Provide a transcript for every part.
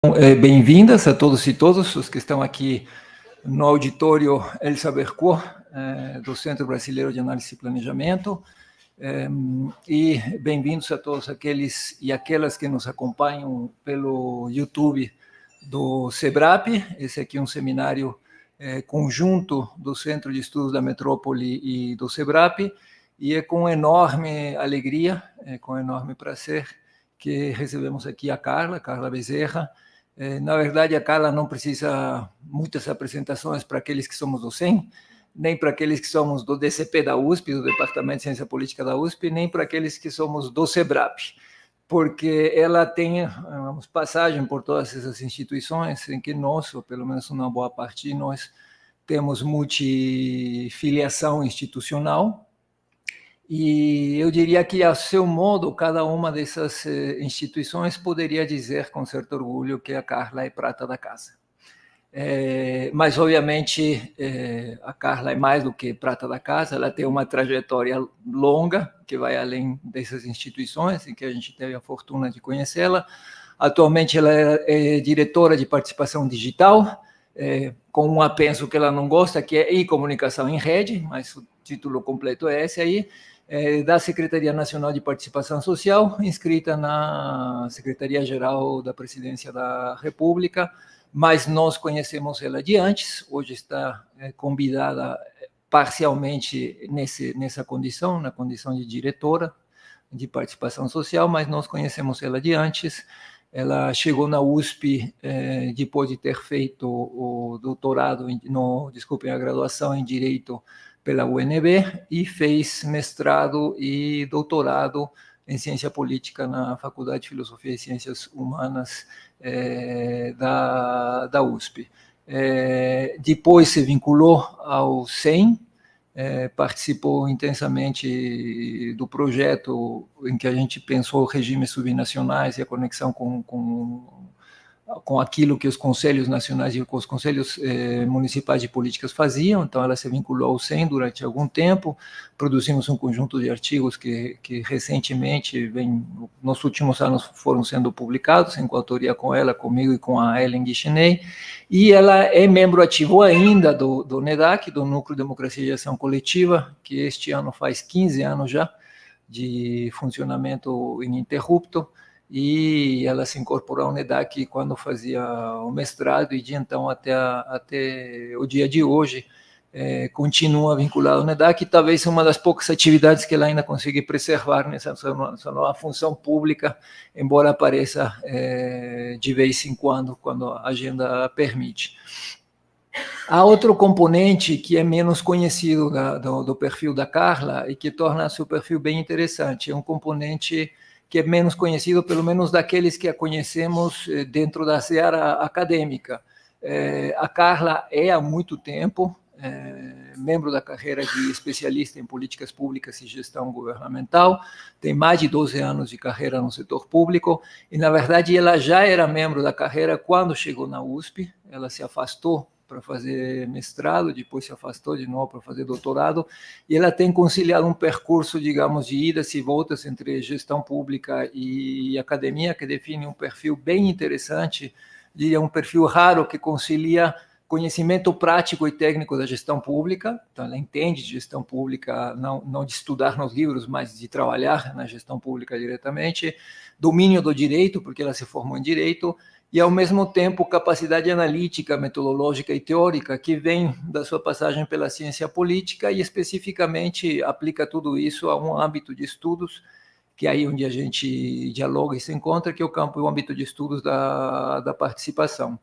Bem-vindas a todos e todas os que estão aqui no auditório Elsa Bercourt, do Centro Brasileiro de Análise e Planejamento, e bem-vindos a todos aqueles e aquelas que nos acompanham pelo YouTube do SEBRAP. Esse aqui é um seminário conjunto do Centro de Estudos da Metrópole e do SEBRAP, e é com enorme alegria, com enorme prazer, que recebemos aqui a Carla Bezerra. Na verdade, a Carla não precisa muitas apresentações para aqueles que somos do CEM, nem para aqueles que somos do DCP da USP, do Departamento de Ciência Política da USP, nem para aqueles que somos do SEBRAP, porque ela tem passagem por todas essas instituições em que nós, ou pelo menos uma boa parte, nós temos multifiliação institucional. E eu diria que, a seu modo, cada uma dessas instituições poderia dizer com certo orgulho que a Carla é prata da casa. Mas, obviamente, a Carla é mais do que prata da casa, ela tem uma trajetória longa, que vai além dessas instituições, em que a gente teve a fortuna de conhecê-la. Atualmente, ela é diretora de participação digital, com um apenso que ela não gosta, que é e-comunicação em rede, mas o título completo é esse aí, da Secretaria Nacional de Participação Social, inscrita na Secretaria-Geral da Presidência da República, mas nós conhecemos ela de antes, hoje está convidada parcialmente nessa condição, na condição de diretora de participação social, mas nós conhecemos ela de antes. Ela chegou na USP depois de ter feito o doutorado, a graduação em Direito pela UNB, e fez mestrado e doutorado em Ciência Política na Faculdade de Filosofia e Ciências Humanas da USP. Depois se vinculou ao CEM, participou intensamente do projeto em que a gente pensou regimes subnacionais e a conexão com aquilo que os conselhos nacionais e os conselhos municipais de políticas faziam. Então, ela se vinculou ao CEM durante algum tempo. Produzimos um conjunto de artigos que recentemente, nos últimos anos, foram sendo publicados, em coautoria com ela, comigo e com a Ellen Guicheney. E ela é membro ativo ainda do NEDAC, do Núcleo de Democracia e Ação Coletiva, que este ano faz 15 anos já de funcionamento ininterrupto, e ela se incorporou ao NEDAC quando fazia o mestrado, e de então até o dia de hoje continua vinculada ao NEDAC, e talvez uma das poucas atividades que ela ainda consegue preservar nessa sua nova função pública, embora apareça de vez em quando a agenda permite. Há outro componente que é menos conhecido do perfil da Carla e que torna seu perfil bem interessante. É um componente que é menos conhecido, pelo menos daqueles que a conhecemos dentro da seara acadêmica. A Carla é há muito tempo membro da carreira de especialista em políticas públicas e gestão governamental, tem mais de 12 anos de carreira no setor público, e, na verdade, ela já era membro da carreira quando chegou na USP. Ela se afastou para fazer mestrado, depois se afastou de novo para fazer doutorado, e ela tem conciliado um percurso, digamos, de idas e voltas entre gestão pública e academia, que define um perfil bem interessante, diria um perfil raro que concilia conhecimento prático e técnico da gestão pública. Então, ela entende de gestão pública, não de estudar nos livros, mas de trabalhar na gestão pública diretamente, domínio do direito, porque ela se formou em direito, e, ao mesmo tempo, capacidade analítica, metodológica e teórica, que vem da sua passagem pela ciência política, e especificamente aplica tudo isso a um âmbito de estudos, que é aí onde a gente dialoga e se encontra, que é o campo e o âmbito de estudos da participação.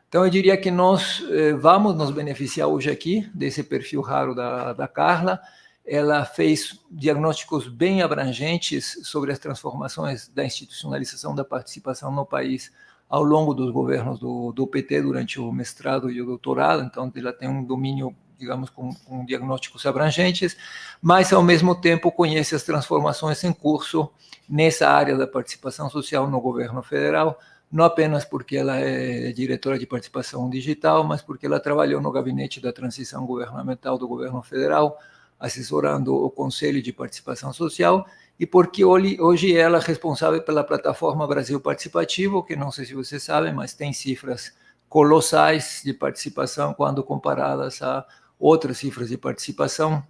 Então, eu diria que nós vamos nos beneficiar hoje aqui desse perfil raro da Carla. Ela fez diagnósticos bem abrangentes sobre as transformações da institucionalização da participação no país ao longo dos governos do PT durante o mestrado e o doutorado. Então, ela tem um domínio, digamos, com diagnósticos abrangentes, mas, ao mesmo tempo, conhece as transformações em curso nessa área da participação social no governo federal, não apenas porque ela é diretora de participação digital, mas porque ela trabalhou no gabinete da transição governamental do governo federal, assessorando o Conselho de Participação Social, e porque hoje ela é responsável pela plataforma Brasil Participativo, que não sei se vocês sabem, mas tem cifras colossais de participação quando comparadas a outras cifras de participação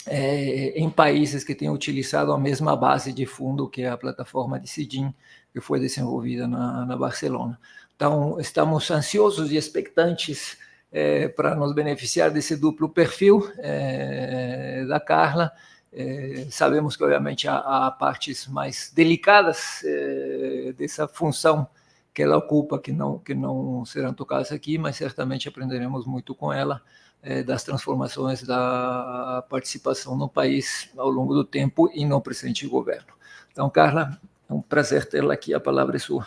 em países que têm utilizado a mesma base de fundo que é a plataforma de Sidim, que foi desenvolvida na Barcelona. Então, estamos ansiosos e expectantes para nos beneficiar desse duplo perfil da Carla. Sabemos que, obviamente, há partes mais delicadas dessa função que ela ocupa, que não serão tocadas aqui, mas certamente aprenderemos muito com ela das transformações da participação no país ao longo do tempo e no presente governo. Então, Carla, é um prazer tê-la aqui, a palavra é sua.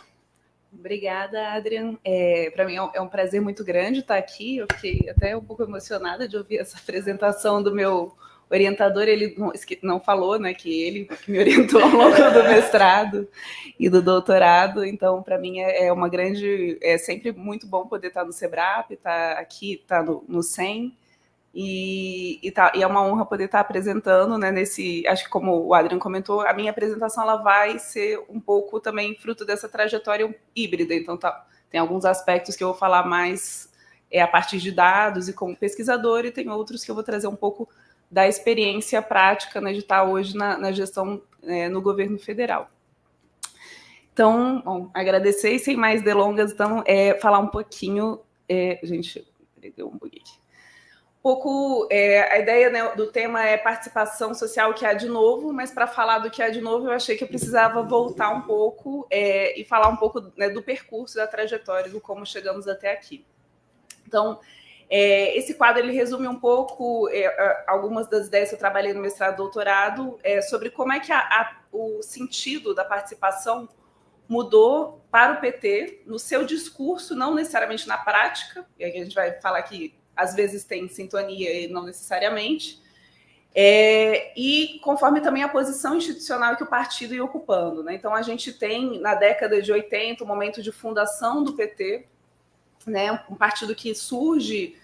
Obrigada, Adrian. Para mim é um prazer muito grande estar aqui. Eu fiquei até um pouco emocionada de ouvir essa apresentação do meu orientador. Ele não falou, né, que ele me orientou ao longo do mestrado e do doutorado. Então, para mim é sempre muito bom poder estar no SEBRAP, estar aqui, estar no SEM. E é uma honra poder estar apresentando, né, acho que como o Adrian comentou, a minha apresentação ela vai ser um pouco também fruto dessa trajetória híbrida, então tem alguns aspectos que eu vou falar mais a partir de dados e como pesquisador, e tem outros que eu vou trazer um pouco da experiência prática, né, de estar hoje na gestão no governo federal. Então, bom, agradecer e sem mais delongas, então, falar um pouquinho, gente, deu um bug aqui. A ideia, né, do tema é participação social, que há de novo, mas para falar do que há de novo, eu achei que eu precisava voltar um pouco e falar um pouco, né, do percurso, da trajetória, do como chegamos até aqui. Então, esse quadro ele resume um pouco algumas das ideias que eu trabalhei no mestrado e doutorado, sobre como é que o sentido da participação mudou para o PT no seu discurso, não necessariamente na prática, e aqui a gente vai falar que às vezes tem sintonia e não necessariamente, e conforme também a posição institucional que o partido ia ocupando, né? Então, a gente tem, na década de 80, o momento de fundação do PT, né? Um partido que surge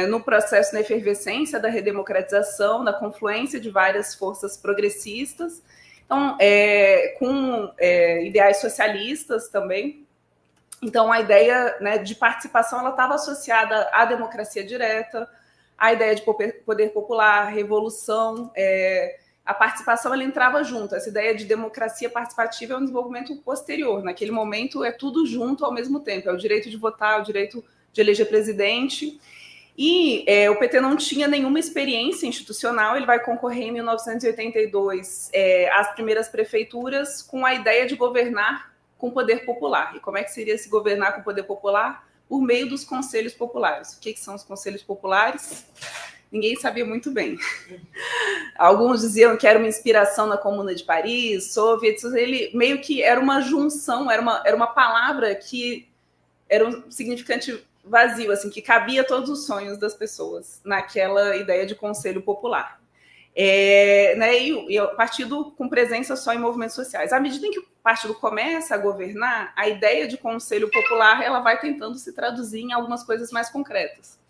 no processo, na efervescência da redemocratização, da confluência de várias forças progressistas, então, com ideais socialistas também. Então, a ideia, né, de participação ela estava associada à democracia direta, à ideia de poder popular, revolução. A participação ela entrava junto. Essa ideia de democracia participativa é um desenvolvimento posterior. Naquele momento, é tudo junto ao mesmo tempo. É o direito de votar, o direito de eleger presidente. E o PT não tinha nenhuma experiência institucional. Ele vai concorrer em 1982 às primeiras prefeituras com a ideia de governar com poder popular. E como é que seria se governar com poder popular? Por meio dos conselhos populares. O que são os conselhos populares? Ninguém sabia muito bem. Alguns diziam que era uma inspiração na Comuna de Paris, soviets. Ele meio que era uma junção, era uma palavra que era um significante vazio, assim, que cabia todos os sonhos das pessoas naquela ideia de conselho popular. Né, e o partido com presença só em movimentos sociais. À medida em que o partido começa a governar, a ideia de conselho popular ela vai tentando se traduzir em algumas coisas mais concretas.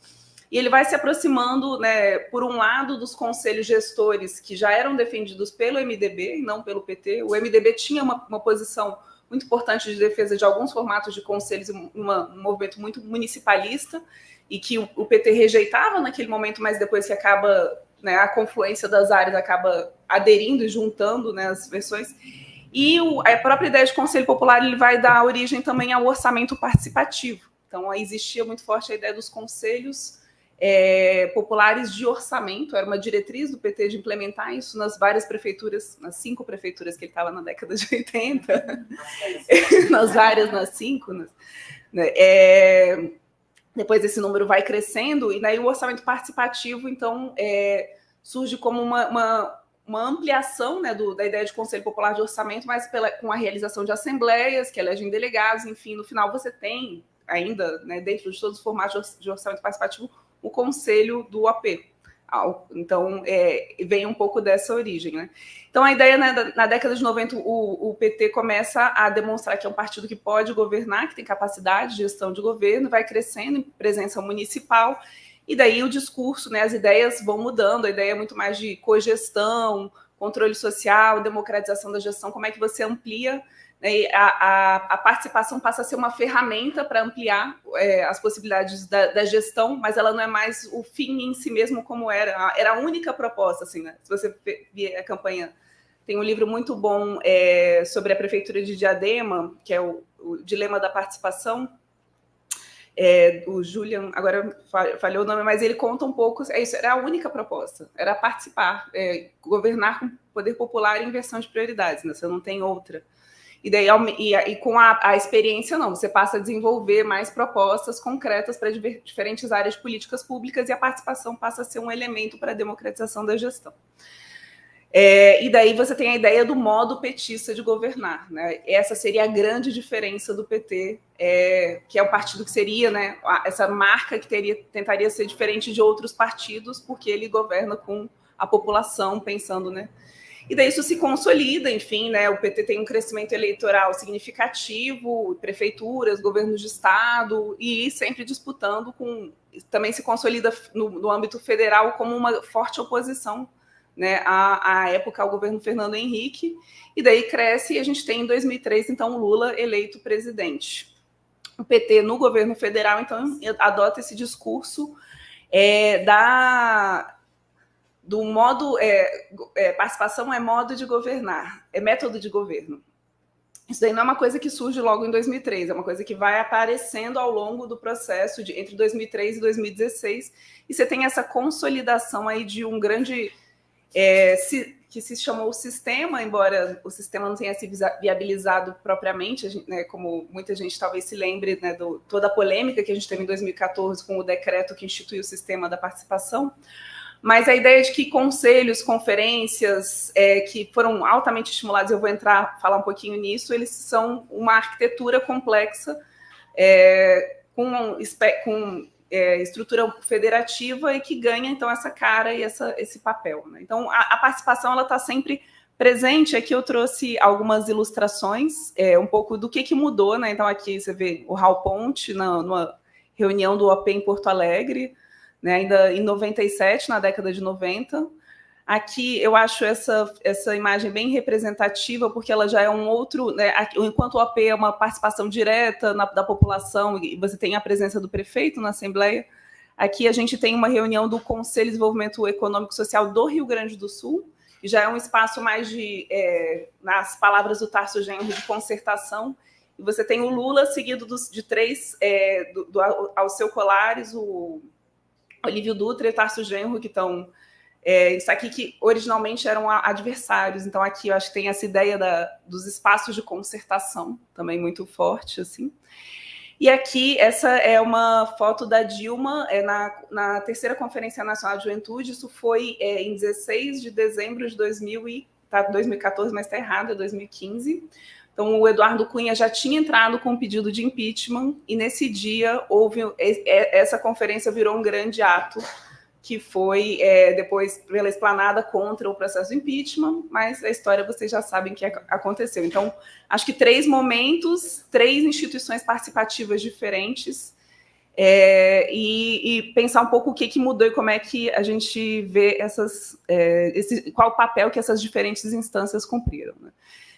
E ele vai se aproximando, né, por um lado, dos conselhos gestores que já eram defendidos pelo MDB e não pelo PT. O MDB tinha uma posição muito importante de defesa de alguns formatos de conselhos, um movimento muito municipalista, e que o PT rejeitava naquele momento, mas depois que acaba... Né, a confluência das áreas acaba aderindo e juntando, né, as versões. E a própria ideia de Conselho Popular ele vai dar origem também ao orçamento participativo. Então, existia muito forte a ideia dos conselhos populares de orçamento. Era uma diretriz do PT de implementar isso nas várias prefeituras, nas 5 prefeituras que ele estava na década de 80. nas 5. Né? Depois esse número vai crescendo, e daí o orçamento participativo, então, surge como uma ampliação, né, da ideia de Conselho Popular de Orçamento, mas com a realização de assembleias, que elegem delegados, enfim, no final você tem ainda, né, dentro de todos os formatos de orçamento participativo, o Conselho do AP. Então, vem um pouco dessa origem, né? Então, a ideia, né, na década de 90, o PT começa a demonstrar que é um partido que pode governar, que tem capacidade de gestão de governo, vai crescendo em presença municipal, e daí o discurso, né, as ideias vão mudando, a ideia é muito mais de cogestão, controle social, democratização da gestão, como é que você amplia, né, a participação passa a ser uma ferramenta para ampliar as possibilidades da gestão, mas ela não é mais o fim em si mesmo como era a única proposta, assim, né? Se você ver a campanha, tem um livro muito bom sobre a prefeitura de Diadema, que é o Dilema da Participação, o Julian, agora falhou o nome, mas ele conta um pouco, isso era a única proposta, era participar, governar com poder popular e inversão de prioridades, né? Você não tem outra. E daí, com a experiência, não, você passa a desenvolver mais propostas concretas para diferentes áreas de políticas públicas e a participação passa a ser um elemento para a democratização da gestão. E daí você tem a ideia do modo petista de governar, né? Essa seria a grande diferença do PT, que é o partido que seria, né, essa marca que tentaria ser diferente de outros partidos, porque ele governa com a população, pensando, né? E daí isso se consolida, enfim, né? O PT tem um crescimento eleitoral significativo, prefeituras, governos de estado, e sempre disputando também se consolida no âmbito federal como uma forte oposição, né, à época ao governo Fernando Henrique, e daí cresce e a gente tem em 2003, então, o Lula eleito presidente. O PT no governo federal, então, adota esse discurso do modo, participação é modo de governar, é método de governo. Isso daí não é uma coisa que surge logo em 2003, é uma coisa que vai aparecendo ao longo do processo entre 2003 e 2016, e você tem essa consolidação aí de um grande, que se chamou o sistema, embora o sistema não tenha se viabilizado propriamente, né, como muita gente talvez se lembre, né, toda a polêmica que a gente teve em 2014 com o decreto que instituiu o sistema da participação. Mas a ideia de que conselhos, conferências, que foram altamente estimulados, eu vou falar um pouquinho nisso, eles são uma arquitetura complexa, com estrutura federativa e que ganha, então, essa cara e esse papel, né? Então, a participação está sempre presente. Aqui eu trouxe algumas ilustrações, um pouco do que mudou, né? Então, aqui você vê o Raul Ponte, numa reunião do OP em Porto Alegre, né, ainda em 97, na década de 90. Aqui eu acho essa imagem bem representativa, porque ela já é um outro, né, enquanto o OP é uma participação direta da população, e você tem a presença do prefeito na Assembleia, aqui a gente tem uma reunião do Conselho de Desenvolvimento Econômico e Social do Rio Grande do Sul, e já é um espaço mais nas palavras do Tarso Genro, de concertação, e você tem o Lula seguido de três, do Alceu Colares, o Olívio Dutra e o Tarso Genro, que estão... isso aqui que originalmente eram adversários. Então, aqui eu acho que tem essa ideia dos espaços de concertação, também muito forte, assim. E aqui, essa é uma foto da Dilma, na terceira Conferência Nacional de Juventude. Isso foi em 16 de dezembro de 2014, mas está errado, é 2015. Então, o Eduardo Cunha já tinha entrado com um pedido de impeachment, e nesse dia essa conferência virou um grande ato, que foi depois pela esplanada contra o processo de impeachment, mas a história vocês já sabem que aconteceu. Então, acho que 3 momentos, 3 instituições participativas diferentes, e pensar um pouco o que mudou e como é que a gente vê qual o papel que essas diferentes instâncias cumpriram, né?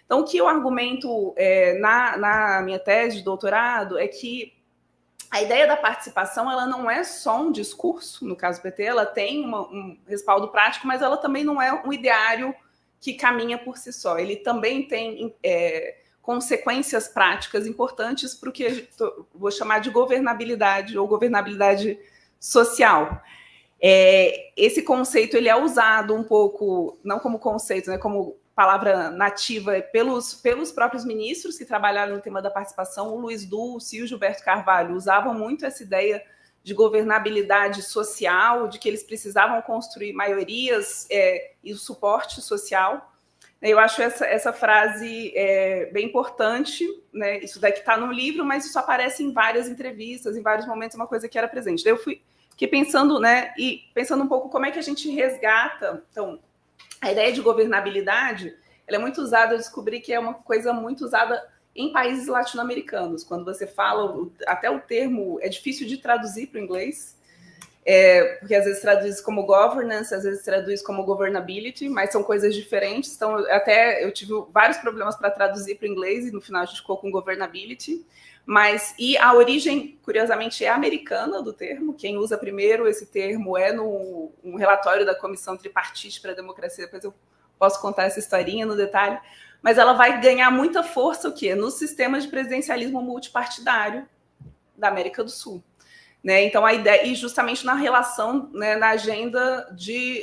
Então, o que eu argumento na minha tese de doutorado é que a ideia da participação, ela não é só um discurso, no caso do PT, ela tem um respaldo prático, mas ela também não é um ideário que caminha por si só. Ele também tem consequências práticas importantes para o que eu vou chamar de governabilidade ou governabilidade social. Esse conceito ele é usado um pouco, não como conceito, né, como palavra nativa pelos próprios ministros que trabalharam no tema da participação. O Luiz Dulce e o Gilberto Carvalho usavam muito essa ideia de governabilidade social, de que eles precisavam construir maiorias e o suporte social. Eu acho essa frase bem importante, né? Isso daqui está no livro, mas isso aparece em várias entrevistas, em vários momentos, uma coisa que era presente. Daí eu fiquei pensando, né, e pensando um pouco como é que a gente resgata. Então, a ideia de governabilidade, ela é muito usada, eu descobri que é uma coisa muito usada em países latino-americanos. Quando você fala, até o termo é difícil de traduzir para o inglês, porque às vezes traduz como governance, às vezes traduz como governability, mas são coisas diferentes. Então, eu tive vários problemas para traduzir para o inglês e no final a gente ficou com governability. E a origem, curiosamente, é americana do termo. Quem usa primeiro esse termo é no relatório da Comissão Tripartite para a Democracia. Depois eu posso contar essa historinha no detalhe. Mas ela vai ganhar muita força o quê? Nos sistemas de presidencialismo multipartidário da América do Sul. Né? Então, a ideia, e justamente na relação, né, na agenda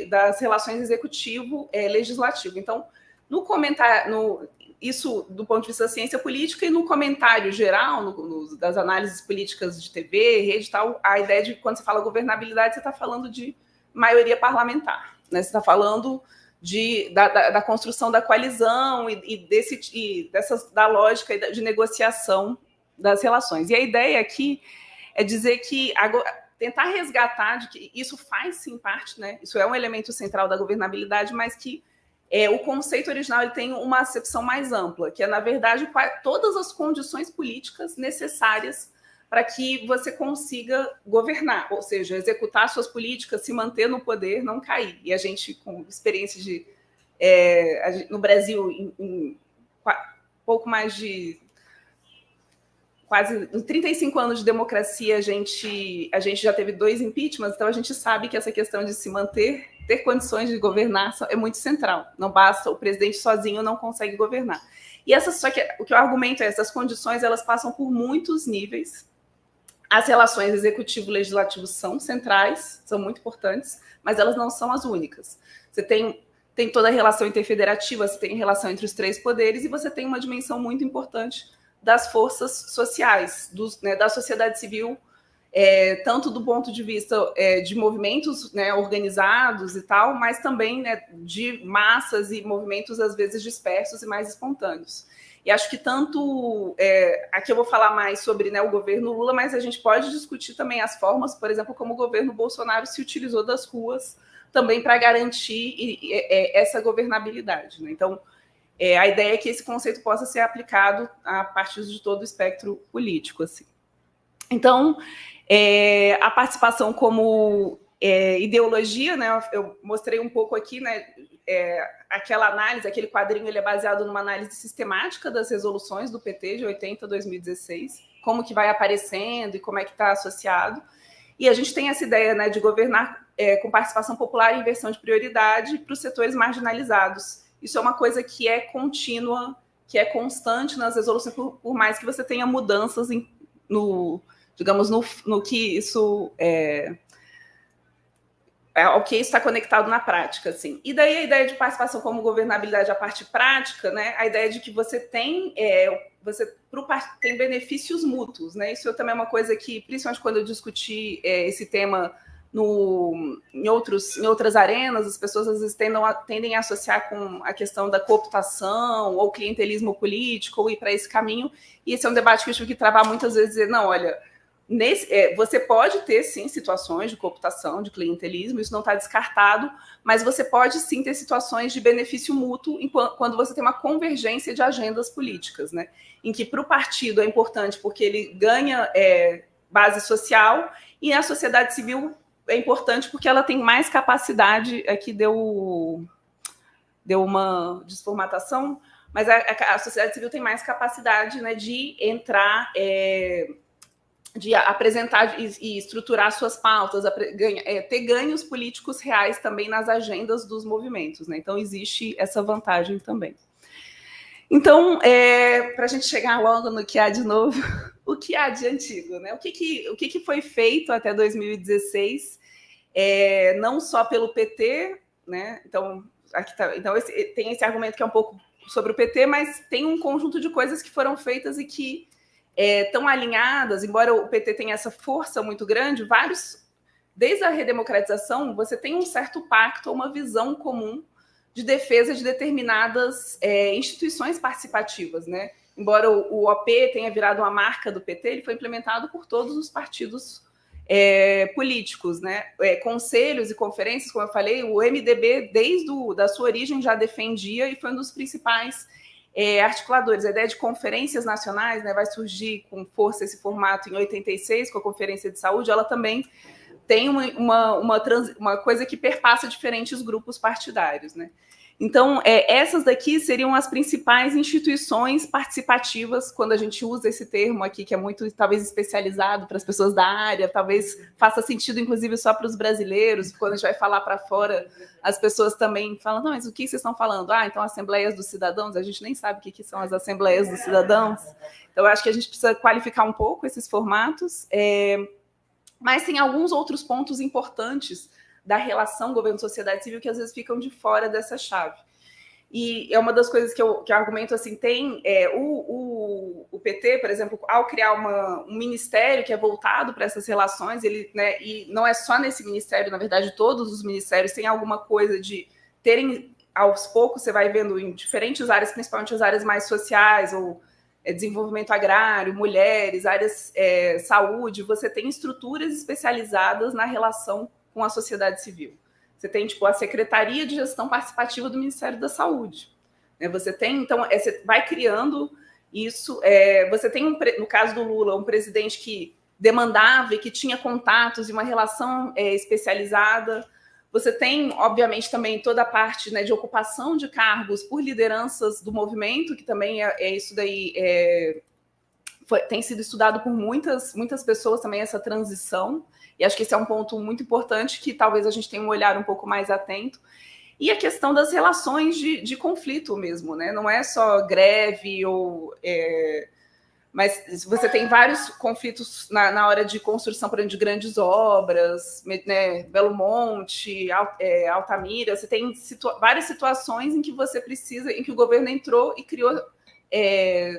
das relações executivo-legislativo. Então, no comentário, isso do ponto de vista da ciência política, e no comentário geral, das análises políticas de TV, rede e tal, a ideia de quando você fala governabilidade, você está falando de maioria parlamentar. Né? Você está falando da construção da coalizão da lógica de negociação das relações. E a ideia aqui é dizer que tentar resgatar de que isso faz sim parte, né? Isso é um elemento central da governabilidade, mas que o conceito original ele tem uma acepção mais ampla, que é, na verdade, todas as condições políticas necessárias para que você consiga governar, ou seja, executar suas políticas, se manter no poder, não cair. E a gente, com experiência no Brasil, em pouco mais de quase 35 anos de democracia, a gente já teve 2 impeachments, então a gente sabe que essa questão de se manter, ter condições de governar é muito central. Não basta, o presidente sozinho não consegue governar. Só que o que eu argumento é essas condições, elas passam por muitos níveis. As relações executivo-legislativo são centrais, são muito importantes, mas elas não são as únicas. Você tem toda a relação interfederativa, você tem relação entre os 3 poderes, e você tem uma dimensão muito importante das forças sociais, da sociedade civil, tanto do ponto de vista de movimentos, né, organizados e tal, mas também, né, de massas e movimentos, às vezes, dispersos e mais espontâneos. E acho que aqui eu vou falar mais sobre, né, o governo Lula, mas a gente pode discutir também as formas, por exemplo, como o governo Bolsonaro se utilizou das ruas também para garantir essa governabilidade. Né? Então, a ideia é que esse conceito possa ser aplicado a partir de todo o espectro político. Assim. Então, a participação como ideologia, né, eu mostrei um pouco aqui, né, aquela análise, aquele quadrinho, ele é baseado numa análise sistemática das resoluções do PT de 80 a 2016, como que vai aparecendo e como é que está associado. E a gente tem essa ideia, né, de governar com participação popular e inversão de prioridade para os setores marginalizados. Isso é uma coisa que é contínua, que é constante nas resoluções, por mais que você tenha mudanças no que isso ao que isso está conectado na prática. Assim. E daí a ideia de participação como governabilidade, a parte prática, né? A ideia de que você tem benefícios mútuos. Né? Isso também é uma coisa que, principalmente quando eu discuti esse tema em outras arenas, as pessoas às vezes tendem a associar com a questão da cooptação ou clientelismo político, ou ir para esse caminho, e esse é um debate que eu tive que travar muitas vezes, dizer, não, olha, você pode ter, sim, situações de cooptação, de clientelismo, isso não está descartado, mas você pode, sim, ter situações de benefício mútuo quando você tem uma convergência de agendas políticas, né? Em que para o partido é importante porque ele ganha base social, e a sociedade civil é importante porque ela tem mais capacidade, aqui deu uma desformatação, mas a sociedade civil tem mais capacidade, né, de entrar, de apresentar e estruturar suas pautas, ter ganhos políticos reais também nas agendas dos movimentos. Né? Então, existe essa vantagem também. Então, para a gente chegar logo no que há de novo, o que há de antigo? Né? O que foi feito até 2016, não só pelo PT, né? Então, tem esse argumento que é um pouco sobre o PT, mas tem um conjunto de coisas que foram feitas e que estão alinhadas, embora o PT tenha essa força muito grande, desde a redemocratização, você tem um certo pacto, uma visão comum de defesa de determinadas instituições participativas, né? Embora o OP tenha virado uma marca do PT, ele foi implementado por todos os partidos políticos, né? Conselhos e conferências, como eu falei, o MDB, desde da sua origem, já defendia e foi um dos principais articuladores. A ideia de conferências nacionais, né, vai surgir com força esse formato em 86, com a Conferência de Saúde, ela também tem uma coisa que perpassa diferentes grupos partidários, né? Então, essas daqui seriam as principais instituições participativas, quando a gente usa esse termo aqui, que é muito, talvez, especializado para as pessoas da área, talvez faça sentido, inclusive, só para os brasileiros, quando a gente vai falar para fora, as pessoas também falam, não, mas o que vocês estão falando? Ah, então, Assembleias dos Cidadãos, a gente nem sabe o que são as Assembleias dos Cidadãos. Então, eu acho que a gente precisa qualificar um pouco esses formatos, mas tem alguns outros pontos importantes da relação governo-sociedade civil que às vezes ficam de fora dessa chave. E é uma das coisas que eu argumento assim, tem o PT, por exemplo, ao criar um ministério que é voltado para essas relações, ele, né, e não é só nesse ministério, na verdade, todos os ministérios têm alguma coisa de terem, aos poucos, você vai vendo em diferentes áreas, principalmente as áreas mais sociais, ou desenvolvimento agrário, mulheres, áreas saúde, você tem estruturas especializadas na relação com a sociedade civil. Você tem, tipo, a Secretaria de Gestão Participativa do Ministério da Saúde. Você tem, então, você vai criando isso. Você tem, no caso do Lula, um presidente que demandava e que tinha contatos e uma relação especializada. Você tem, obviamente, também toda a parte, né, de ocupação de cargos por lideranças do movimento, que também isso daí tem sido estudado por muitas pessoas também, essa transição. E acho que esse é um ponto muito importante que talvez a gente tenha um olhar um pouco mais atento. E a questão das relações de conflito mesmo, né? Não é só greve ou... mas você tem vários conflitos na hora de construção, por exemplo, de grandes obras, né? Belo Monte, Altamira. Você tem várias situações em que você precisa, em que o governo entrou e criou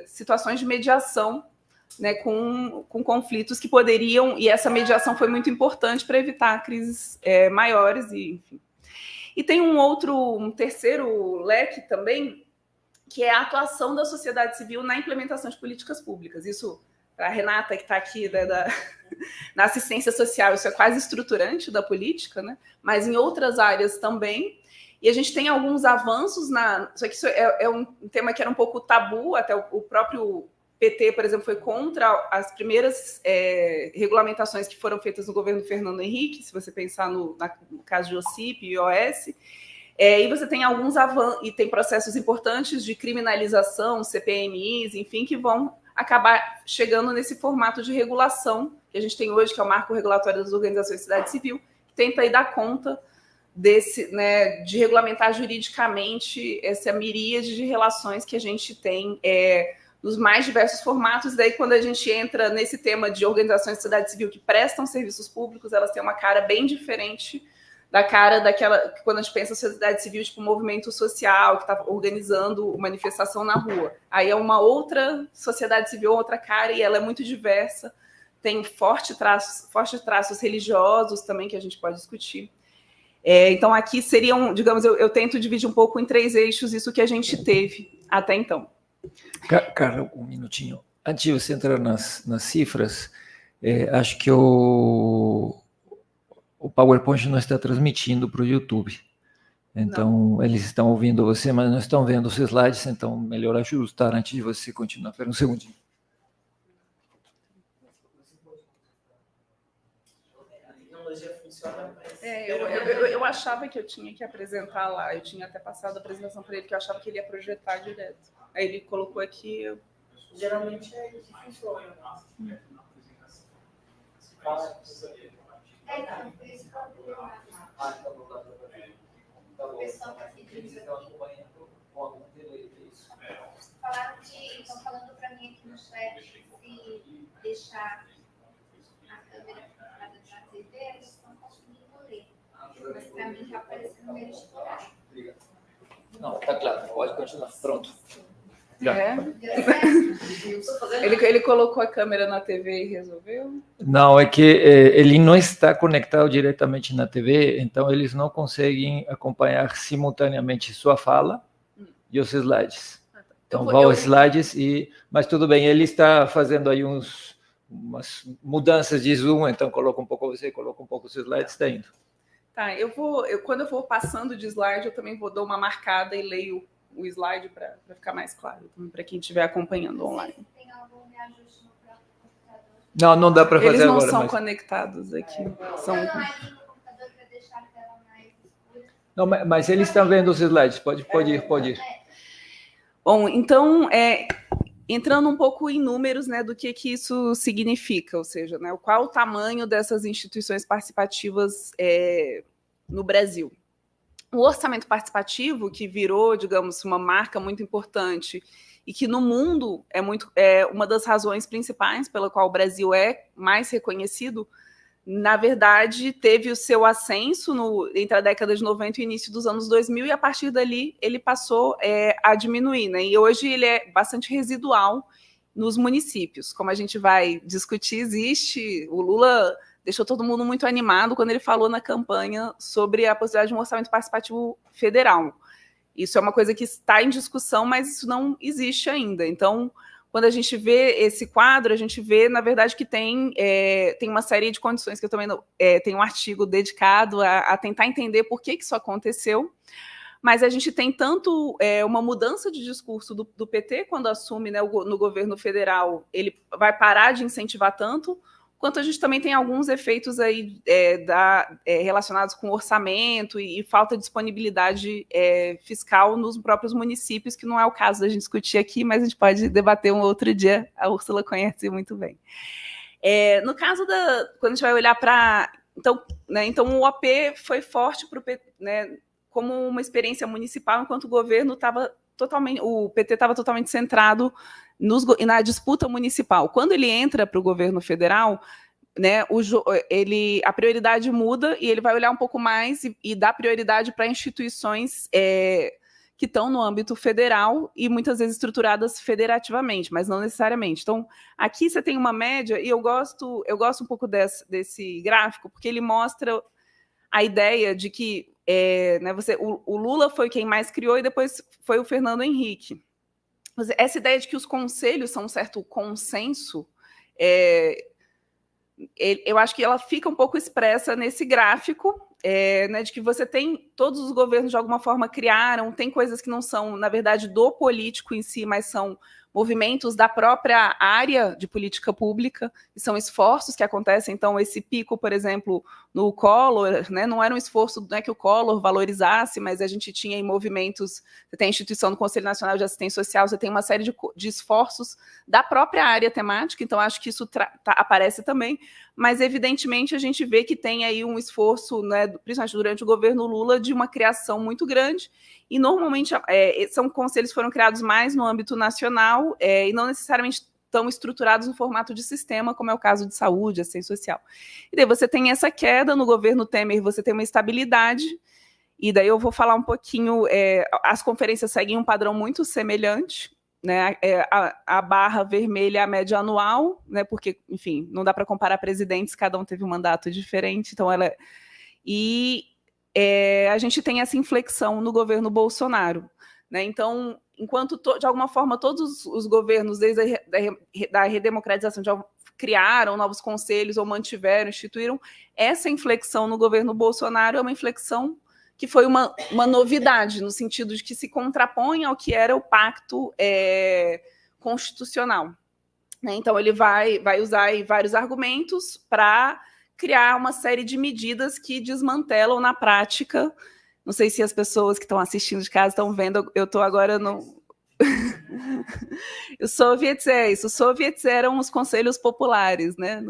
situações de mediação, né, com conflitos que poderiam, e essa mediação foi muito importante para evitar crises maiores, e enfim. E tem um terceiro leque também, que é a atuação da sociedade civil na implementação de políticas públicas. Isso, para a Renata, que está aqui, né, na assistência social, isso é quase estruturante da política, né, mas em outras áreas também. E a gente tem alguns avanços, só que isso é um tema que era um pouco tabu, até o próprio PT, por exemplo, foi contra as primeiras regulamentações que foram feitas no governo Fernando Henrique, se você pensar no caso de OCIP e IOS, e você tem alguns avanços, e tem processos importantes de criminalização, CPMIs, enfim, que vão acabar chegando nesse formato de regulação que a gente tem hoje, que é o Marco Regulatório das Organizações de Sociedade Civil, que tenta aí dar conta desse, né, de regulamentar juridicamente essa miríade de relações que a gente tem nos mais diversos formatos. Daí, quando a gente entra nesse tema de organizações de sociedade civil que prestam serviços públicos, elas têm uma cara bem diferente da cara daquela, quando a gente pensa em sociedade civil, tipo movimento social, que está organizando manifestação na rua. Aí é uma outra sociedade civil, outra cara, e ela é muito diversa, tem fortes traços religiosos também, que a gente pode discutir. Então, aqui seriam, digamos, eu tento dividir um pouco em 3 eixos isso que a gente teve até então. Carla, um minutinho. Antes de você entrar nas cifras, acho que o PowerPoint não está transmitindo para o YouTube. Então, não. Eles estão ouvindo você, mas não estão vendo os slides, então melhor ajustar antes de você continuar. Espera um segundinho. A tecnologia funciona, mas... eu achava que eu tinha que apresentar lá. Eu tinha até passado a apresentação para ele, que eu achava que ele ia projetar direto. Aí ele colocou aqui... Geralmente é isso que funciona. O pessoal está pedindo aqui. Estão falando para mim aqui no chat se deixar a câmera focada na TV, eles estão conseguindo ler. Mas para mim já apareceu no meu editorial. Não, está claro, pode continuar. Pronto. Ele colocou a câmera na TV e resolveu? Não, é que ele não está conectado diretamente na TV, então eles não conseguem acompanhar simultaneamente sua fala e os slides. Então vão os slides, mas tudo bem, ele está fazendo aí umas mudanças de zoom, então coloca um pouco você, coloca um pouco os slides, está indo. Tá, quando eu vou passando de slide, eu também vou dar uma marcada e leio o slide para ficar mais claro, para quem estiver acompanhando online. Tem algum reajuste no próprio computador? Não, não dá para fazer Eles não agora. são conectados aqui. São... Não, mas eles estão vendo os slides. Pode ir. Bom, então, entrando um pouco em números, né, do que isso significa, ou seja, né, qual o tamanho dessas instituições participativas no Brasil. O orçamento participativo, que virou, digamos, uma marca muito importante e que no mundo é uma das razões principais pela qual o Brasil é mais reconhecido, na verdade, teve o seu ascenso entre a década de 90 e o início dos anos 2000, e a partir dali ele passou a diminuir, né? E hoje ele é bastante residual nos municípios. Como a gente vai discutir, o Lula deixou todo mundo muito animado quando ele falou na campanha sobre a possibilidade de um orçamento participativo federal. Isso é uma coisa que está em discussão, mas isso não existe ainda. Então, quando a gente vê esse quadro, a gente vê, na verdade, que tem uma série de condições, que eu também tenho um artigo dedicado a tentar entender por que isso aconteceu, mas a gente tem tanto uma mudança de discurso do PT, quando assume, né, no governo federal, ele vai parar de incentivar tanto, quanto a gente também tem alguns efeitos aí relacionados com orçamento e falta de disponibilidade fiscal nos próprios municípios, que não é o caso da gente discutir aqui, mas a gente pode debater um outro dia, a Úrsula conhece muito bem. No caso quando a gente vai olhar para... Então, o OP foi forte para o PT, né, como uma experiência municipal, enquanto o governo estava o PT estava totalmente centrado na disputa municipal. Quando ele entra para o governo federal, né, a prioridade muda e ele vai olhar um pouco mais e dar prioridade para instituições que estão no âmbito federal e muitas vezes estruturadas federativamente, mas não necessariamente. Então, aqui você tem uma média, e eu gosto um pouco desse gráfico, porque ele mostra a ideia de que né, o Lula foi quem mais criou e depois foi o Fernando Henrique. Essa ideia de que os conselhos são um certo consenso, eu acho que ela fica um pouco expressa nesse gráfico, né, de que você tem, todos os governos de alguma forma criaram, tem coisas que não são, na verdade, do político em si, mas são movimentos da própria área de política pública, e são esforços que acontecem. Então, esse pico, por exemplo, no Collor, né, não era um esforço, não é que o Collor valorizasse, mas a gente tinha em movimentos, você tem a instituição do Conselho Nacional de Assistência Social, você tem uma série de esforços da própria área temática, então acho que isso aparece também, mas evidentemente a gente vê que tem aí um esforço, né, principalmente durante o governo Lula, de uma criação muito grande, e normalmente são conselhos que foram criados mais no âmbito nacional e não necessariamente estão estruturados no formato de sistema, como é o caso de saúde, assistência social. E daí você tem essa queda, no governo Temer você tem uma estabilidade, e daí eu vou falar um pouquinho, as conferências seguem um padrão muito semelhante, né, a barra vermelha é a média anual, né, porque, enfim, não dá para comparar presidentes, cada um teve um mandato diferente, então ela... a gente tem essa inflexão no governo Bolsonaro, né? Então, enquanto, de alguma forma, todos os governos, desde a redemocratização, já criaram novos conselhos ou mantiveram, instituíram, essa inflexão no governo Bolsonaro é uma inflexão que foi uma novidade, no sentido de que se contrapõe ao que era o pacto constitucional, né? Então, ele vai usar aí vários argumentos para criar uma série de medidas que desmantelam na prática. Não sei se as pessoas que estão assistindo de casa estão vendo, eu estou agora no... Os soviets eram os conselhos populares, né?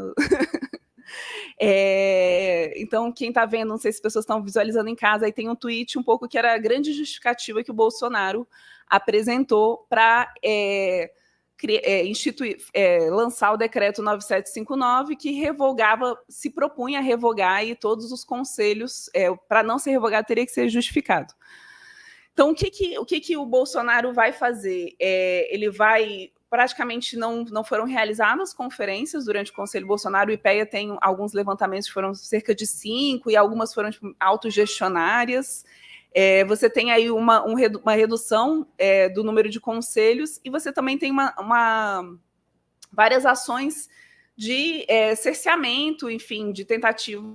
Então, quem está vendo, não sei se as pessoas estão visualizando em casa, aí tem um tweet um pouco que era a grande justificativa que o Bolsonaro apresentou para lançar o decreto 9759, que se propunha a revogar aí todos os conselhos, para não ser revogado teria que ser justificado. Então, o que o Bolsonaro vai fazer? Ele vai... Praticamente não foram realizadas conferências durante o Conselho Bolsonaro. O IPEA tem alguns levantamentos que foram cerca de 5, e algumas foram autogestionárias. Você tem aí uma redução do número de conselhos, e você também tem várias ações de cerceamento, enfim, de tentativa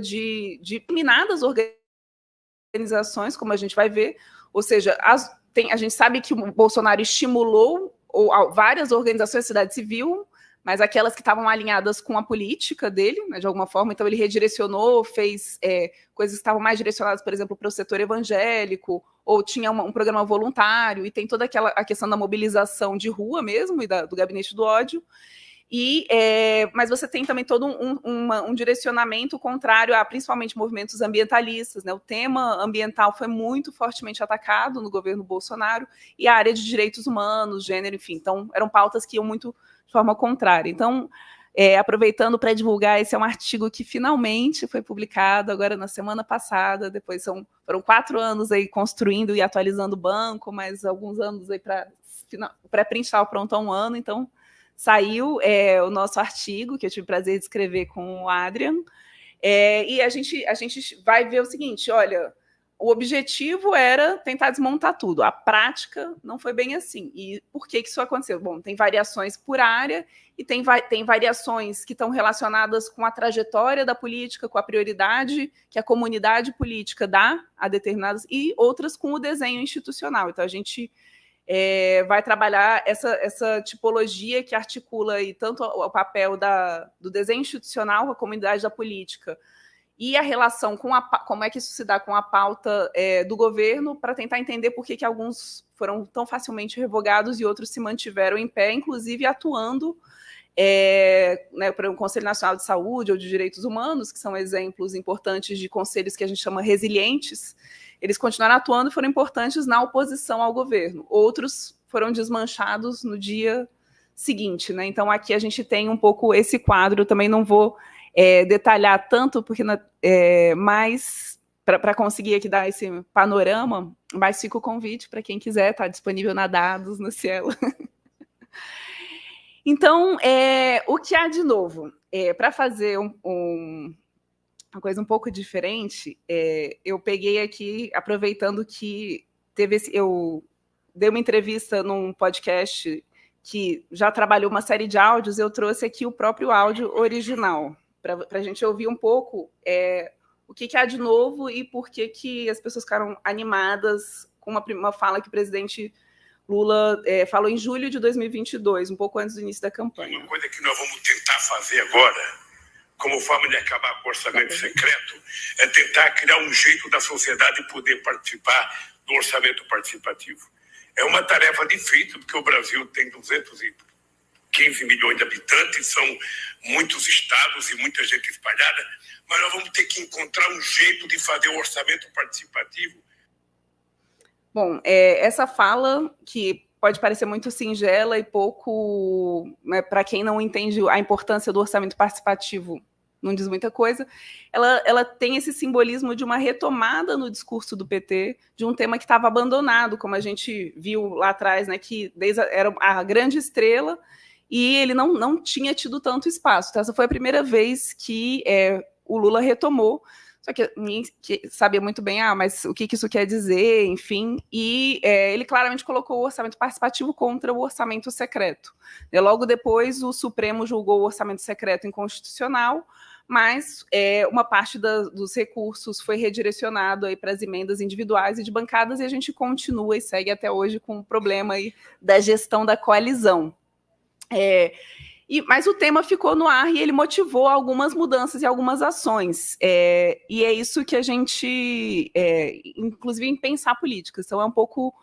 de eliminar das organizações, como a gente vai ver. Ou seja, a gente sabe que o Bolsonaro estimulou várias organizações da sociedade civil mas aquelas que estavam alinhadas com a política dele, né, de alguma forma. Então, ele redirecionou, fez coisas que estavam mais direcionadas, por exemplo, para o setor evangélico, ou tinha um programa voluntário, e tem toda a questão da mobilização de rua mesmo, e do gabinete do ódio. Mas você tem também todo um direcionamento contrário a, principalmente, movimentos ambientalistas, né? O tema ambiental foi muito fortemente atacado no governo Bolsonaro, e a área de direitos humanos, gênero, enfim. Então, eram pautas que iam muito de forma contrária. Então, aproveitando para divulgar, esse é um artigo que finalmente foi publicado agora na semana passada. Depois foram 4 anos aí construindo e atualizando o banco, mais alguns anos aí para pré-print estava pronto há 1 ano, então saiu o nosso artigo, que eu tive o prazer de escrever com o Adrian, e a gente vai ver o seguinte: olha, o objetivo era tentar desmontar tudo, a prática não foi bem assim. E por que isso aconteceu? Bom, tem variações por área, e tem variações que estão relacionadas com a trajetória da política, com a prioridade que a comunidade política dá a determinadas, e outras com o desenho institucional. Então, a gente vai trabalhar essa tipologia que articula aí tanto o papel do desenho institucional com a comunidade da política e a relação com como é que isso se dá com a pauta do governo, para tentar entender por que alguns foram tão facilmente revogados e outros se mantiveram em pé, inclusive atuando para o Conselho Nacional de Saúde ou de Direitos Humanos, que são exemplos importantes de conselhos que a gente chama resilientes. Eles continuaram atuando e foram importantes na oposição ao governo. Outros foram desmanchados no dia seguinte, né? Então, aqui a gente tem um pouco esse quadro. Eu também não vou detalhar tanto, porque mais para conseguir aqui dar esse panorama, mas fica o convite para quem quiser, está disponível na Dados, no Cielo. Então, o que há de novo? Para fazer uma coisa um pouco diferente, eu peguei aqui, aproveitando que eu dei uma entrevista num podcast que já trabalhou uma série de áudios, eu trouxe aqui o próprio áudio original, para a gente ouvir um pouco o que há de novo e por que as pessoas ficaram animadas com uma fala que o presidente Lula falou em julho de 2022, um pouco antes do início da campanha. Uma coisa que nós vamos tentar fazer agora, como forma de acabar com o orçamento secreto, é tentar criar um jeito da sociedade poder participar do orçamento participativo. É uma tarefa difícil, porque o Brasil tem 215 milhões de habitantes, são muitos estados e muita gente espalhada, mas nós vamos ter que encontrar um jeito de fazer o orçamento participativo. Bom, essa fala, que pode parecer muito singela e pouco, né, para quem não entende a importância do orçamento participativo, não diz muita coisa, ela tem esse simbolismo de uma retomada no discurso do PT de um tema que estava abandonado, como a gente viu lá atrás, né, que era a grande estrela e ele não tinha tido tanto espaço. Então, essa foi a primeira vez que o Lula retomou. Só que ninguém sabia muito bem, mas o que isso quer dizer, enfim, e ele claramente colocou o orçamento participativo contra o orçamento secreto. Logo depois, o Supremo julgou o orçamento secreto inconstitucional, mas uma parte dos recursos foi redirecionado para as emendas individuais e de bancadas, e a gente continua e segue até hoje com o problema aí da gestão da coalizão. Mas o tema ficou no ar e ele motivou algumas mudanças e algumas ações. E é isso que a gente, inclusive em pensar política, então é um pouco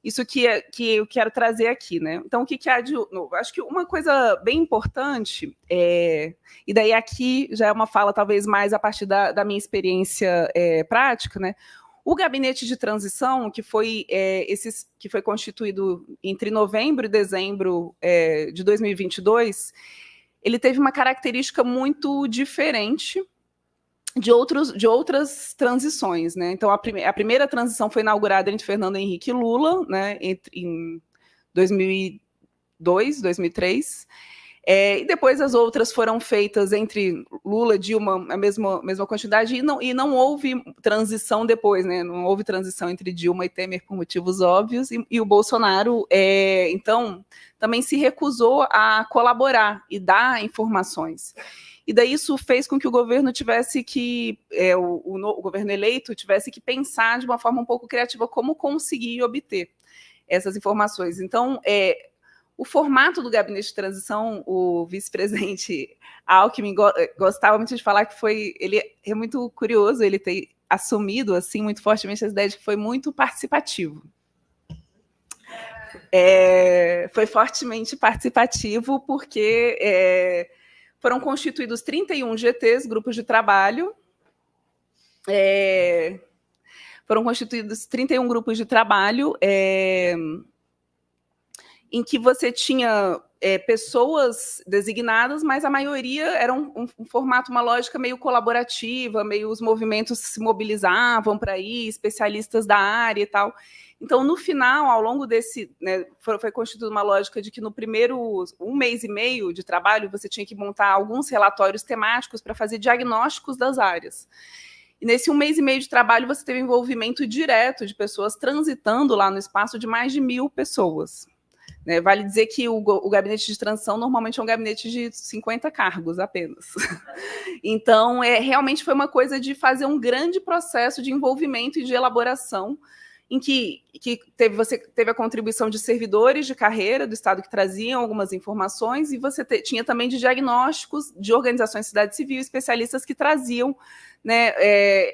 isso que eu quero trazer aqui, né? Então, o que há de novo? Acho que uma coisa bem importante, e daí aqui já é uma fala talvez mais a partir da minha experiência prática, né? O gabinete de transição, que foi constituído entre novembro e dezembro de 2022, ele teve uma característica muito diferente de outras transições, né? Então, a primeira transição foi inaugurada entre Fernando Henrique e Lula, né, em 2002, 2003, e depois as outras foram feitas entre Lula e Dilma, a mesma quantidade, e não houve transição depois, né? Não houve transição entre Dilma e Temer por motivos óbvios, e o Bolsonaro, então, também se recusou a colaborar e dar informações. E daí isso fez com que o governo tivesse que, o governo eleito tivesse que pensar de uma forma um pouco criativa como conseguir obter essas informações. Então, O formato do gabinete de transição, o vice-presidente Alckmin gostava muito de falar que ele é muito curioso, ele ter assumido assim muito fortemente essa ideia de que foi muito participativo. Foi fortemente participativo porque foram constituídos 31 GTs, grupos de trabalho. Foram constituídos 31 grupos de trabalho em que você tinha pessoas designadas, mas a maioria era um formato, uma lógica meio colaborativa, meio os movimentos se mobilizavam para ir, especialistas da área e tal. Então, no final, ao longo desse, né, foi constituída uma lógica de que no primeiro 1 mês e meio de trabalho você tinha que montar alguns relatórios temáticos para fazer diagnósticos das áreas. E nesse 1 mês e meio de trabalho você teve envolvimento direto de pessoas transitando lá no espaço de mais de 1.000 pessoas. Vale dizer que o gabinete de transição normalmente é um gabinete de 50 cargos apenas. Então, realmente foi uma coisa de fazer um grande processo de envolvimento e de elaboração, em que você teve a contribuição de servidores de carreira do Estado que traziam algumas informações, e você tinha também de diagnósticos de organizações de sociedade civil, especialistas que traziam, né,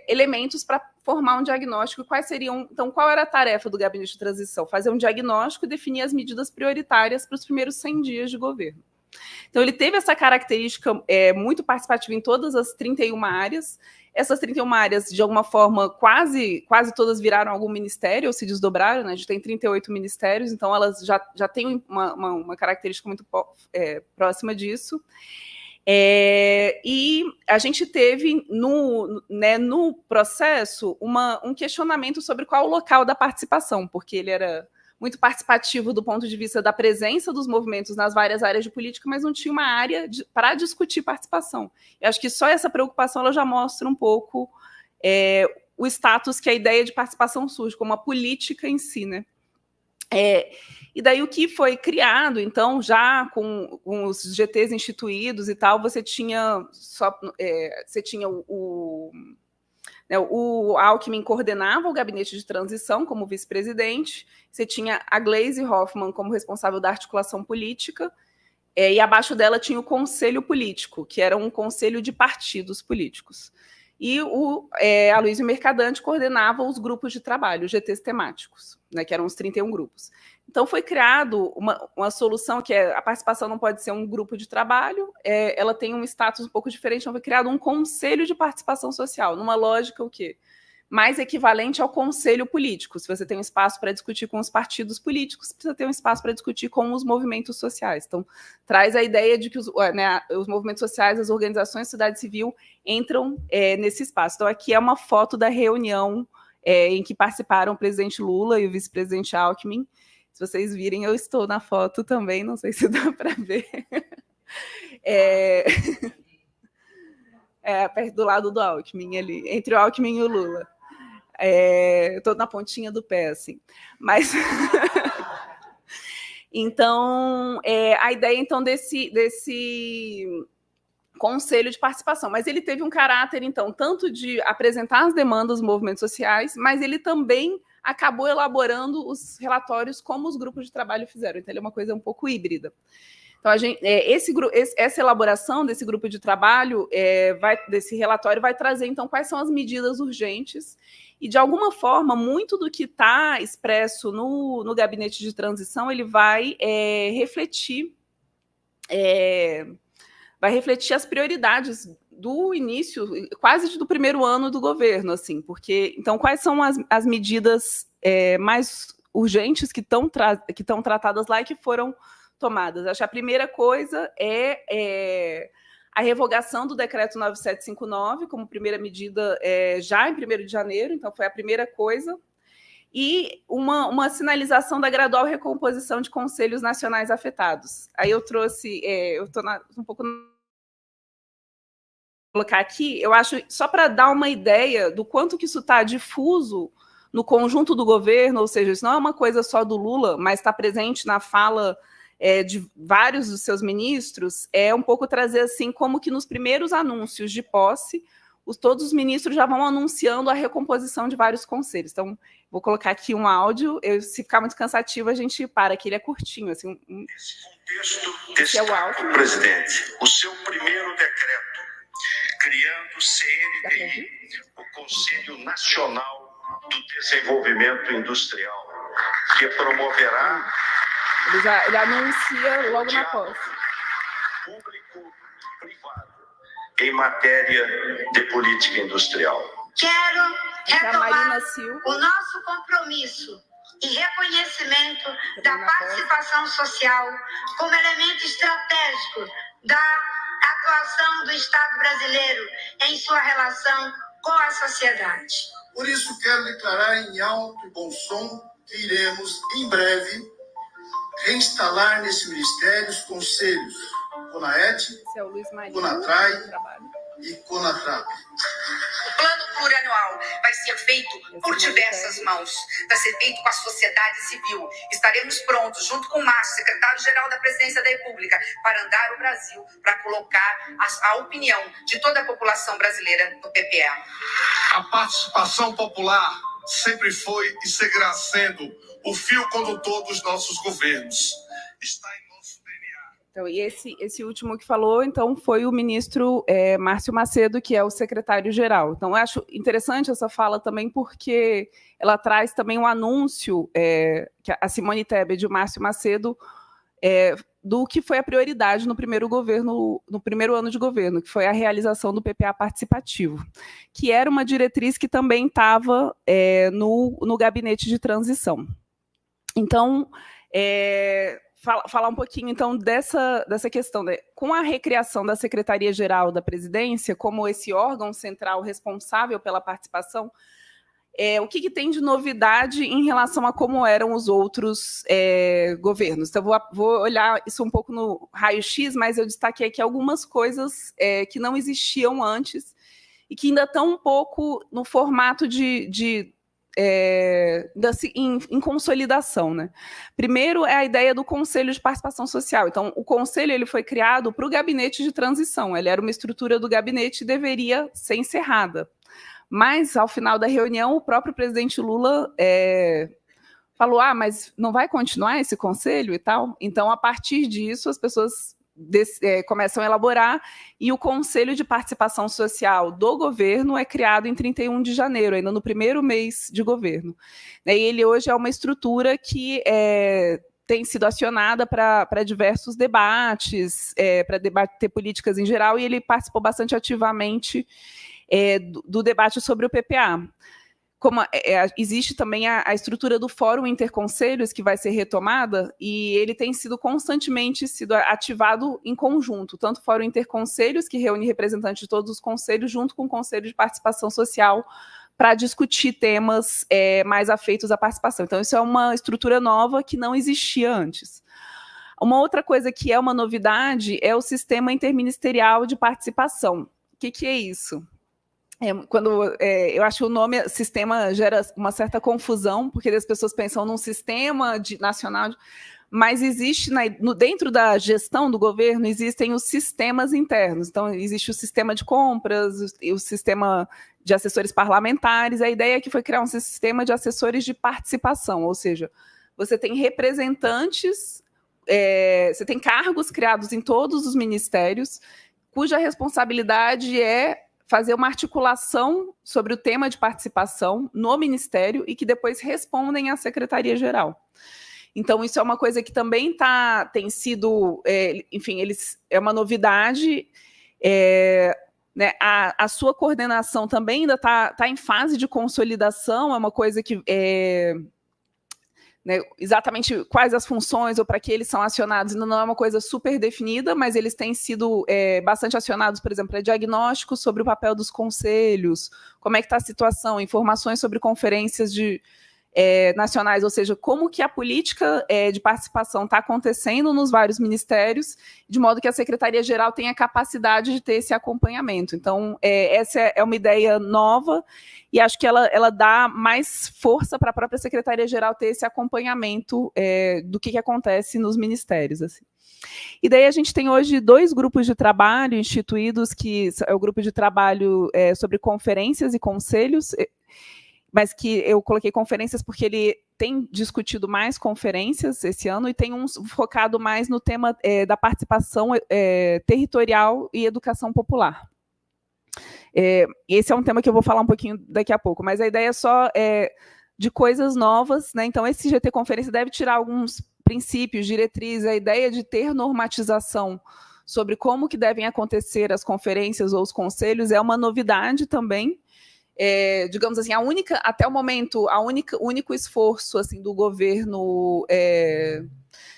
elementos para formar um diagnóstico. Quais seriam, então, qual era a tarefa do gabinete de transição? Fazer um diagnóstico e definir as medidas prioritárias para os primeiros 100 dias de governo. Então, ele teve essa característica muito participativa em todas as 31 áreas. Essas 31 áreas, de alguma forma, quase todas viraram algum ministério ou se desdobraram, né? A gente tem 38 ministérios, então elas já têm uma característica muito próxima disso. E a gente teve no processo um questionamento sobre qual o local da participação, porque ele era muito participativo do ponto de vista da presença dos movimentos nas várias áreas de política, mas não tinha uma área para discutir participação. Eu acho que só essa preocupação ela já mostra um pouco o status que a ideia de participação surge, como a política em si, né? E daí o que foi criado, então, já com os GTs instituídos e tal, você tinha o Alckmin coordenava o gabinete de transição como vice-presidente, você tinha a Gleisi Hoffmann como responsável da articulação política, e abaixo dela tinha o conselho político, que era um conselho de partidos políticos. E o Aloysio Mercadante coordenava os grupos de trabalho, os GTs temáticos, né, que eram os 31 grupos. Então, foi criado uma solução que a participação não pode ser um grupo de trabalho, ela tem um status um pouco diferente, então foi criado um conselho de participação social, numa lógica o quê? Mais equivalente ao conselho político. Se você tem um espaço para discutir com os partidos políticos, precisa ter um espaço para discutir com os movimentos sociais. Então, traz a ideia de que os movimentos sociais, as organizações da sociedade civil entram nesse espaço. Então, aqui é uma foto da reunião em que participaram o presidente Lula e o vice-presidente Alckmin. Se vocês virem, eu estou na foto também, não sei se dá para ver. Perto do lado do Alckmin, ali, entre o Alckmin e o Lula. Estou na pontinha do pé, assim. Mas... Então, a ideia, então, desse conselho de participação, mas ele teve um caráter, então, tanto de apresentar as demandas dos movimentos sociais, mas ele também acabou elaborando os relatórios como os grupos de trabalho fizeram. Então, ele é uma coisa um pouco híbrida. Então, essa elaboração desse grupo de trabalho, desse relatório, vai trazer, então, quais são as medidas urgentes e, de alguma forma, muito do que está expresso no gabinete de transição, ele vai refletir as prioridades do início, quase do primeiro ano do governo, assim, porque, então, quais são as medidas mais urgentes que estão tratadas lá e que foram tomadas? Acho que a primeira coisa é a revogação do decreto 9759 como primeira medida já em 1º de janeiro, então foi a primeira coisa, e uma sinalização da gradual recomposição de conselhos nacionais afetados. Aí eu trouxe, eu estou um pouco... colocar aqui, eu acho, só para dar uma ideia do quanto que isso está difuso no conjunto do governo, ou seja, isso não é uma coisa só do Lula, mas está presente na fala de vários dos seus ministros, um pouco trazer assim, como que nos primeiros anúncios de posse, todos os ministros já vão anunciando a recomposição de vários conselhos. Então, Vou colocar aqui um áudio, se ficar muito cansativo, a gente para, que ele é curtinho. Assim, Nesse contexto, destaca o presidente o seu primeiro decreto, criando o CNDI, o Conselho Nacional do Desenvolvimento Industrial, que promoverá... Ele anuncia logo na posse. Público-privado em matéria de política industrial. Quero retomar Silva, o nosso compromisso e reconhecimento da participação social como elemento estratégico da atuação do Estado brasileiro em sua relação com a sociedade. Por isso, quero declarar em alto e bom som que iremos, em breve, reinstalar nesse ministério os conselhos CONAET, CONATRAI e CONATRAP. O plano plurianual vai ser feito por diversas mãos, vai ser feito com a sociedade civil. Estaremos prontos, junto com o Márcio, secretário-geral da Presidência da República, para andar o Brasil, para colocar a opinião de toda a população brasileira no PPA. A participação popular sempre foi e seguirá sendo o fio condutor dos nossos governos. Está em nosso DNA. Então, e esse último que falou, então, foi o ministro Márcio Macedo, que é o secretário-geral. Então, eu acho interessante essa fala também, porque ela traz também um anúncio que a Simone Tebet e o Márcio Macedo do que foi a prioridade no primeiro ano de governo, que foi a realização do PPA participativo, que era uma diretriz que também estava no gabinete de transição. Então, falar um pouquinho, então, dessa questão, né? Com a recriação da Secretaria-Geral da Presidência, como esse órgão central responsável pela participação, o que tem de novidade em relação a como eram os outros governos? Então, vou olhar isso um pouco no raio-x, mas eu destaquei aqui algumas coisas que não existiam antes e que ainda estão um pouco no formato em consolidação, né? Primeiro é a ideia do Conselho de Participação Social. Então, o Conselho ele foi criado para o gabinete de transição. Ele era uma estrutura do gabinete e deveria ser encerrada. Mas, ao final da reunião, o próprio presidente Lula falou, mas não vai continuar esse conselho e tal? Então, a partir disso, as pessoas começam a elaborar e o Conselho de Participação Social do governo é criado em 31 de janeiro, ainda no primeiro mês de governo. E ele hoje é uma estrutura que tem sido acionada para diversos debates, para debater políticas em geral, e ele participou bastante ativamente do debate sobre o PPA. Como existe também a estrutura do Fórum Interconselhos, que vai ser retomada, e ele tem sido constantemente ativado em conjunto, tanto o Fórum Interconselhos, que reúne representantes de todos os conselhos, junto com o Conselho de Participação Social, para discutir temas mais afeitos à participação. Então, isso é uma estrutura nova que não existia antes. Uma outra coisa que é uma novidade é o Sistema Interministerial de Participação. O que é isso? Eu acho que o nome sistema gera uma certa confusão, porque as pessoas pensam num sistema nacional, mas existe dentro da gestão do governo existem os sistemas internos. Então, existe o sistema de compras, o sistema de assessores parlamentares. A ideia é que foi criar um sistema de assessores de participação, ou seja, você tem representantes, você tem cargos criados em todos os ministérios, cuja responsabilidade é fazer uma articulação sobre o tema de participação no Ministério e que depois respondem à Secretaria-Geral. Então, isso é uma coisa que também tem sido, enfim, é uma novidade. Né, a sua coordenação também ainda está em fase de consolidação, é uma coisa que né, exatamente quais as funções ou para que eles são acionados ainda não é uma coisa super definida, mas eles têm sido bastante acionados, por exemplo, para diagnósticos sobre o papel dos conselhos, como é que está a situação, informações sobre conferências nacionais, ou seja, como que a política de participação está acontecendo nos vários ministérios, de modo que a Secretaria-Geral tenha capacidade de ter esse acompanhamento. Então, essa é uma ideia nova e acho que ela dá mais força para a própria Secretaria-Geral ter esse acompanhamento do que acontece nos ministérios. Assim. E daí a gente tem hoje 2 grupos de trabalho instituídos, que é o grupo de trabalho sobre conferências e conselhos, mas que eu coloquei conferências porque ele tem discutido mais conferências esse ano e tem focado mais no tema da participação territorial e educação popular. Esse é um tema que eu vou falar um pouquinho daqui a pouco, mas a ideia é só de coisas novas, né? Então, esse GT Conferência deve tirar alguns princípios, diretrizes, a ideia de ter normatização sobre como que devem acontecer as conferências ou os conselhos é uma novidade também. Digamos assim, até o momento, o único esforço assim, do governo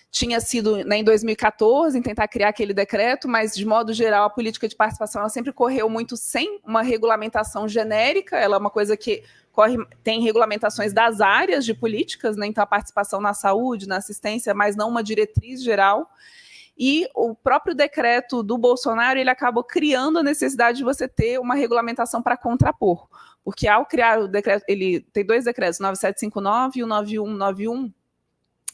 tinha sido, né, em 2014, em tentar criar aquele decreto, mas, de modo geral, a política de participação ela sempre correu muito sem uma regulamentação genérica, ela é uma coisa que tem regulamentações das áreas de políticas, né, então a participação na saúde, na assistência, mas não uma diretriz geral. E o próprio decreto do Bolsonaro, ele acabou criando a necessidade de você ter uma regulamentação para contrapor, porque ao criar o decreto, ele tem 2 decretos, 9759 e o 9191.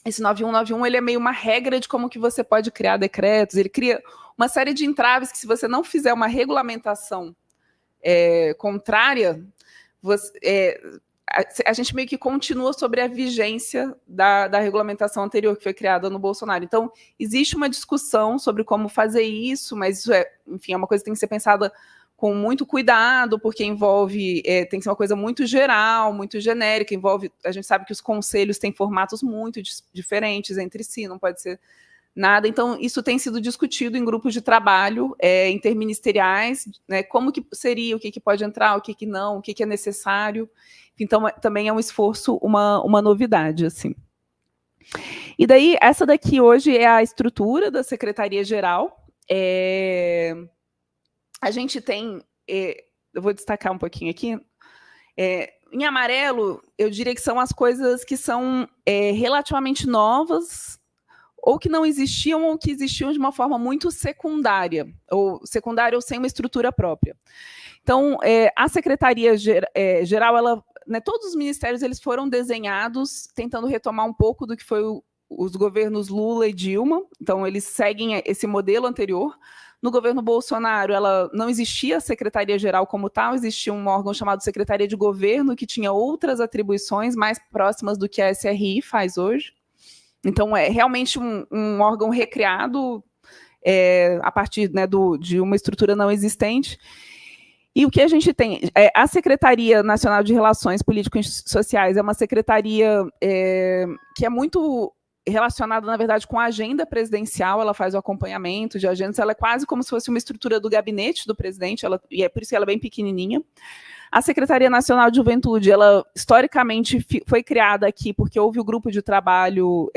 Esse 9191 ele é meio uma regra de como que você pode criar decretos, ele cria uma série de entraves que, se você não fizer uma regulamentação contrária, a gente meio que continua sobre a vigência da regulamentação anterior que foi criada no Bolsonaro. Então, existe uma discussão sobre como fazer isso, mas isso enfim, é uma coisa que tem que ser pensada com muito cuidado, porque envolve, tem que ser uma coisa muito geral, muito genérica, a gente sabe que os conselhos têm formatos muito diferentes entre si, não pode ser nada, então isso tem sido discutido em grupos de trabalho interministeriais, né, como que seria, o que pode entrar, o que não, o que é necessário, então também é um esforço, uma novidade, assim. E daí, essa daqui hoje é a estrutura da Secretaria-Geral. A gente tem, eu vou destacar um pouquinho aqui, em amarelo, eu diria que são as coisas que são relativamente novas, ou que não existiam, ou que existiam de uma forma muito secundária ou sem uma estrutura própria. Então, a Secretaria-Geral, né, todos os ministérios eles foram desenhados tentando retomar um pouco do que foi os governos Lula e Dilma, então eles seguem esse modelo anterior. No governo Bolsonaro, ela não existia a Secretaria-Geral como tal, existia um órgão chamado Secretaria de Governo, que tinha outras atribuições mais próximas do que a SRI faz hoje. Então, é realmente um órgão recriado a partir, né, de uma estrutura não existente. E o que a gente tem? A Secretaria Nacional de Relações Políticas e Sociais é uma secretaria que é muito relacionada, na verdade, com a agenda presidencial, ela faz o acompanhamento de agendas, ela é quase como se fosse uma estrutura do gabinete do presidente, e é por isso que ela é bem pequenininha. A Secretaria Nacional de Juventude, ela historicamente foi criada aqui porque houve o grupo de trabalho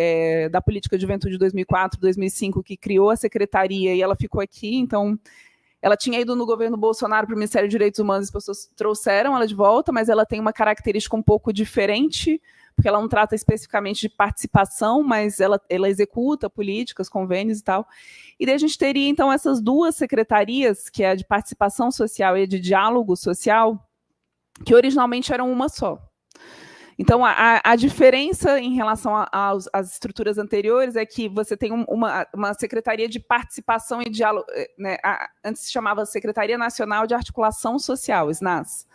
da Política de Juventude de 2004, 2005, que criou a secretaria e ela ficou aqui, então ela tinha ido no governo Bolsonaro para o Ministério de Direitos Humanos, as pessoas trouxeram ela de volta, mas ela tem uma característica um pouco diferente, porque ela não trata especificamente de participação, mas ela executa políticas, convênios e tal. E daí a gente teria, então, essas 2 secretarias, que é a de participação social e a de diálogo social, que originalmente eram uma só. Então, a diferença em relação às estruturas anteriores é que você tem uma Secretaria de Participação e Diálogo, né, antes se chamava Secretaria Nacional de Articulação Social, SNAS.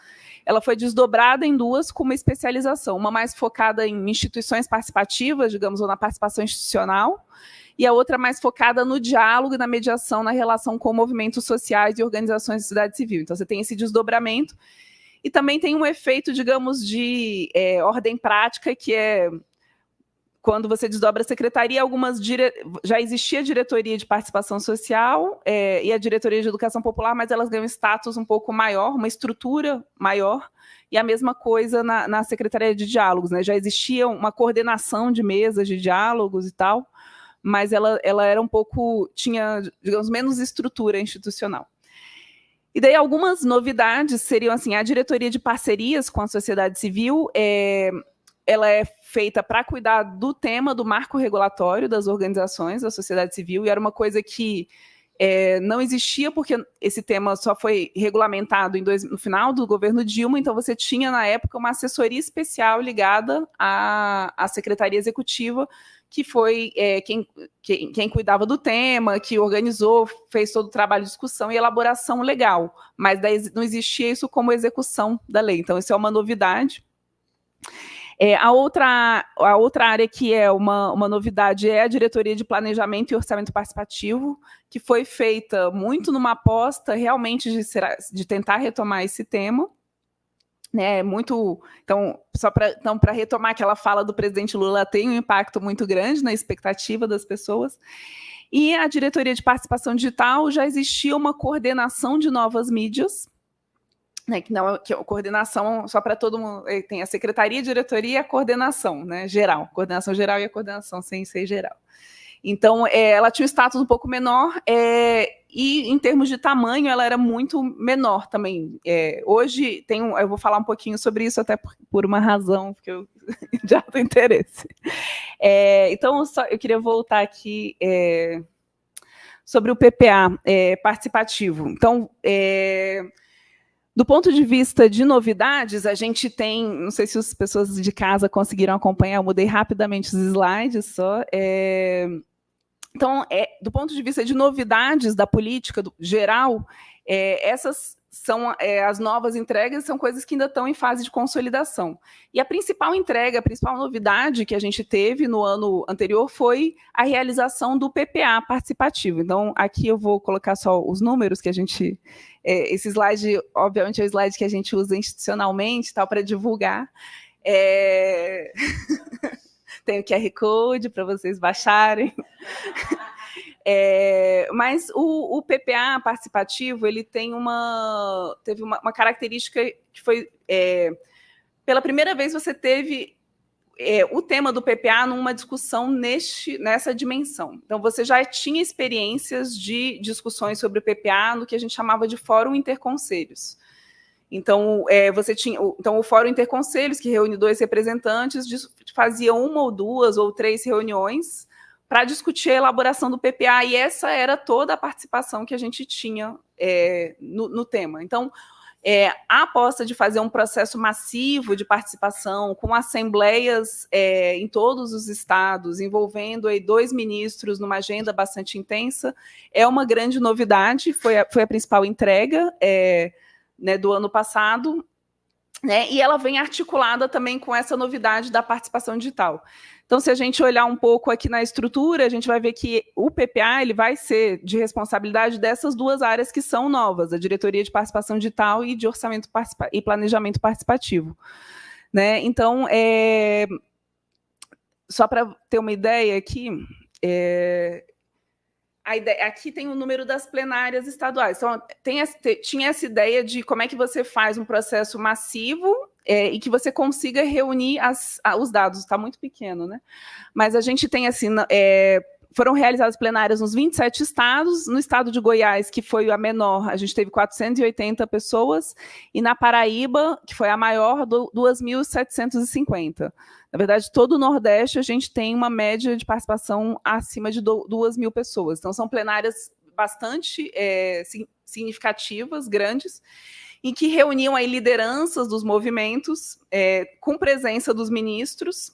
Ela foi desdobrada em 2 com uma especialização, uma mais focada em instituições participativas, digamos, ou na participação institucional, e a outra mais focada no diálogo e na mediação, na relação com movimentos sociais e organizações da sociedade civil. Então, você tem esse desdobramento, e também tem um efeito, digamos, de ordem prática, que é quando você desdobra a secretaria, já existia a diretoria de participação social e a diretoria de educação popular, mas elas ganham status um pouco maior, uma estrutura maior, e a mesma coisa na secretaria de diálogos, né? Já existia uma coordenação de mesas de diálogos e tal, mas ela era um pouco, tinha, digamos, menos estrutura institucional. E daí algumas novidades seriam assim, a diretoria de parcerias com a sociedade civil, ela é feita para cuidar do tema do marco regulatório das organizações da sociedade civil, e era uma coisa que não existia, porque esse tema só foi regulamentado no final do governo Dilma, então você tinha, na época, uma assessoria especial ligada à Secretaria Executiva, que foi quem cuidava do tema, que organizou, fez todo o trabalho de discussão e elaboração legal, mas daí não existia isso como execução da lei. Então, isso é uma novidade. A outra área que é uma novidade é a Diretoria de Planejamento e Orçamento Participativo, que foi feita muito numa aposta realmente de tentar retomar esse tema. Né, então, só para retomar aquela fala do presidente Lula, tem um impacto muito grande na expectativa das pessoas. E a Diretoria de Participação Digital já existia uma coordenação de novas mídias, né, que a coordenação, só para todo mundo, tem a secretaria, a diretoria e a coordenação, né, geral, coordenação geral e a coordenação sem ser geral. Então, ela tinha um status um pouco menor, e em termos de tamanho, ela era muito menor também. Hoje, eu vou falar um pouquinho sobre isso, até por uma razão, porque eu de alto interesse. Então, eu queria voltar aqui sobre o PPA participativo. Então, do ponto de vista de novidades, a gente tem, não sei se as pessoas de casa conseguiram acompanhar, eu mudei rapidamente os slides só. Então, do ponto de vista de novidades da política geral, essas são as novas entregas, são coisas que ainda estão em fase de consolidação. E a principal entrega, a principal novidade que a gente teve no ano anterior foi a realização do PPA participativo. Então, aqui eu vou colocar só os números que a gente... esse slide, obviamente, é o slide que a gente usa institucionalmente, para divulgar. Tem o QR Code para vocês baixarem. Mas o PPA participativo, ele teve uma característica que foi... pela primeira vez, você teve o tema do PPA numa discussão nessa dimensão. Então, você já tinha experiências de discussões sobre o PPA no que a gente chamava de Fórum Interconselhos. Então, o Fórum Interconselhos, que reúne 2 representantes, fazia 1 ou 2 ou 3 reuniões para discutir a elaboração do PPA, e essa era toda a participação que a gente tinha no tema. Então, a aposta de fazer um processo massivo de participação, com assembleias em todos os estados, envolvendo aí 2 ministros numa agenda bastante intensa, é uma grande novidade, foi a principal entrega, né, do ano passado, né, e ela vem articulada também com essa novidade da participação digital. Então, se a gente olhar um pouco aqui na estrutura, a gente vai ver que o PPA ele vai ser de responsabilidade dessas 2 áreas que são novas, a Diretoria de Participação Digital e de Orçamento e Planejamento Participativo. Né? Então, só para ter uma ideia aqui, aqui tem o número das plenárias estaduais. Então, tinha essa ideia de como é que você faz um processo massivo e que você consiga reunir os dados. Está muito pequeno, né? Mas a gente tem, assim, foram realizadas plenárias nos 27 estados. No estado de Goiás, que foi a menor, a gente teve 480 pessoas. E na Paraíba, que foi a maior, 2.750. Na verdade, todo o Nordeste, a gente tem uma média de participação acima de 2.000 pessoas. Então, são plenárias bastante significativas, grandes, em que reuniam aí lideranças dos movimentos, com presença dos ministros,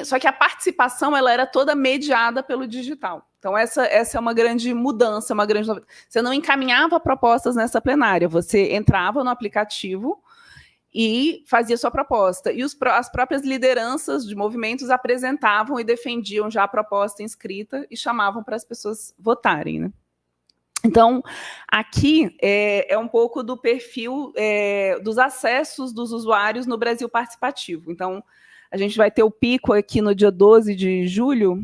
só que a participação ela era toda mediada pelo digital. Então, essa é uma grande mudança, uma grande novidade. Você não encaminhava propostas nessa plenária, você entrava no aplicativo e fazia sua proposta. E as próprias lideranças de movimentos apresentavam e defendiam já a proposta inscrita e chamavam para as pessoas votarem, né? Então, aqui é um pouco do perfil dos acessos dos usuários no Brasil Participativo. Então, a gente vai ter o pico aqui no dia 12 de julho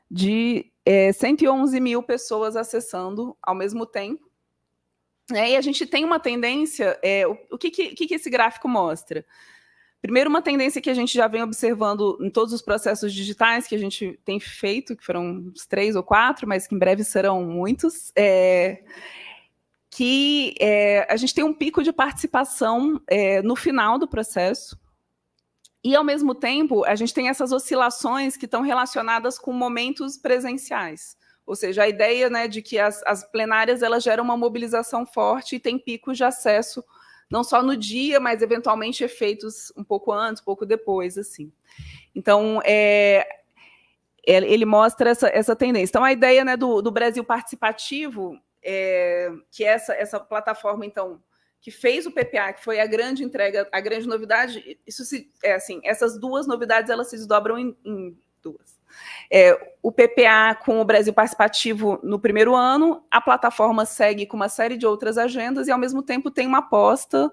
de 111 mil pessoas acessando ao mesmo tempo. E a gente tem uma tendência, o que esse gráfico mostra? Primeiro, uma tendência que a gente já vem observando em todos os processos digitais que a gente tem feito, que foram uns 3 ou 4, mas que em breve serão muitos, que a gente tem um pico de participação no final do processo, e, ao mesmo tempo, a gente tem essas oscilações que estão relacionadas com momentos presenciais. Ou seja, a ideia, né, de que as plenárias elas geram uma mobilização forte e tem picos de acesso, não só no dia, mas, eventualmente, efeitos um pouco antes, um pouco depois. Assim. Então, ele mostra essa tendência. Então, a ideia, né, do Brasil Participativo, que essa plataforma, então, que fez o PPA, que foi a grande entrega, a grande novidade, essas duas novidades elas se desdobram em duas. O PPA com o Brasil Participativo no primeiro ano, a plataforma segue com uma série de outras agendas e, ao mesmo tempo, tem uma aposta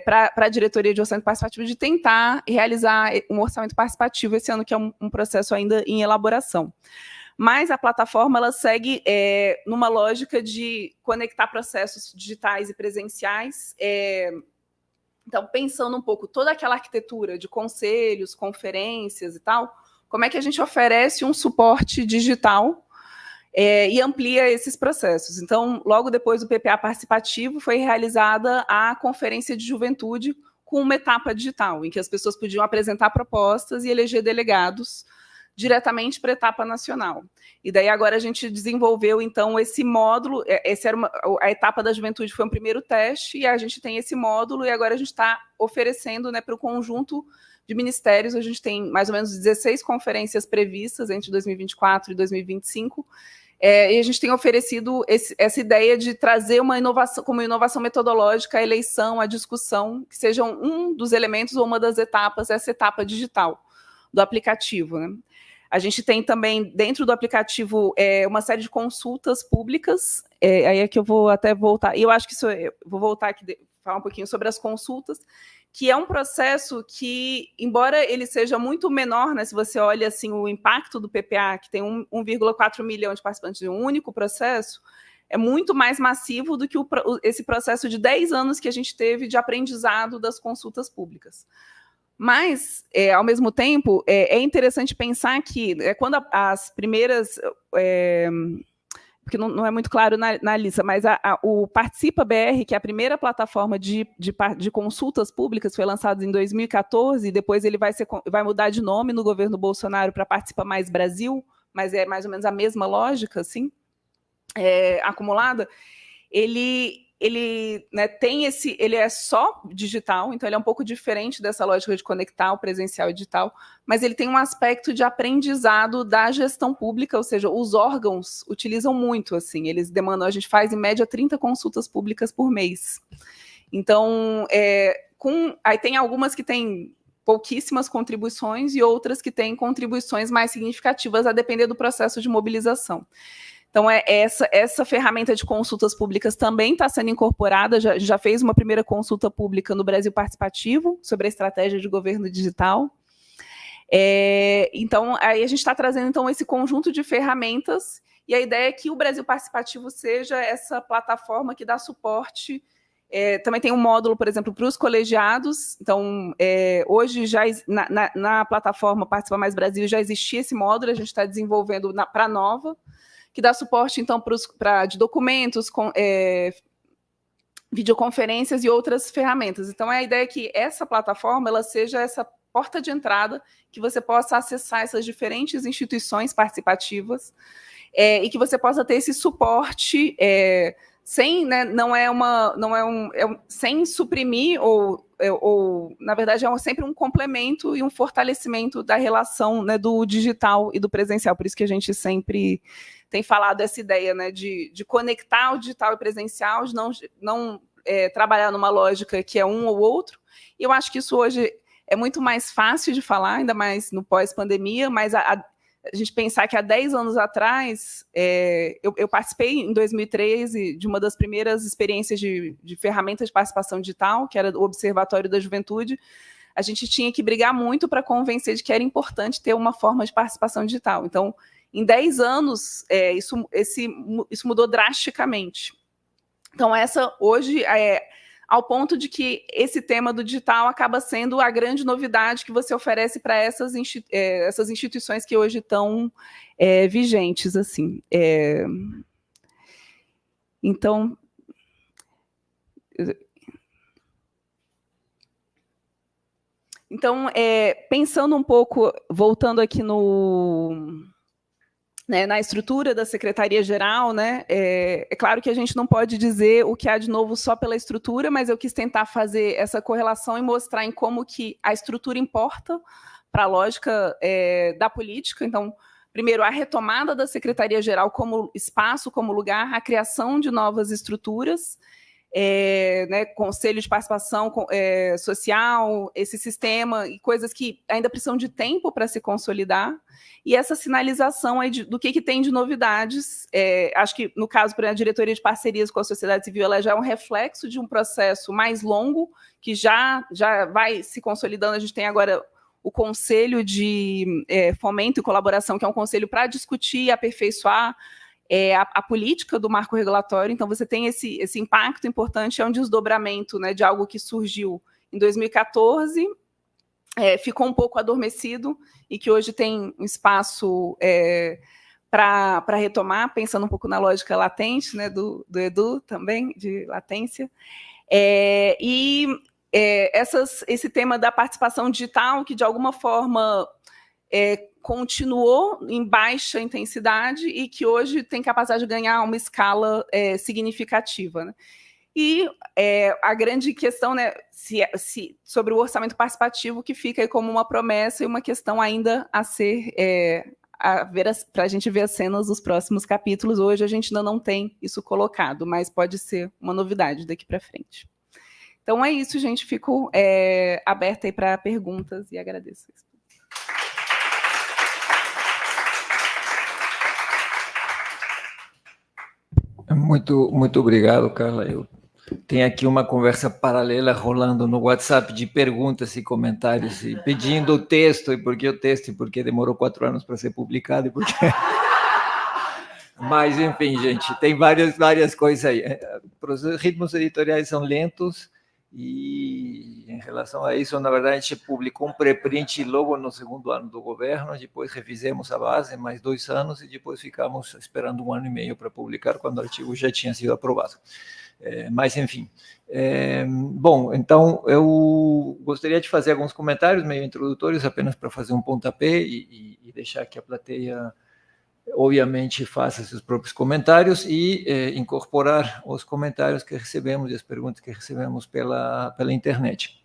para a diretoria de orçamento participativo de tentar realizar um orçamento participativo esse ano, que é um processo ainda em elaboração. Mas a plataforma ela segue numa lógica de conectar processos digitais e presenciais. Então, pensando um pouco toda aquela arquitetura de conselhos, conferências e tal, como é que a gente oferece um suporte digital e amplia esses processos. Então, logo depois do PPA participativo, foi realizada a Conferência de Juventude com uma etapa digital, em que as pessoas podiam apresentar propostas e eleger delegados diretamente para a etapa nacional. E daí agora a gente desenvolveu, então, esse módulo, a etapa da juventude foi um primeiro teste, e a gente tem esse módulo, e agora a gente está oferecendo, né, para o conjunto de ministérios. A gente tem mais ou menos 16 conferências previstas entre 2024 e 2025, e a gente tem oferecido essa ideia de trazer uma inovação, como inovação metodológica, a eleição, a discussão, que sejam um dos elementos ou uma das etapas, essa etapa digital do aplicativo, né? A gente tem também, dentro do aplicativo, uma série de consultas públicas, aí é que eu vou até voltar, e eu acho que eu vou voltar aqui, falar um pouquinho sobre as consultas, que é um processo que, embora ele seja muito menor, né, se você olha assim, o impacto do PPA, que tem 1,4 milhão de participantes de um único processo, é muito mais massivo do que esse processo de 10 anos que a gente teve de aprendizado das consultas públicas. Mas, ao mesmo tempo, é interessante pensar que quando as primeiras... porque não é muito claro na lista, mas o Participa BR, que é a primeira plataforma de consultas públicas, foi lançado em 2014, e depois ele vai mudar de nome no governo Bolsonaro para Participa Mais Brasil, mas é mais ou menos a mesma lógica, assim, acumulada. Ele né, ele é só digital, então ele é um pouco diferente dessa lógica de conectar o presencial e digital, mas ele tem um aspecto de aprendizado da gestão pública, ou seja, os órgãos utilizam muito, assim, eles demandam, a gente faz em média 30 consultas públicas por mês. Então, aí tem algumas que têm pouquíssimas contribuições e outras que têm contribuições mais significativas, a depender do processo de mobilização. Então, essa ferramenta de consultas públicas também está sendo incorporada, já fez uma primeira consulta pública no Brasil Participativo, sobre a estratégia de governo digital. Então, aí a gente está trazendo então, esse conjunto de ferramentas, e a ideia é que o Brasil Participativo seja essa plataforma que dá suporte. Também tem um módulo, por exemplo, para os colegiados. Então, hoje, já na plataforma Participa Mais Brasil, já existia esse módulo, a gente está desenvolvendo para a nova, que dá suporte, então, de documentos, videoconferências e outras ferramentas. Então, a ideia é que essa plataforma ela seja essa porta de entrada, que você possa acessar essas diferentes instituições participativas e que você possa ter esse suporte sem, né, sem suprimir ou, na verdade, sempre um complemento e um fortalecimento da relação, né, do digital e do presencial. Por isso que a gente sempre tem falado essa ideia, né, de conectar o digital e o presencial, de não trabalhar numa lógica que é um ou outro. E eu acho que isso hoje é muito mais fácil de falar, ainda mais no pós-pandemia, mas a gente pensar que há 10 anos atrás, eu participei em 2013 de uma das primeiras experiências de ferramentas de participação digital, que era o Observatório da Juventude. A gente tinha que brigar muito para convencer de que era importante ter uma forma de participação digital. Então, em 10 anos, isso mudou drasticamente. Então, hoje, ao ponto de que esse tema do digital acaba sendo a grande novidade que você oferece para essas instituições que hoje estão vigentes, assim. Então, pensando um pouco, voltando aqui na estrutura da Secretaria-Geral, né, é claro que a gente não pode dizer o que há de novo só pela estrutura, mas eu quis tentar fazer essa correlação e mostrar em como que a estrutura importa para a lógica da política. Então, primeiro, a retomada da Secretaria-Geral como espaço, como lugar, a criação de novas estruturas, né, conselho de participação social, esse sistema, e coisas que ainda precisam de tempo para se consolidar, e essa sinalização aí do que tem de novidades. Acho que, no caso, por exemplo, a diretoria de parcerias com a sociedade civil, ela já é um reflexo de um processo mais longo, que já vai se consolidando. A gente tem agora o Conselho de Fomento e Colaboração, que é um conselho para discutir e aperfeiçoar a política do marco regulatório. Então, você tem esse impacto importante, é um desdobramento, né, de algo que surgiu em 2014, ficou um pouco adormecido, e que hoje tem um espaço para retomar, pensando um pouco na lógica latente, né, do Edu também, de latência. Esse tema da participação digital, que de alguma forma continuou em baixa intensidade e que hoje tem capacidade de ganhar uma escala significativa, né? E a grande questão, né, sobre o orçamento participativo, que fica aí como uma promessa e uma questão ainda a ser para a gente ver as cenas dos próximos capítulos. Hoje a gente ainda não tem isso colocado, mas pode ser uma novidade daqui para frente. Então é isso, gente. Fico aberta aí para perguntas e agradeço. Muito obrigado, Carla. Eu tenho aqui uma conversa paralela rolando no WhatsApp de perguntas e comentários, e pedindo o texto, e por que o texto, e por que demorou 4 anos para ser publicado, e por que... Mas, enfim, gente, tem várias coisas aí. Os ritmos editoriais são lentos, e em relação a isso, na verdade, a gente publicou um pré-print logo no 2º ano do governo, depois refizemos a base, mais 2 anos, e depois ficamos esperando 1 ano e meio para publicar, quando o artigo já tinha sido aprovado. Mas, enfim. Bom, então, eu gostaria de fazer alguns comentários meio introdutórios, apenas para fazer um pontapé e deixar que a plateia, obviamente, faça seus próprios comentários e incorporar os comentários que recebemos e as perguntas que recebemos pela internet.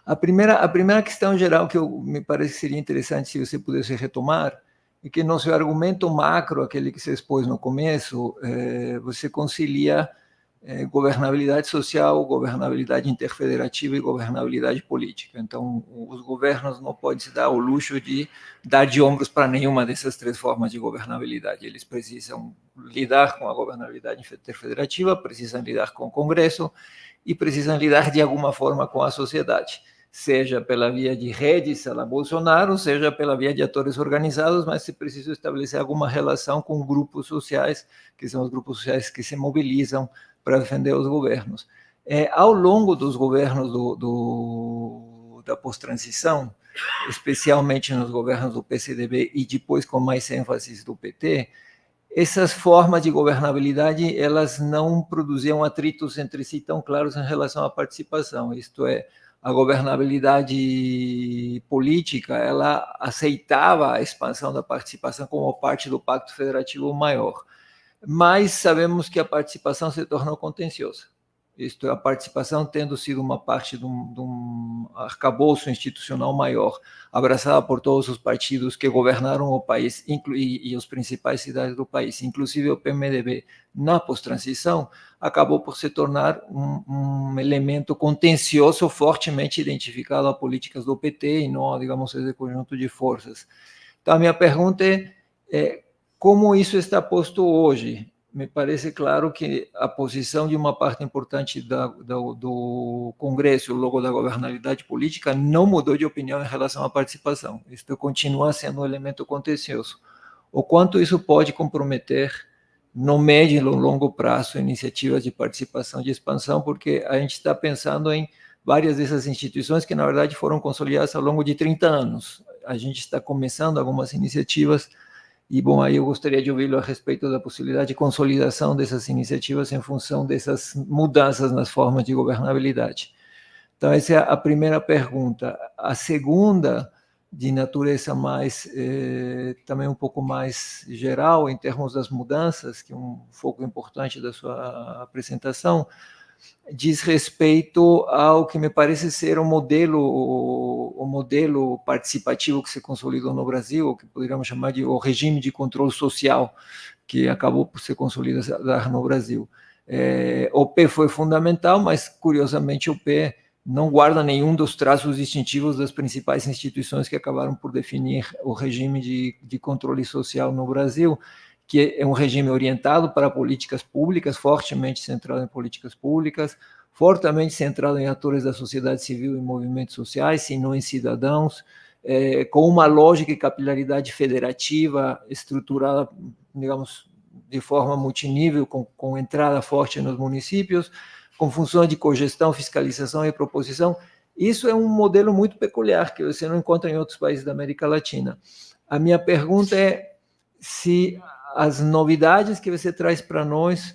A primeira questão geral que me parece que seria interessante se você pudesse retomar é que no seu argumento macro, aquele que você expôs no começo, você concilia governabilidade social, governabilidade interfederativa e governabilidade política. Então, os governos não podem se dar o luxo de dar de ombros para nenhuma dessas 3 formas de governabilidade. Eles precisam lidar com a governabilidade interfederativa, precisam lidar com o Congresso e precisam lidar de alguma forma com a sociedade, seja pela via de redes, a la Bolsonaro, seja pela via de atores organizados, mas se precisa estabelecer alguma relação com grupos sociais, que são os grupos sociais que se mobilizam para defender os governos. Ao longo dos governos da pós-transição, especialmente nos governos do PCdoB e depois com mais ênfase do PT, essas formas de governabilidade, elas não produziam atritos entre si tão claros em relação à participação. Isto é, a governabilidade política, ela aceitava a expansão da participação como parte do Pacto Federativo Maior. Mas sabemos que a participação se tornou contenciosa. Isto é, a participação tendo sido uma parte de um arcabouço institucional maior, abraçada por todos os partidos que governaram o país e as principais cidades do país, inclusive o PMDB, na pós-transição, acabou por se tornar um elemento contencioso fortemente identificado a políticas do PT e não, digamos, esse conjunto de forças. Então, a minha pergunta é como isso está posto hoje? Me parece claro que a posição de uma parte importante do Congresso, logo da governabilidade política, não mudou de opinião em relação à participação. Isto continua sendo um elemento contencioso. O quanto isso pode comprometer, no médio e no longo prazo, iniciativas de participação de expansão, porque a gente está pensando em várias dessas instituições que, na verdade, foram consolidadas ao longo de 30 anos. A gente está começando algumas iniciativas. E, bom, aí eu gostaria de ouvi-lo a respeito da possibilidade de consolidação dessas iniciativas em função dessas mudanças nas formas de governabilidade. Então, essa é a primeira pergunta. A segunda, de natureza mais, também um pouco mais geral, em termos das mudanças, que é um foco importante da sua apresentação, diz respeito ao que me parece ser o modelo participativo que se consolidou no Brasil, o que poderíamos chamar de o regime de controle social, que acabou por se consolidar no Brasil. O P foi fundamental, mas, curiosamente, o P não guarda nenhum dos traços distintivos das principais instituições que acabaram por definir o regime de controle social no Brasil, que é um regime orientado para políticas públicas, fortemente centrado em políticas públicas, fortemente centrado em atores da sociedade civil e movimentos sociais, se não em cidadãos, com uma lógica e capilaridade federativa estruturada, digamos, de forma multinível, com entrada forte nos municípios, com funções de cogestão, fiscalização e proposição. Isso é um modelo muito peculiar, que você não encontra em outros países da América Latina. A minha pergunta é se as novidades que você traz para nós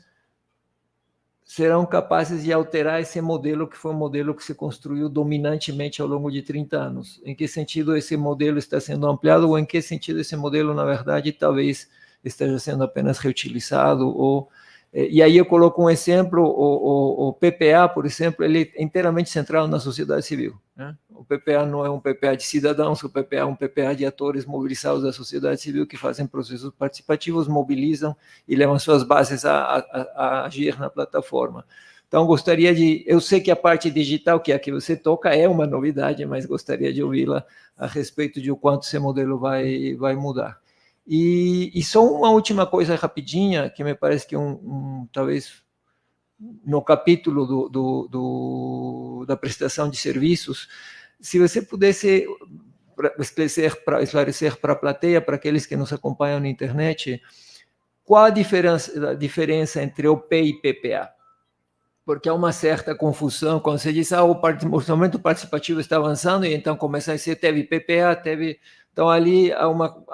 serão capazes de alterar esse modelo, que foi um modelo que se construiu dominantemente ao longo de 30 anos. Em que sentido esse modelo está sendo ampliado, ou em que sentido esse modelo, na verdade, talvez esteja sendo apenas reutilizado, e aí eu coloco um exemplo, o PPA, por exemplo, ele é inteiramente centrado na sociedade civil, né? O PPA não é um PPA de cidadãos, o PPA é um PPA de atores mobilizados da sociedade civil que fazem processos participativos, mobilizam e levam suas bases a agir na plataforma. Então, gostaria eu sei que a parte digital, que é a que você toca, é uma novidade, mas gostaria de ouvi-la a respeito de o quanto esse modelo vai mudar. E só uma última coisa rapidinha, que me parece que talvez no capítulo da prestação de serviços, se você pudesse esclarecer para a plateia, para aqueles que nos acompanham na internet, qual a diferença entre OP e PPA? Porque há uma certa confusão quando você diz o orçamento participativo está avançando, e então começa a ser, teve PPA, teve... Então, ali,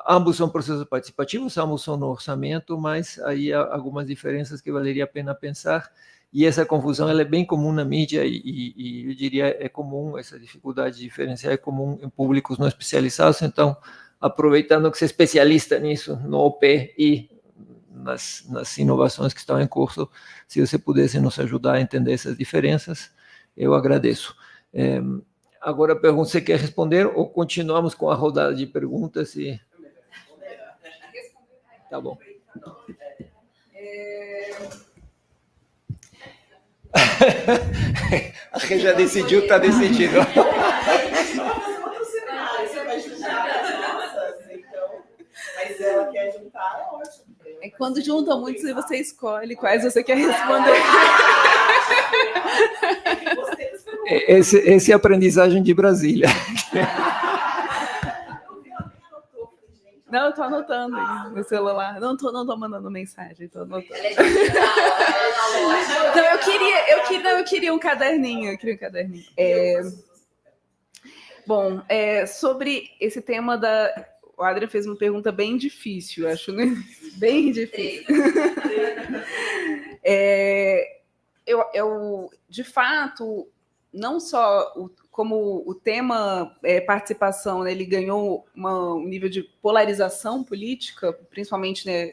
ambos são processos participativos, ambos são no orçamento, mas aí há algumas diferenças que valeria a pena pensar, e essa confusão ela é bem comum na mídia, e eu diria é comum, essa dificuldade de diferenciar é comum em públicos não especializados. Então, aproveitando que você é especialista nisso, no OP e nas inovações que estão em curso, se você pudesse nos ajudar a entender essas diferenças, eu agradeço. Agora, a pergunta, você quer responder ou continuamos com a rodada de perguntas? Tá bom. A Rê já decidiu, está decidido. Mas ela quer juntar, é ótimo. Quando junta muitos, você escolhe quais você quer responder. Essa é a aprendizagem de Brasília. Não, eu estou anotando aí no celular. Não tô mandando mensagem, estou anotando. Não, eu queria um caderninho. Bom, sobre esse tema o Adrian fez uma pergunta bem difícil, acho, né? Bem difícil. Eu, de fato, não só como o tema participação, né, ele ganhou um nível de polarização política, principalmente, né,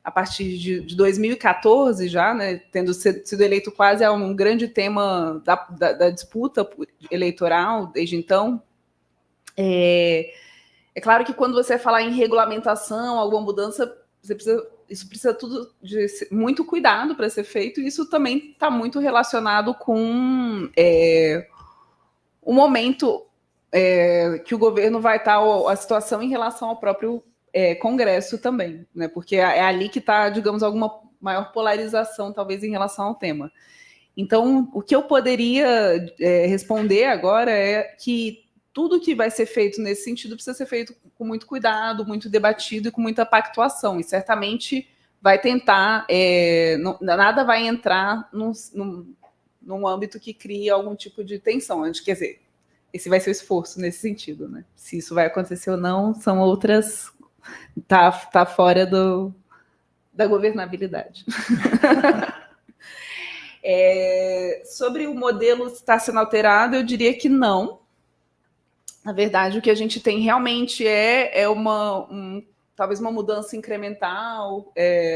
a partir de 2014 já, né, tendo sido eleito quase um grande tema da disputa eleitoral desde então. É claro que quando você falar em regulamentação, alguma mudança, isso precisa tudo de muito cuidado para ser feito, e isso também está muito relacionado com o momento que o governo vai estar, a situação em relação ao próprio Congresso também, né? Porque é ali que está, digamos, alguma maior polarização, talvez, em relação ao tema. Então, o que eu poderia responder agora é que tudo que vai ser feito nesse sentido precisa ser feito com muito cuidado, muito debatido e com muita pactuação. E certamente vai tentar... nada vai entrar num âmbito que crie algum tipo de tensão. Quer dizer, esse vai ser o esforço nesse sentido, né? Se isso vai acontecer ou não, são outras... Tá fora da governabilidade. Sobre o modelo estar sendo alterado, eu diria que não. Na verdade, o que a gente tem realmente talvez uma mudança incremental,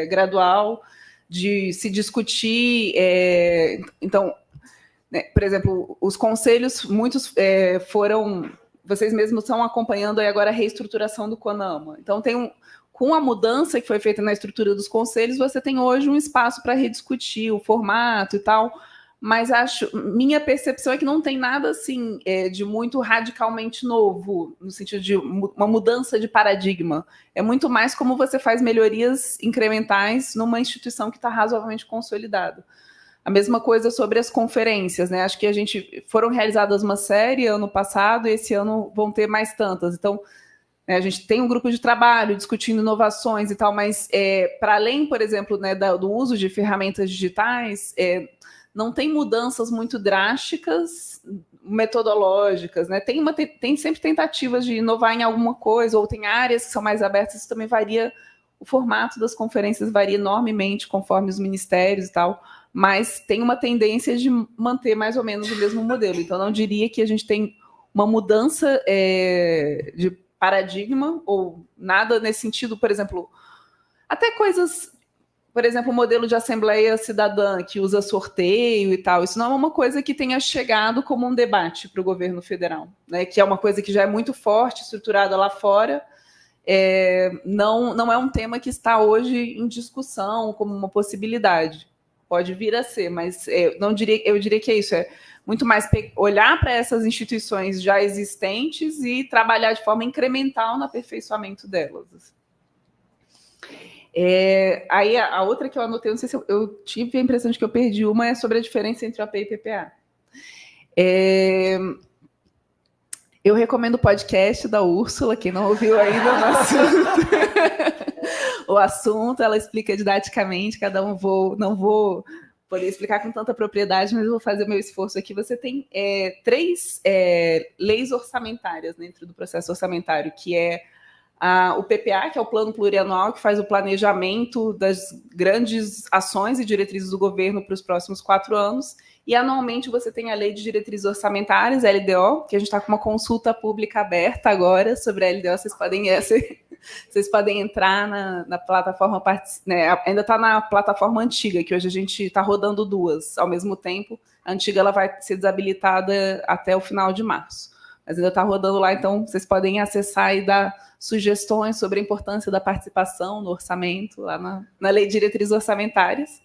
gradual, de se discutir. Então, né, por exemplo, os conselhos, muitos foram... Vocês mesmos estão acompanhando aí agora a reestruturação do CONAMA. Então, com a mudança que foi feita na estrutura dos conselhos, você tem hoje um espaço para rediscutir o formato e tal, mas minha percepção é que não tem nada assim de muito radicalmente novo, no sentido de uma mudança de paradigma. É muito mais como você faz melhorias incrementais numa instituição que está razoavelmente consolidada. A mesma coisa sobre as conferências, né? Acho que foram realizadas uma série ano passado e esse ano vão ter mais tantas. Então, a gente tem um grupo de trabalho discutindo inovações e tal, mas para além, por exemplo, né, do uso de ferramentas digitais, não tem mudanças muito drásticas, metodológicas, né? Tem sempre tentativas de inovar em alguma coisa, ou tem áreas que são mais abertas, isso também varia, o formato das conferências varia enormemente conforme os ministérios e tal, mas tem uma tendência de manter mais ou menos o mesmo modelo. Então, não diria que a gente tem uma mudança de paradigma, ou nada nesse sentido, por exemplo, até coisas... Por exemplo, o modelo de assembleia cidadã, que usa sorteio e tal, isso não é uma coisa que tenha chegado como um debate para o governo federal, né? Que é uma coisa que já é muito forte, estruturada lá fora, não é um tema que está hoje em discussão como uma possibilidade. Pode vir a ser, mas eu diria que é isso, muito mais olhar para essas instituições já existentes e trabalhar de forma incremental no aperfeiçoamento delas. Aí a outra que eu anotei, não sei se eu tive a impressão de que eu perdi uma, é sobre a diferença entre OP e PPA. Eu recomendo o podcast da Úrsula, quem não ouviu ainda o assunto, ela explica didaticamente, não vou poder explicar com tanta propriedade, mas eu vou fazer o meu esforço aqui. Você tem 3 leis orçamentárias dentro do processo orçamentário, que é o PPA, que é o Plano Plurianual, que faz o planejamento das grandes ações e diretrizes do governo para os próximos 4 anos, e anualmente você tem a Lei de Diretrizes Orçamentárias, a LDO, que a gente está com uma consulta pública aberta agora sobre a LDO, vocês podem entrar na plataforma, né, ainda está na plataforma antiga, que hoje a gente está rodando 2 ao mesmo tempo, a antiga ela vai ser desabilitada até o final de março, mas ainda está rodando lá, então vocês podem acessar e dar sugestões sobre a importância da participação no orçamento, lá na Lei de Diretrizes Orçamentárias,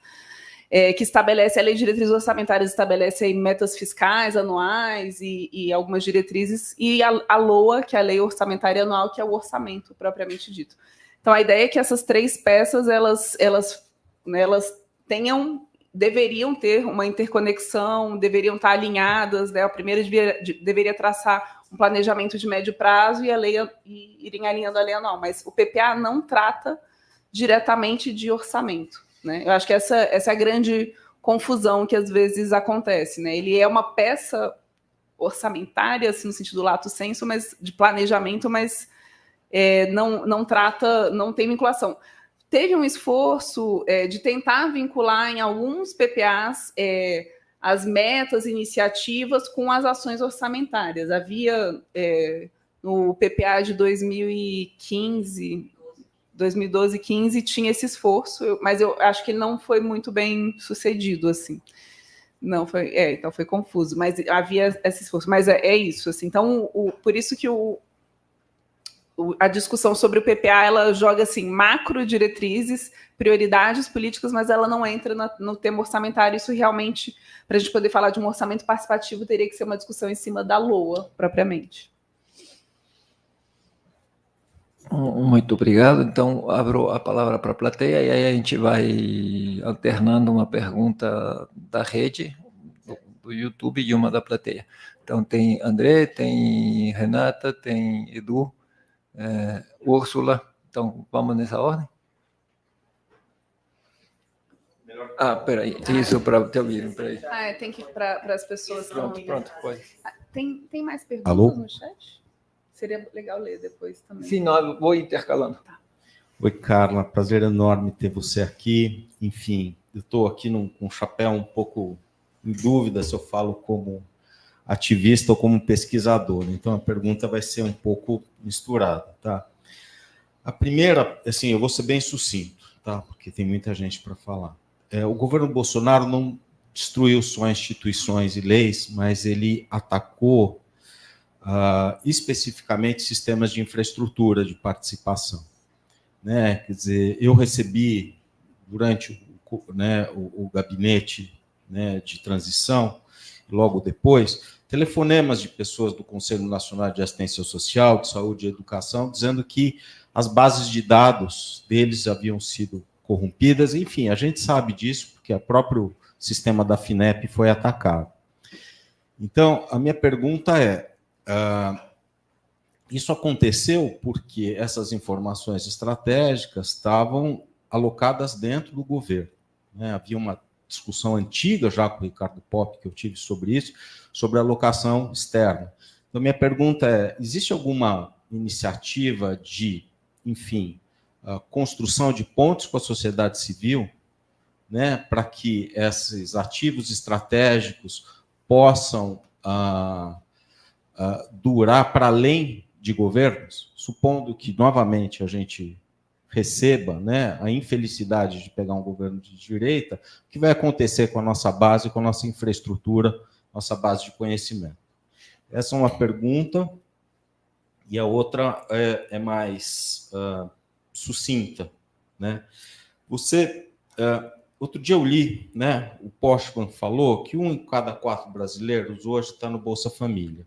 que estabelece, a Lei de Diretrizes Orçamentárias estabelece aí metas fiscais anuais e algumas diretrizes, e a LOA, que é a Lei Orçamentária Anual, que é o orçamento propriamente dito. Então, a ideia é que essas 3 peças, elas deveriam ter uma interconexão, deveriam estar alinhadas, né? A primeira deveria traçar um planejamento de médio prazo e a lei irem alinhando a lei anual, mas o PPA não trata diretamente de orçamento, né? Eu acho que essa é a grande confusão que às vezes acontece, né? Ele é uma peça orçamentária, assim, no sentido lato sensu, mas de planejamento, mas não tem vinculação. Teve um esforço de tentar vincular em alguns PPAs as metas, iniciativas com as ações orçamentárias. Havia no PPA de 2012 e 15 tinha esse esforço, mas eu acho que ele não foi muito bem sucedido, assim. Não foi, então foi confuso, mas havia esse esforço. Mas é isso, assim. Então, por isso que a discussão sobre o PPA, ela joga assim, macro diretrizes, prioridades políticas, mas ela não entra no tema orçamentário. Isso realmente, para a gente poder falar de um orçamento participativo, teria que ser uma discussão em cima da LOA, propriamente. Muito obrigado. Então, abro a palavra para a plateia e aí a gente vai alternando uma pergunta da rede, do YouTube e uma da plateia. Então, tem André, tem Renata, tem Edu, Úrsula. Então, vamos nessa ordem? Peraí. Isso, para te ouvirem. Peraí. Tem que ir para as pessoas. Pronto, pode. Tem mais perguntas Alô? no chat? Seria legal ler depois também. Sim, não, eu vou intercalando. Tá. Oi, Carla, prazer enorme ter você aqui. Enfim, eu estou aqui com um chapéu um pouco em dúvida se eu falo como ativista ou como pesquisador. Então, a pergunta vai ser um pouco misturada, tá? A primeira, assim, eu vou ser bem sucinto, tá? Porque tem muita gente para falar. O governo Bolsonaro não destruiu só instituições e leis, mas ele atacou especificamente sistemas de infraestrutura de participação. né? Quer dizer, eu recebi durante o gabinete, né, de transição, logo depois, telefonemas de pessoas do Conselho Nacional de Assistência Social, de Saúde e Educação, dizendo que as bases de dados deles haviam sido corrompidas. Enfim, a gente sabe disso, porque o próprio sistema da FINEP foi atacado. Então, a minha pergunta é, isso aconteceu porque essas informações estratégicas estavam alocadas dentro do governo, né? Havia uma discussão antiga já com o Ricardo Popp, que eu tive sobre isso, sobre a alocação externa. Então, minha pergunta é, existe alguma iniciativa de, enfim, construção de pontes com a sociedade civil, né, para que esses ativos estratégicos possam durar para além de governos, supondo que, novamente, a gente receba, né, a infelicidade de pegar um governo de direita, o que vai acontecer com a nossa base, com a nossa infraestrutura, nossa base de conhecimento? Essa é uma pergunta, e a outra é mais sucinta, né? Você, outro dia eu li, né, o Postman falou que 1 em cada 4 brasileiros hoje está no Bolsa Família.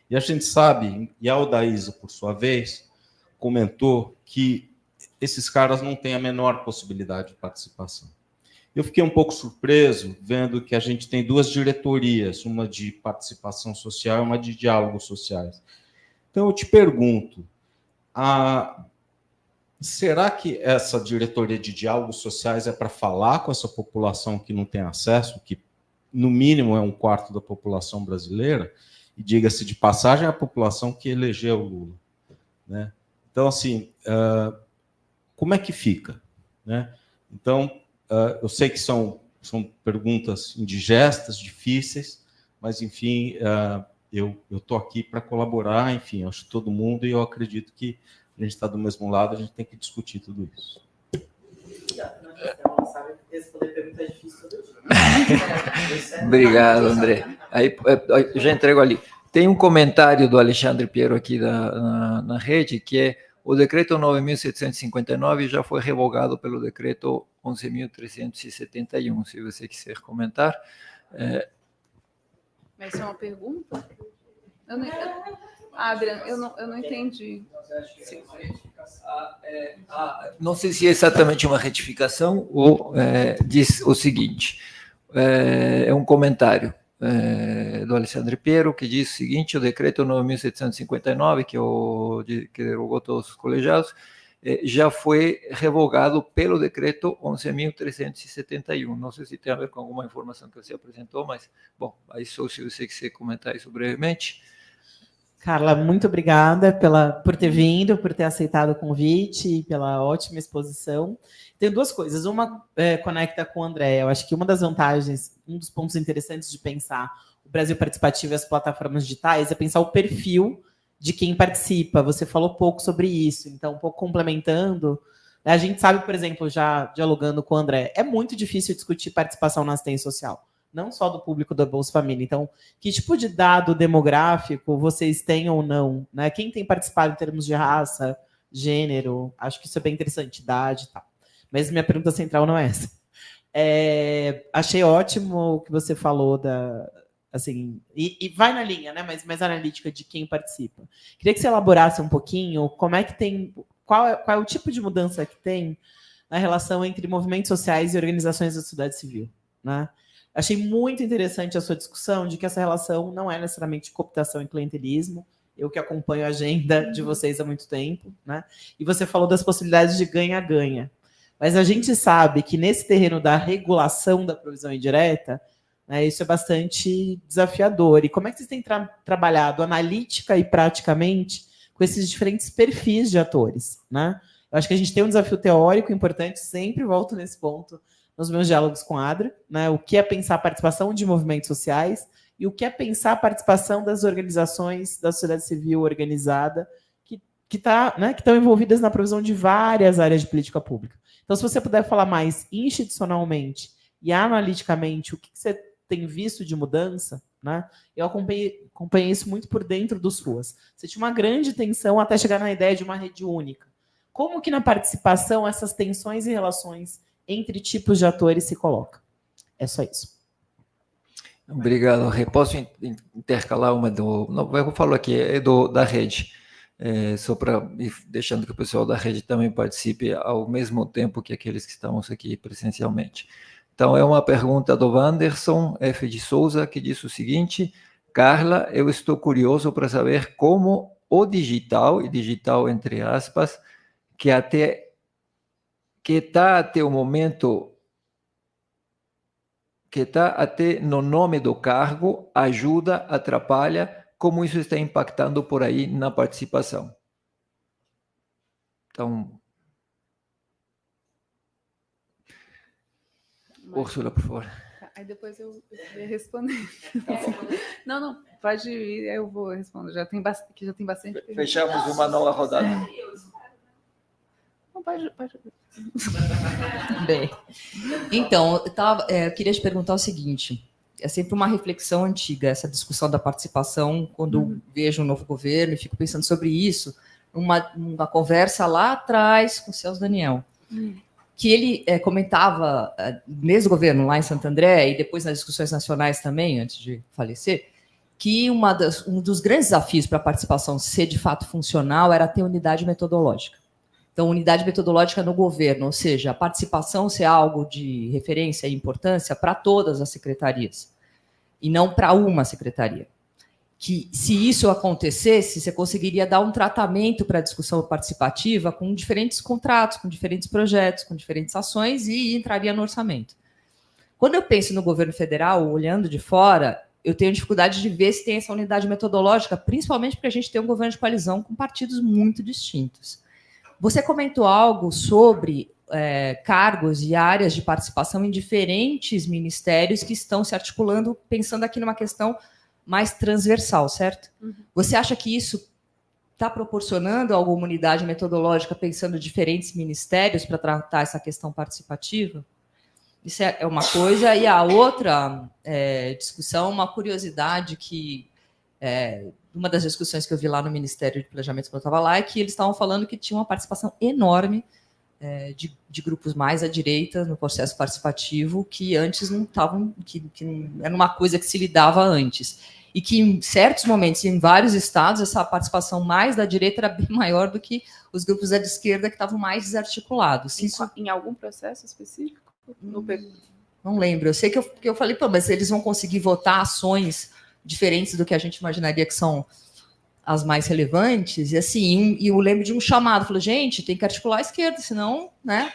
E a gente sabe, e a Aldaísa, por sua vez, comentou que esses caras não têm a menor possibilidade de participação. Eu fiquei um pouco surpreso vendo que a gente tem 2 diretorias, uma de participação social e uma de diálogos sociais. Então, eu te pergunto, será que essa diretoria de diálogos sociais é para falar com essa população que não tem acesso, que no mínimo é 1/4 da população brasileira, e diga-se de passagem, é a população que elegeu o Lula, né? Então, assim, como é que fica, né? Então, eu sei que são perguntas indigestas, difíceis, mas, enfim, eu estou aqui para colaborar, enfim, acho que todo mundo, e eu acredito que a gente está do mesmo lado, a gente tem que discutir tudo isso. Responder perguntas difíceis todo dia. Obrigado, André. Aí, eu já entrego ali. Tem um comentário do Alexandre Piero aqui na rede, que é: o decreto 9.759 já foi revogado pelo decreto 11.371, se você quiser comentar. Mas isso é uma pergunta? Adrian, eu não entendi. Não sei se é exatamente uma retificação ou diz o seguinte, é um comentário do Alexandre Piero, que diz o seguinte: o decreto 9.759, que derogou todos os colegiados, já foi revogado pelo decreto 11.371. Não sei se tem a ver com alguma informação que você apresentou, mas, bom, aí só se você quiser comentar isso brevemente. Carla, muito obrigada por ter vindo, por ter aceitado o convite e pela ótima exposição. Tem 2 coisas. Uma conecta com o André. Eu acho que uma das vantagens, um dos pontos interessantes de pensar o Brasil Participativo e as plataformas digitais é pensar o perfil de quem participa. Você falou pouco sobre isso, então, um pouco complementando. A gente sabe, por exemplo, já dialogando com o André, é muito difícil discutir participação na assistência social, não só do público da Bolsa Família. Então, que tipo de dado demográfico vocês têm ou não, né? Quem tem participado em termos de raça, gênero? Acho que isso é bem interessante, idade e tal. Mas minha pergunta central não é essa. Achei ótimo o que você falou assim, e vai na linha, né? Mas mais analítica de quem participa. Queria que você elaborasse um pouquinho como é que tem, qual é o tipo de mudança que tem na relação entre movimentos sociais e organizações da sociedade civil, né? Achei muito interessante a sua discussão de que essa relação não é necessariamente cooptação e clientelismo. Eu que acompanho a agenda de vocês há muito tempo, né? E você falou das possibilidades de ganha-ganha. Mas a gente sabe que nesse terreno da regulação da provisão indireta, né, isso é bastante desafiador. E como é que vocês têm trabalhado analítica e praticamente com esses diferentes perfis de atores, né? Eu acho que a gente tem um desafio teórico importante, sempre volto nesse ponto nos meus diálogos com a Adra, né? O que é pensar a participação de movimentos sociais e o que é pensar a participação das organizações da sociedade civil organizada que estão envolvidas na provisão de várias áreas de política pública. Então, se você puder falar mais institucionalmente e analiticamente o que você tem visto de mudança, né? Eu acompanhei isso muito por dentro dos RUAS. Você tinha uma grande tensão até chegar na ideia de uma rede única. Como que na participação essas tensões e relações entre tipos de atores se colocam? É só isso. Obrigado. Posso intercalar uma do... Não, eu falo aqui, é da rede. Só para ir deixando que o pessoal da rede também participe ao mesmo tempo que aqueles que estamos aqui presencialmente. Então, é uma pergunta do Wanderson F. de Souza, que diz o seguinte: Carla, eu estou curioso para saber como o digital, e digital entre aspas, que está até o momento, que está até no nome do cargo, ajuda, atrapalha, como isso está impactando por aí na participação. Então, Úrsula, por favor. Aí depois eu ia responder. Não, pode ir, eu vou responder. Já tem bastante. Fechamos uma nova rodada. Não, pode. Bem, então, eu queria te perguntar o seguinte. É sempre uma reflexão antiga, essa discussão da participação, quando vejo um novo governo e fico pensando sobre isso, uma conversa lá atrás com o Celso Daniel, que ele comentava, desde o governo lá em Santo André, e depois nas discussões nacionais também, antes de falecer, que um dos grandes desafios para a participação ser de fato funcional era ter unidade metodológica. Então, unidade metodológica no governo, ou seja, a participação ser algo de referência e importância para todas as secretarias, e não para uma secretaria. Que, se isso acontecesse, você conseguiria dar um tratamento para a discussão participativa com diferentes contratos, com diferentes projetos, com diferentes ações, e entraria no orçamento. Quando eu penso no governo federal, olhando de fora, eu tenho dificuldade de ver se tem essa unidade metodológica, principalmente porque a gente tem um governo de coalizão com partidos muito distintos. Você comentou algo sobre cargos e áreas de participação em diferentes ministérios que estão se articulando, pensando aqui numa questão mais transversal, certo? Você acha que isso está proporcionando alguma unidade metodológica pensando em diferentes ministérios para tratar essa questão participativa? Isso é uma coisa. E a outra discussão, uma curiosidade que... uma das discussões que eu vi lá no Ministério de Planejamento quando eu estava lá é que eles estavam falando que tinha uma participação enorme de grupos mais à direita no processo participativo, que antes não estavam, que era uma coisa que se lidava antes. E que em certos momentos, em vários estados, essa participação mais da direita era bem maior do que os grupos da esquerda, que estavam mais desarticulados. Em algum processo específico? Não lembro. Eu sei que eu falei, mas eles vão conseguir votar ações diferentes do que a gente imaginaria que são as mais relevantes, e assim, eu lembro de um chamado, falou, gente, tem que articular a esquerda, senão, né?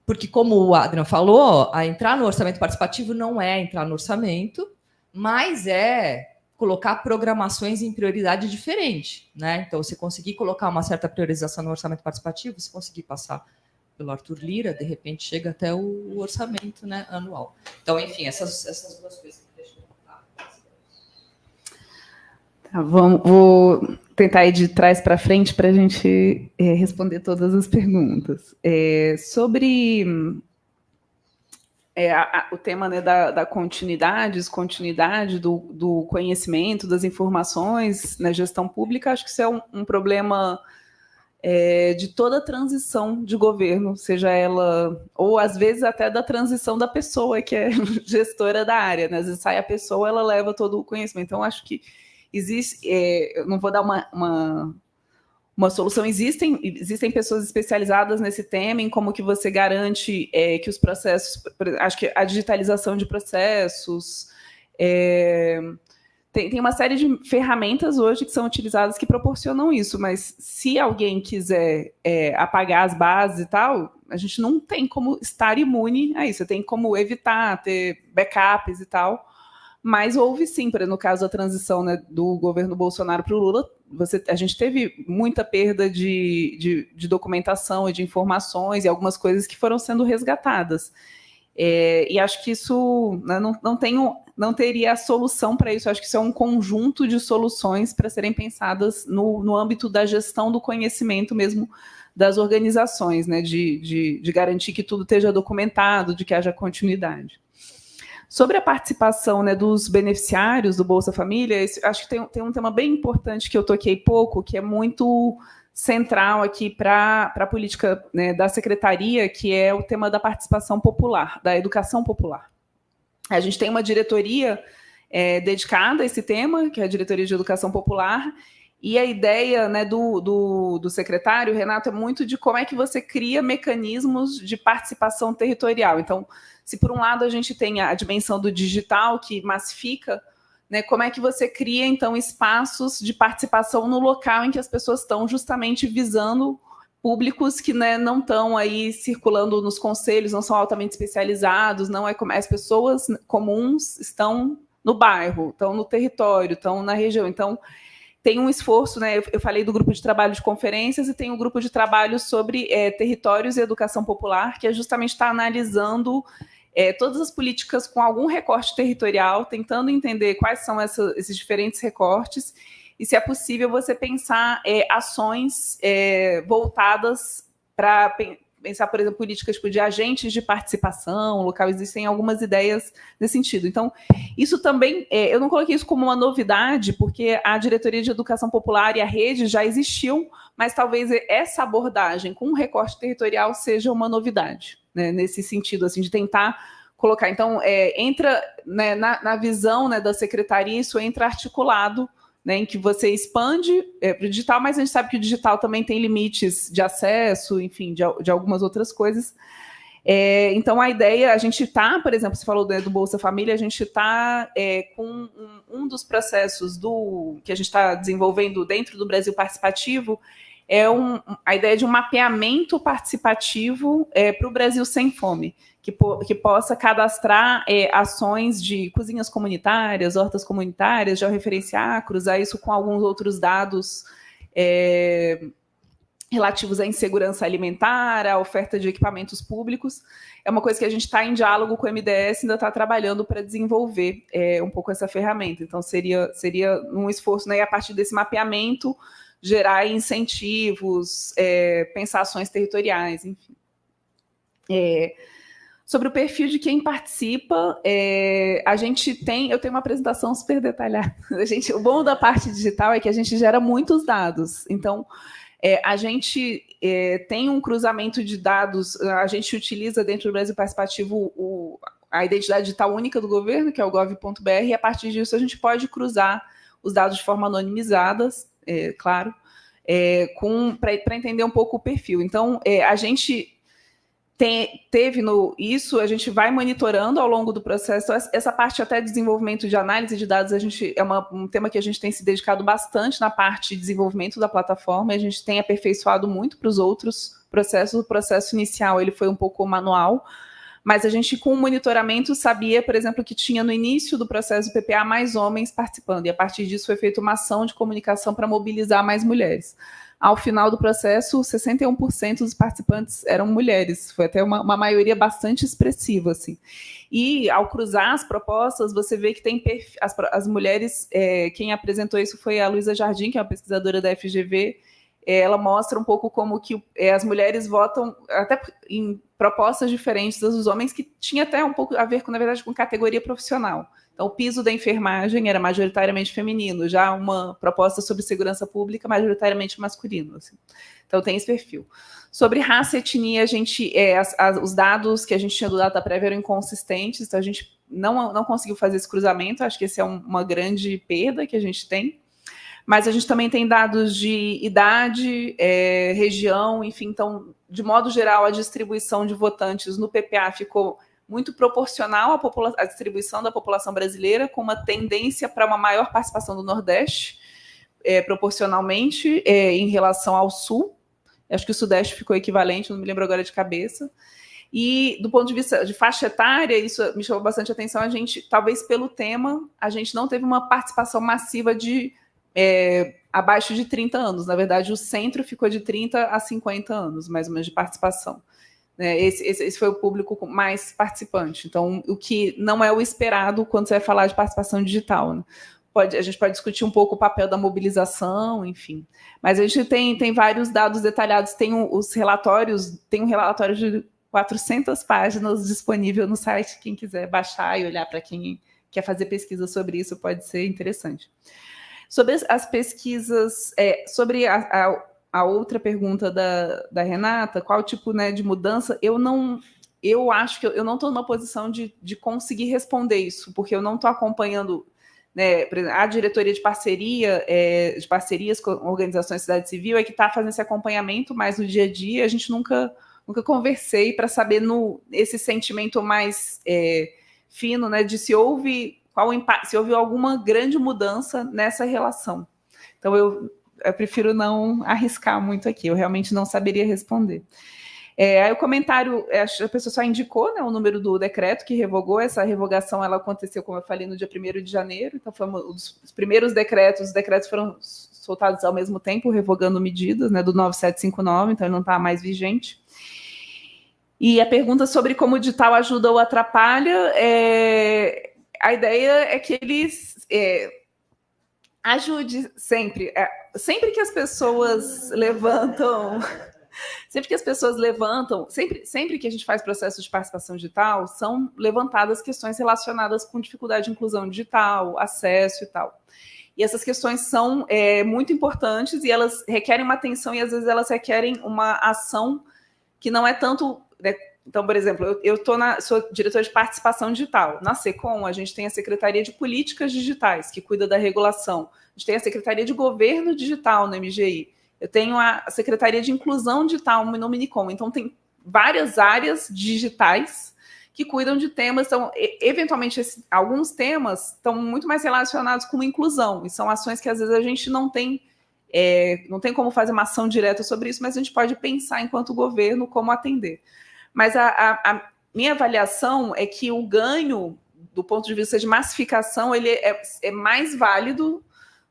Porque, como o Adrian falou, entrar no orçamento participativo não é entrar no orçamento, mas é colocar programações em prioridade diferente, né? Então, você conseguir colocar uma certa priorização no orçamento participativo, se conseguir passar pelo Arthur Lira, de repente chega até o orçamento, né, anual. Então, enfim, essas duas coisas. Tá, vou tentar ir de trás para frente para a gente responder todas as perguntas. Sobre o tema, né, da continuidade do conhecimento, das informações na gestão pública, acho que isso é um problema de toda a transição de governo, seja ela, ou às vezes até da transição da pessoa que é gestora da área, né? Às vezes sai a pessoa, ela leva todo o conhecimento. Então, acho que existe, eu não vou dar uma solução, existem pessoas especializadas nesse tema, em como que você garante que os processos, acho que a digitalização de processos, tem uma série de ferramentas hoje que são utilizadas que proporcionam isso, mas se alguém quiser apagar as bases e tal, a gente não tem como estar imune a isso, tem como evitar, ter backups e tal. Mas houve sim, no caso da transição, né, do governo Bolsonaro para o Lula, a gente teve muita perda de documentação e de informações e algumas coisas que foram sendo resgatadas. E acho que isso, né, não teria a solução para isso. Acho que isso é um conjunto de soluções para serem pensadas no âmbito da gestão do conhecimento mesmo das organizações, né, de garantir que tudo esteja documentado, de que haja continuidade. Sobre a participação, né, dos beneficiários do Bolsa Família, acho que tem um tema bem importante que eu toquei pouco, que é muito central aqui para a política, né, da secretaria, que é o tema da participação popular, da educação popular. A gente tem uma diretoria dedicada a esse tema, que é a Diretoria de Educação Popular, e a ideia, né, do secretário, Renato, é muito de como é que você cria mecanismos de participação territorial. Então, se por um lado a gente tem a dimensão do digital, que massifica, né, como é que você cria, então, espaços de participação no local em que as pessoas estão justamente visando públicos que, né, não estão aí circulando nos conselhos, não são altamente especializados, não é como as pessoas comuns estão no bairro, estão no território, estão na região. Então, tem um esforço, né? Eu falei do grupo de trabalho de conferências e tem um grupo de trabalho sobre territórios e educação popular, que é justamente estar analisando todas as políticas com algum recorte territorial, tentando entender quais são esses diferentes recortes e, se é possível, você pensar ações voltadas para pensar, por exemplo, políticas tipo, de agentes de participação local. Existem algumas ideias nesse sentido. Então, isso também, eu não coloquei isso como uma novidade, porque a Diretoria de Educação Popular e a rede já existiam, mas talvez essa abordagem com um recorte territorial seja uma novidade, né, nesse sentido, assim, de tentar colocar. Então, entra, né, na visão, né, da secretaria, isso entra articulado, né, em que você expande para o digital, mas a gente sabe que o digital também tem limites de acesso, enfim, de algumas outras coisas. Então, a ideia, a gente está, por exemplo, você falou do Bolsa Família, a gente está com um dos processos que a gente está desenvolvendo dentro do Brasil Participativo, a ideia de um mapeamento participativo para o Brasil Sem Fome, que possa cadastrar ações de cozinhas comunitárias, hortas comunitárias, georreferenciar, cruzar isso com alguns outros dados relativos à insegurança alimentar, à oferta de equipamentos públicos. É uma coisa que a gente está em diálogo com o MDS, ainda está trabalhando para desenvolver um pouco essa ferramenta. Então, seria um esforço, né, a partir desse mapeamento, gerar incentivos, pensar ações territoriais, enfim. Sobre o perfil de quem participa, eu tenho uma apresentação super detalhada. O bom da parte digital é que a gente gera muitos dados. Então, a gente tem um cruzamento de dados, a gente utiliza dentro do Brasil Participativo a identidade digital única do governo, que é o gov.br, e a partir disso a gente pode cruzar os dados de forma anonimizada, claro, para entender um pouco o perfil. Então, a gente teve isso, a gente vai monitorando ao longo do processo. Essa parte até de desenvolvimento de análise de dados, um tema que a gente tem se dedicado bastante na parte de desenvolvimento da plataforma, e a gente tem aperfeiçoado muito para os outros processos. O processo inicial ele foi um pouco manual, mas a gente, com o monitoramento, sabia, por exemplo, que tinha no início do processo do PPA mais homens participando, e a partir disso foi feita uma ação de comunicação para mobilizar mais mulheres. Ao final do processo, 61% dos participantes eram mulheres. Foi até uma maioria bastante expressiva, assim. E, ao cruzar as propostas, você vê que tem as mulheres... quem apresentou isso foi a Luísa Jardim, que é uma pesquisadora da FGV. Ela mostra um pouco como que as mulheres votam até em propostas diferentes dos homens, que tinha até um pouco a ver, na verdade, com categoria profissional. Então, o piso da enfermagem era majoritariamente feminino, já uma proposta sobre segurança pública majoritariamente masculino. Assim. Então, tem esse perfil. Sobre raça e etnia, os dados que a gente tinha do data prévia eram inconsistentes, então a gente não conseguiu fazer esse cruzamento, acho que esse é uma grande perda que a gente tem. Mas a gente também tem dados de idade, região, enfim. Então, de modo geral, a distribuição de votantes no PPA ficou muito proporcional à distribuição da população brasileira, com uma tendência para uma maior participação do Nordeste, proporcionalmente, em relação ao Sul. Acho que o Sudeste ficou equivalente, não me lembro agora de cabeça. E, do ponto de vista de faixa etária, isso me chamou bastante atenção. A gente, talvez pelo tema, a gente não teve uma participação massiva de abaixo de 30 anos. Na verdade, o centro ficou de 30 a 50 anos, mais ou menos, de participação. Esse foi o público mais participante. Então, o que não é o esperado quando você vai falar de participação digital. Né? A gente pode discutir um pouco o papel da mobilização, enfim. Mas a gente tem vários dados detalhados. Tem os relatórios, tem um relatório de 400 páginas disponível no site. Quem quiser baixar e olhar, para quem quer fazer pesquisa sobre isso, pode ser interessante. Sobre as pesquisas, sobre a outra pergunta da Renata, qual tipo, né, de mudança, eu acho que eu não estou numa posição de conseguir responder isso, porque eu não estou acompanhando, né, por exemplo, a diretoria de parcerias com organizações da sociedade civil é que está fazendo esse acompanhamento mais no dia a dia. A gente nunca conversei para saber esse sentimento mais fino, né, de se houve alguma grande mudança nessa relação. Então, eu prefiro não arriscar muito aqui, eu realmente não saberia responder. Aí o comentário, a pessoa só indicou, né, o número do decreto que revogou. Essa revogação ela aconteceu, como eu falei, no dia 1º de janeiro, então foi os primeiros decretos, os decretos foram soltados ao mesmo tempo, revogando medidas, né, do 9759, então ele não está mais vigente. E a pergunta sobre como o digital ajuda ou atrapalha, a ideia é que eles ajude sempre. Sempre que as pessoas levantam... Sempre que a gente faz processo de participação digital, são levantadas questões relacionadas com dificuldade de inclusão digital, acesso e tal. E essas questões são muito importantes e elas requerem uma atenção e, às vezes, elas requerem uma ação que não é tanto... Né? Então, por exemplo, sou diretora de participação digital. Na SECOM, a gente tem a Secretaria de Políticas Digitais, que cuida da regulação. A gente tem a Secretaria de Governo Digital no MGI. Eu tenho a Secretaria de Inclusão Digital no Minicom. Então, tem várias áreas digitais que cuidam de temas. Então, eventualmente, alguns temas estão muito mais relacionados com inclusão. E são ações que, às vezes, a gente não tem como fazer uma ação direta sobre isso, mas a gente pode pensar, enquanto governo, como atender. Mas a minha avaliação é que o ganho, do ponto de vista de massificação, ele é mais válido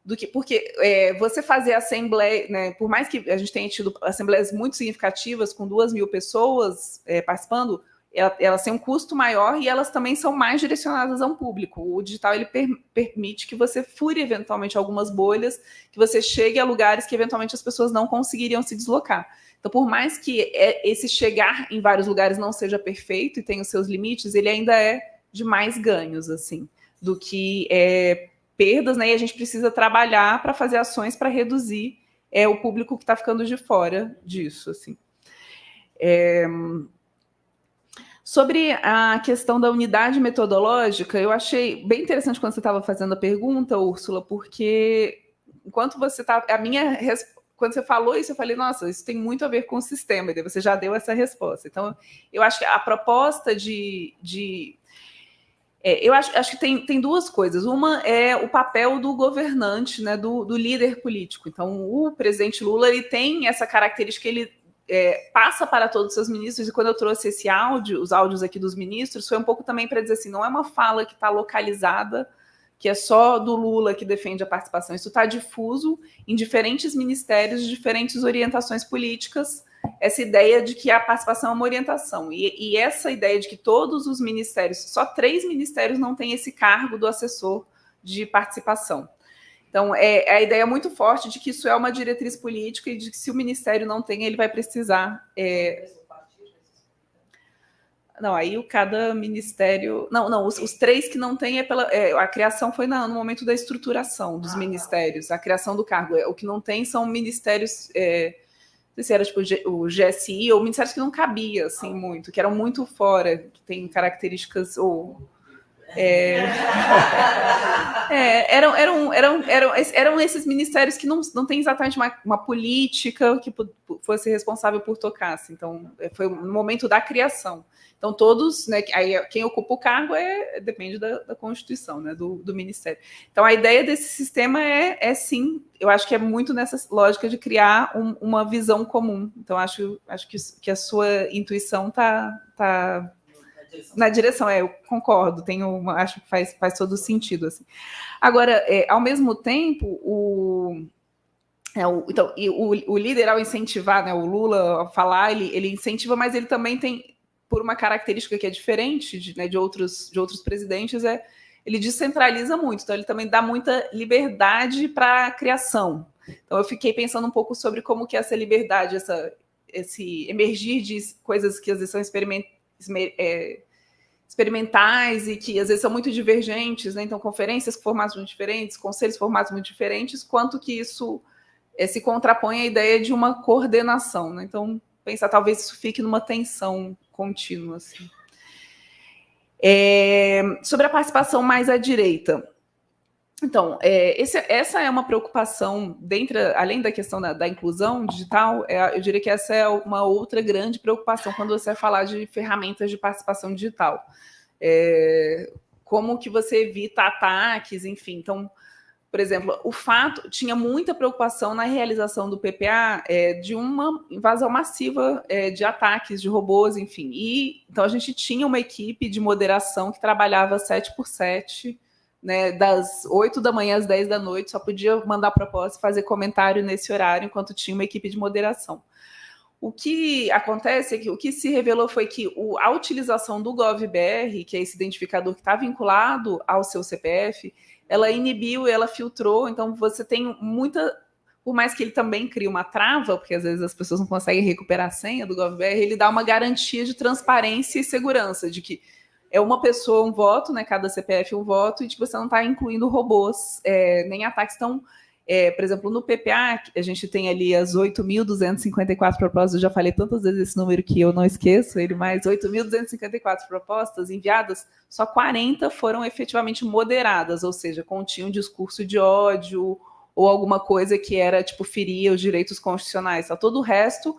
do que... Porque você fazer assembleia, né, por mais que a gente tenha tido assembleias muito significativas, com 2.000 pessoas participando, elas têm um custo maior e elas também são mais direcionadas a um público. O digital ele permite que você fure, eventualmente, algumas bolhas, que você chegue a lugares que, eventualmente, as pessoas não conseguiriam se deslocar. Então, por mais que esse chegar em vários lugares não seja perfeito e tenha os seus limites, ele ainda é de mais ganhos, assim, do que perdas, né? E a gente precisa trabalhar para fazer ações para reduzir o público que está ficando de fora disso, assim. Sobre a questão da unidade metodológica, eu achei bem interessante quando você estava fazendo a pergunta, Úrsula, porque enquanto você estava... Quando você falou isso, eu falei, nossa, isso tem muito a ver com o sistema, e daí você já deu essa resposta. Então, eu acho que a proposta eu acho que tem duas coisas. Uma é o papel do governante, né, do líder político. Então, o presidente Lula ele tem essa característica, ele passa para todos os seus ministros, e quando eu trouxe os áudios aqui dos ministros, foi um pouco também para dizer assim, não é uma fala que está localizada, que é só do Lula que defende a participação. Isso está difuso em diferentes ministérios, diferentes orientações políticas, essa ideia de que a participação é uma orientação. E essa ideia de que todos os ministérios, só 3 ministérios não têm esse cargo do assessor de participação. Então, a ideia muito forte de que isso é uma diretriz política e de que se o ministério não tem, ele vai precisar... Não, aí cada ministério... Não, os 3 que não tem a criação foi no momento da estruturação dos ministérios, a criação do cargo. O que não tem são ministérios... não sei se era tipo o GSI, ou ministérios que não cabia assim, muito, que eram muito fora, que tem características... eram esses ministérios que não tem exatamente uma política que fosse responsável por tocar. Assim. Então, foi no momento da criação. Então, todos, né, aí quem ocupa o cargo depende da Constituição, né, do Ministério. Então, a ideia desse sistema sim, eu acho que é muito nessa lógica de criar uma visão comum. Então, acho que a sua intuição está na direção, eu concordo, acho que faz todo sentido. Assim. Agora, ao mesmo tempo, o líder, ao incentivar, né, o Lula a falar, ele incentiva, mas ele também tem, por uma característica que é diferente de outros presidentes, ele descentraliza muito, então ele também dá muita liberdade para a criação. Então eu fiquei pensando um pouco sobre como que essa liberdade, esse emergir de coisas que às vezes são experimentais e que às vezes são muito divergentes, né? Então conferências com formatos muito diferentes, conselhos com formatos muito diferentes, quanto que isso se contrapõe à ideia de uma coordenação, né? Então, pensar talvez isso fique numa tensão contínua. Assim. Sobre a participação mais à direita. Então, essa é uma preocupação, além da questão da inclusão digital, eu diria que essa é uma outra grande preocupação quando você vai falar de ferramentas de participação digital. Como que você evita ataques, enfim. Então, por exemplo, tinha muita preocupação na realização do PPA de uma invasão massiva de ataques de robôs, enfim. Então, a gente tinha uma equipe de moderação que trabalhava 7x7, né, das 8 da manhã às 10 da noite, só podia mandar proposta e fazer comentário nesse horário, enquanto tinha uma equipe de moderação. O que acontece é que o que se revelou foi que a utilização do GovBR, que é esse identificador que está vinculado ao seu CPF, ela inibiu, ela filtrou, então você tem por mais que ele também crie uma trava, porque às vezes as pessoas não conseguem recuperar a senha do GovBR, ele dá uma garantia de transparência e segurança, de que é uma pessoa, um voto, né? Cada CPF um voto, e de que você não está incluindo robôs, nem ataques. Então, por exemplo, no PPA, a gente tem ali as 8.254 propostas, eu já falei tantas vezes esse número que eu não esqueço ele, mas 8.254 propostas enviadas, só 40 foram efetivamente moderadas, ou seja, continham discurso de ódio ou alguma coisa que era, tipo, feria os direitos constitucionais. Tá? Todo o resto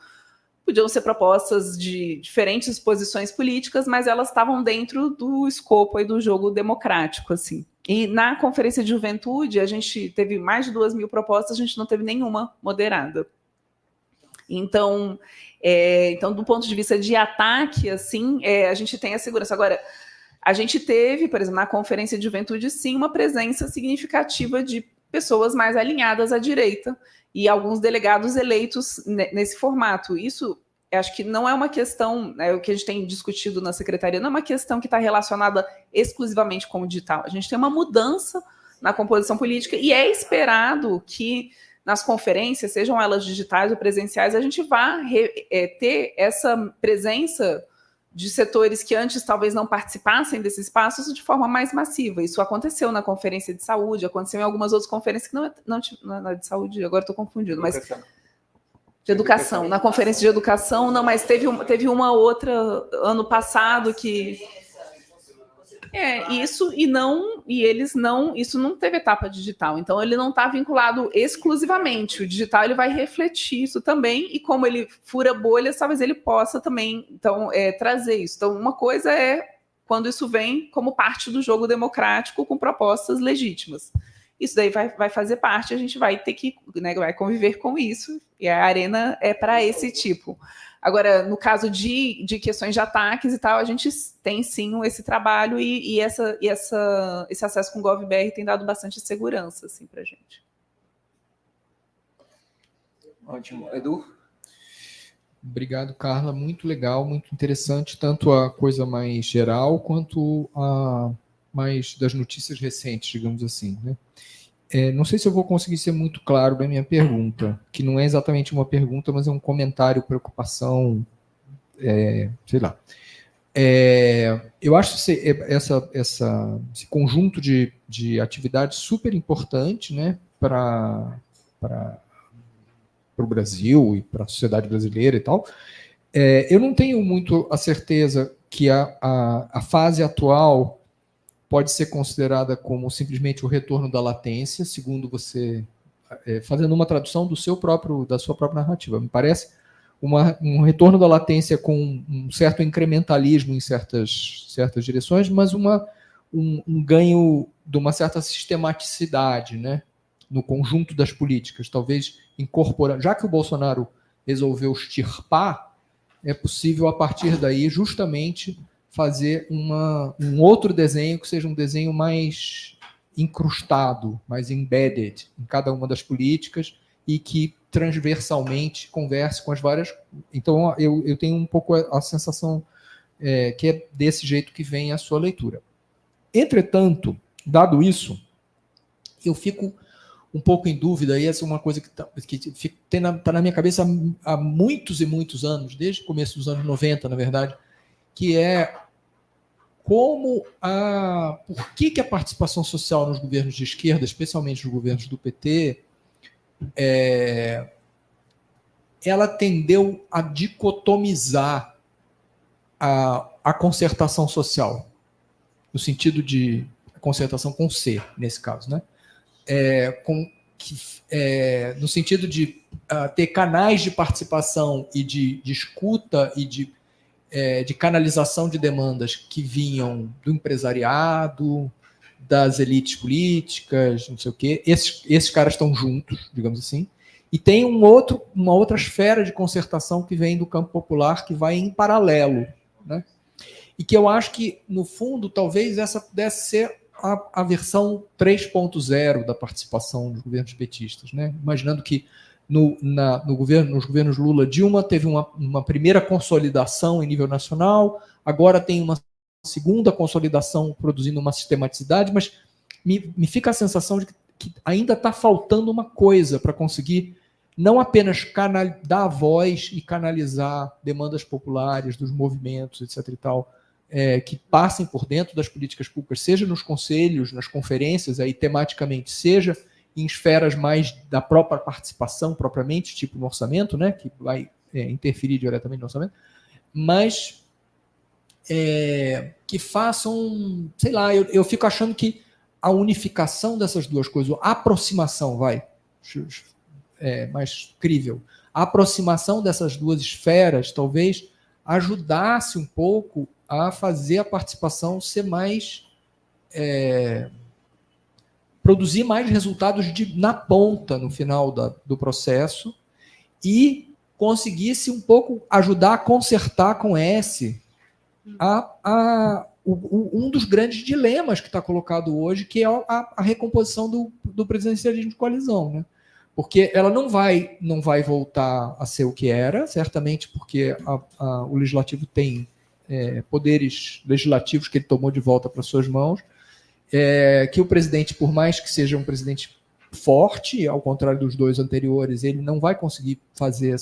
podiam ser propostas de diferentes posições políticas, mas elas estavam dentro do escopo aí do jogo democrático, assim. E na Conferência de Juventude, a gente teve mais de 2.000 propostas, a gente não teve nenhuma moderada. Então, do ponto de vista de ataque, assim, a gente tem a segurança. Agora, a gente teve, por exemplo, na Conferência de Juventude, sim, uma presença significativa de pessoas mais alinhadas à direita, e alguns delegados eleitos nesse formato. Isso, acho que não é uma questão, o que a gente tem discutido na secretaria, não é uma questão que está relacionada exclusivamente com o digital. A gente tem uma mudança na composição política e é esperado que nas conferências, sejam elas digitais ou presenciais, a gente vá ter essa presença de setores que antes talvez não participassem desses espaços de forma mais massiva. Isso aconteceu na Conferência de Saúde, aconteceu em algumas outras conferências que não é de saúde, agora estou confundindo, mas de educação. Na Conferência de Educação, não, mas teve uma outra ano passado que... isso não teve etapa digital, então ele não está vinculado exclusivamente. O digital ele vai refletir isso também, e como ele fura bolhas, talvez ele possa também trazer isso. Então, uma coisa é quando isso vem como parte do jogo democrático com propostas legítimas. Isso daí vai fazer parte, a gente vai ter que, né, vai conviver com isso, e a arena é para esse tipo. Agora, no caso de questões de ataques e tal, a gente tem sim esse trabalho e esse acesso com o GovBR tem dado bastante segurança assim, para a gente. Ótimo. Edu? Obrigado, Carla. Muito legal, muito interessante, tanto a coisa mais geral quanto a mais das notícias recentes, digamos assim, né? Não sei se eu vou conseguir ser muito claro na minha pergunta, que não é exatamente uma pergunta, mas é um comentário, preocupação, sei lá. Eu acho esse conjunto de atividades super importante, né, para o Brasil e para a sociedade brasileira e tal. Eu não tenho muito a certeza que a fase atual pode ser considerada como simplesmente o retorno da latência, segundo você, fazendo uma tradução da sua própria narrativa. Me parece um retorno da latência com um certo incrementalismo em certas direções, mas um ganho de uma certa sistematicidade, né, no conjunto das políticas, talvez incorporando. Já que o Bolsonaro resolveu extirpar, é possível, a partir daí, justamente fazer um outro desenho que seja um desenho mais incrustado, mais embedded em cada uma das políticas e que transversalmente converse com as várias... Então, eu tenho um pouco a sensação que é desse jeito que vem a sua leitura. Entretanto, dado isso, eu fico um pouco em dúvida, e essa é uma coisa que está na minha cabeça há muitos e muitos anos, desde o começo dos anos 90, na verdade, que é por que a participação social nos governos de esquerda, especialmente nos governos do PT, ela tendeu a dicotomizar a concertação social, no sentido de concertação com C, nesse caso, né? No sentido de ter canais de participação e de escuta e de canalização de demandas que vinham do empresariado, das elites políticas, não sei o quê. Esses caras estão juntos, digamos assim. E tem uma outra esfera de concertação que vem do campo popular, que vai em paralelo, né? E que eu acho que, no fundo, talvez essa pudesse ser a versão 3.0 da participação dos governos petistas, né? Imaginando que nos governos Lula, Dilma, teve uma primeira consolidação em nível nacional, agora tem uma segunda consolidação produzindo uma sistematicidade, mas me fica a sensação de que ainda está faltando uma coisa para conseguir não apenas dar voz e canalizar demandas populares dos movimentos, etc. e tal, que passem por dentro das políticas públicas, seja nos conselhos, nas conferências, aí tematicamente, seja em esferas mais da própria participação propriamente, tipo no orçamento, né, que vai interferir diretamente no orçamento, mas que façam, sei lá, eu fico achando que a unificação dessas duas coisas, a aproximação, mais crível, a aproximação dessas duas esferas talvez ajudasse um pouco a fazer a participação ser mais... produzir mais resultados na ponta, no final do processo, e conseguisse um pouco ajudar a consertar com um dos grandes dilemas que está colocado hoje, que é a recomposição do presidencialismo de coalizão, né? Porque ela não vai voltar a ser o que era, certamente porque o legislativo tem poderes legislativos que ele tomou de volta para suas mãos, que o presidente, por mais que seja um presidente forte, ao contrário dos dois anteriores, ele não vai conseguir fazer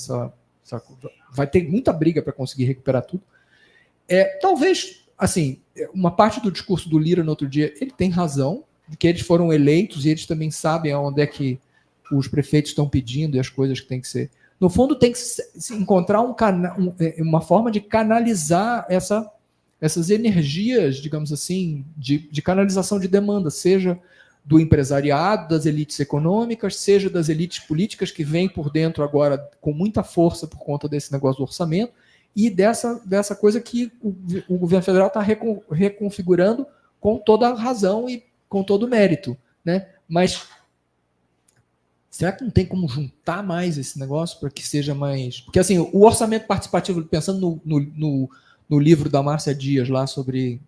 vai ter muita briga para conseguir recuperar tudo. Talvez, assim, uma parte do discurso do Lira no outro dia, ele tem razão, de que eles foram eleitos e eles também sabem aonde é que os prefeitos estão pedindo e as coisas que tem que ser. No fundo, tem que se encontrar uma forma de canalizar essas energias, digamos assim, de canalização de demanda, seja do empresariado, das elites econômicas, seja das elites políticas que vêm por dentro agora com muita força por conta desse negócio do orçamento, e dessa coisa que o governo federal está reconfigurando com toda a razão e com todo o mérito, né? Mas será que não tem como juntar mais esse negócio para que seja mais... Porque, assim, o orçamento participativo, pensando no livro da Márcia Dias, lá sobre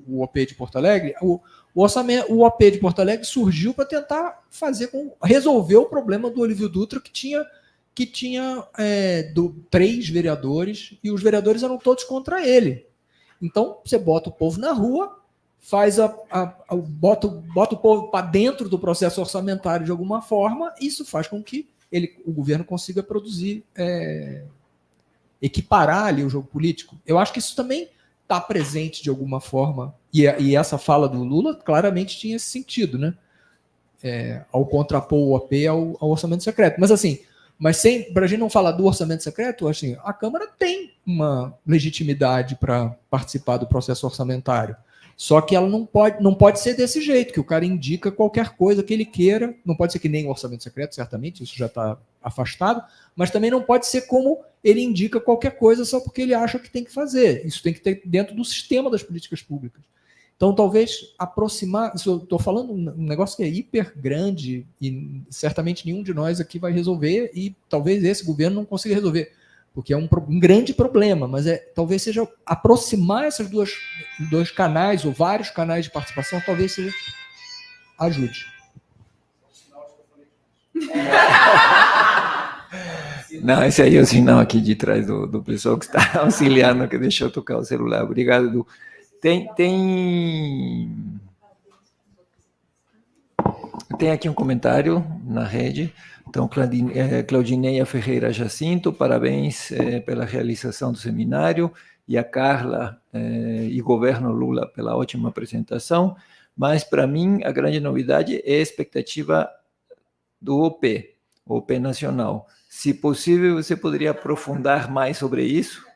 o OP de Porto Alegre, o OP de Porto Alegre surgiu para tentar resolver o problema do Olívio Dutra, que tinha 3 vereadores, e os vereadores eram todos contra ele. Então, você bota o povo na rua, bota o povo para dentro do processo orçamentário de alguma forma, e isso faz com que o governo consiga produzir, equiparar ali o jogo político. Eu acho que isso também está presente de alguma forma, e essa fala do Lula claramente tinha esse sentido, né? Ao contrapor o OP ao orçamento secreto. Mas assim, para a gente não falar do orçamento secreto, assim, a Câmara tem uma legitimidade para participar do processo orçamentário. Só que ela não pode ser desse jeito, que o cara indica qualquer coisa que ele queira. Não pode ser que nem o orçamento secreto, certamente, isso já está afastado, mas também não pode ser como ele indica qualquer coisa só porque ele acha que tem que fazer. Isso tem que ter dentro do sistema das políticas públicas. Então, talvez aproximar... Eu estou falando um negócio que é hiper grande e certamente nenhum de nós aqui vai resolver, e talvez esse governo não consiga resolver, porque é um grande problema, mas talvez seja aproximar esses dois canais, ou vários canais de participação, talvez seja ajude. Não, esse aí é o sinal aqui de trás do pessoal que está auxiliando, que deixou tocar o celular. Obrigado, Edu. Tem aqui um comentário na rede. Então, Claudineia Ferreira Jacinto, parabéns pela realização do seminário, e a Carla e governo Lula pela ótima apresentação, mas para mim a grande novidade é a expectativa do OP. OP nacional. Se possível, você poderia aprofundar mais sobre isso?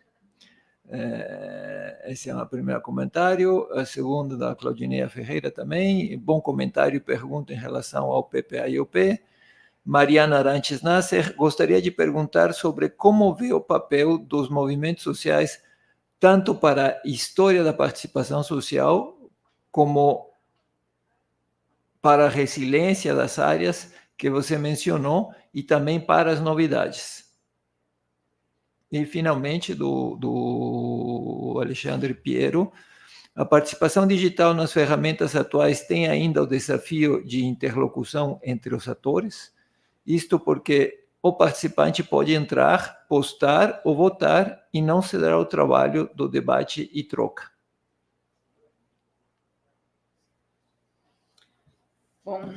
Esse é o primeiro comentário. A segunda, da Claudineia Ferreira também. Bom comentário e pergunta em relação ao PPA e OP. Mariana Arantes Nasser gostaria de perguntar sobre como vê o papel dos movimentos sociais, tanto para a história da participação social, como para a resiliência das áreas que você mencionou, e também para as novidades. E, finalmente, do Alexandre Piero, a participação digital nas ferramentas atuais tem ainda o desafio de interlocução entre os atores, isto porque o participante pode entrar, postar ou votar e não se dará o trabalho do debate e troca. Bom,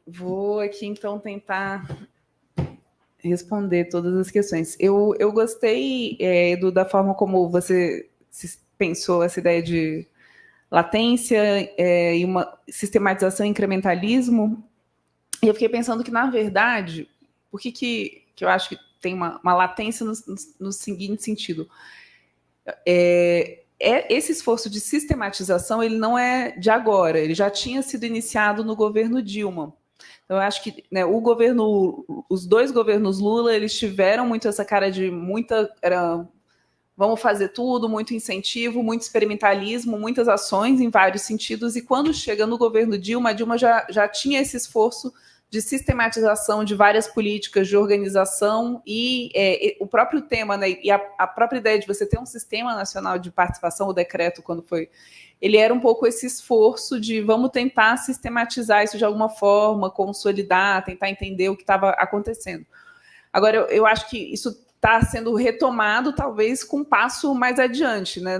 vou aqui então tentar responder todas as questões. Eu gostei, Edu, da forma como você pensou essa ideia de latência e uma sistematização e incrementalismo. E eu fiquei pensando que, na verdade, por que eu acho que tem uma latência no seguinte sentido? Esse esforço de sistematização, ele não é de agora, ele já tinha sido iniciado no governo Dilma. Então, eu acho que, né, os dois governos Lula, eles tiveram muito essa cara de vamos fazer tudo, muito incentivo, muito experimentalismo, muitas ações em vários sentidos, e quando chega no governo Dilma, a Dilma já tinha esse esforço de sistematização de várias políticas de organização e o próprio tema, né, e a própria ideia de você ter um sistema nacional de participação, o decreto, quando foi, ele era um pouco esse esforço de vamos tentar sistematizar isso de alguma forma, consolidar, tentar entender o que estava acontecendo. Agora, eu acho que isso está sendo retomado, talvez, com um passo mais adiante, né?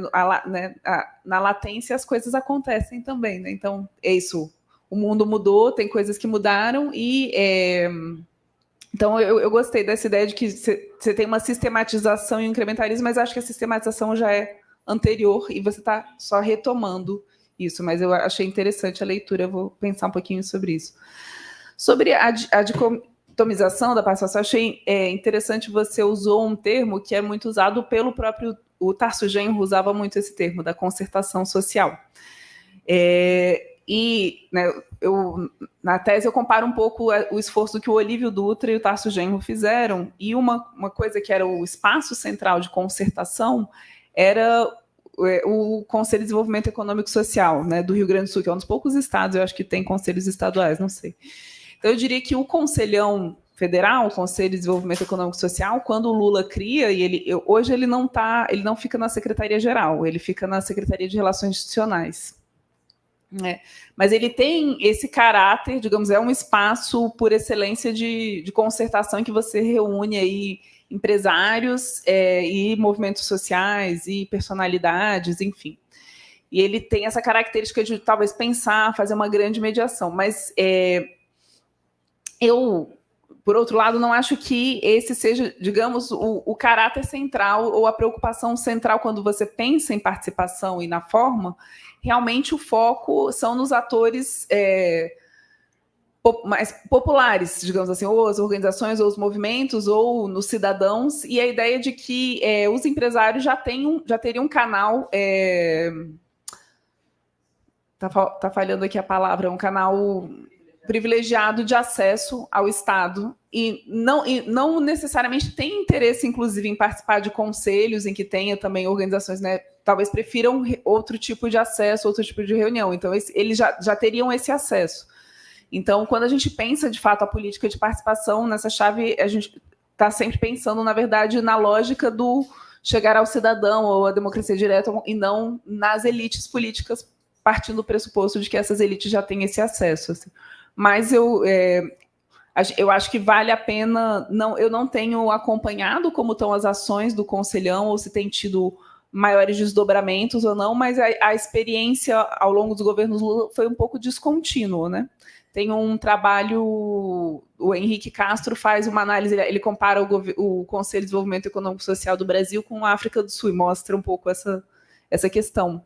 Na latência as coisas acontecem também, né? Então, é isso. O mundo mudou, tem coisas que mudaram e... Então, eu gostei dessa ideia de que você tem uma sistematização e um incrementalismo, mas acho que a sistematização já é anterior e você está só retomando isso. Mas eu achei interessante a leitura, eu vou pensar um pouquinho sobre isso. Sobre a dicotomização da participação, achei interessante, você usou um termo que é muito usado pelo próprio... O Tarso Genro usava muito esse termo, da concertação social. E, né, na tese eu comparo um pouco o esforço que o Olívio Dutra e o Tarso Genro fizeram, e uma coisa que era o espaço central de concertação era o Conselho de Desenvolvimento Econômico e Social, né, do Rio Grande do Sul, que é um dos poucos estados, eu acho que tem conselhos estaduais, não sei. Então eu diria que o Conselhão Federal, o Conselho de Desenvolvimento Econômico e Social, quando o Lula cria, e hoje ele não fica na Secretaria-Geral, ele fica na Secretaria de Relações Institucionais. Mas ele tem esse caráter, digamos, é um espaço por excelência de concertação em que você reúne aí empresários e movimentos sociais e personalidades, enfim. E ele tem essa característica de talvez pensar, fazer uma grande mediação. Mas eu, por outro lado, não acho que esse seja, digamos, o caráter central ou a preocupação central quando você pensa em participação e na forma. Realmente o foco são nos atores mais populares, digamos assim, ou as organizações, ou os movimentos, ou nos cidadãos, e a ideia de que os empresários já teriam um canal... Tá falhando aqui a palavra, um canal privilegiado de acesso ao Estado, e não necessariamente tem interesse, inclusive, em participar de conselhos em que tenha também organizações, né, talvez prefiram outro tipo de acesso, outro tipo de reunião. Então, eles já teriam esse acesso. Então, quando a gente pensa, de fato, a política de participação, nessa chave, a gente está sempre pensando, na verdade, na lógica do chegar ao cidadão ou a democracia direta, e não nas elites políticas, partindo do pressuposto de que essas elites já têm esse acesso. Assim. Mas eu acho que vale a pena... eu não tenho acompanhado como estão as ações do Conselhão, ou se tem tido maiores desdobramentos ou não, mas a experiência ao longo dos governos Lula foi um pouco descontínua, né? Tem um trabalho, o Henrique Castro faz uma análise, ele compara o Conselho de Desenvolvimento Econômico e Social do Brasil com a África do Sul e mostra um pouco essa questão.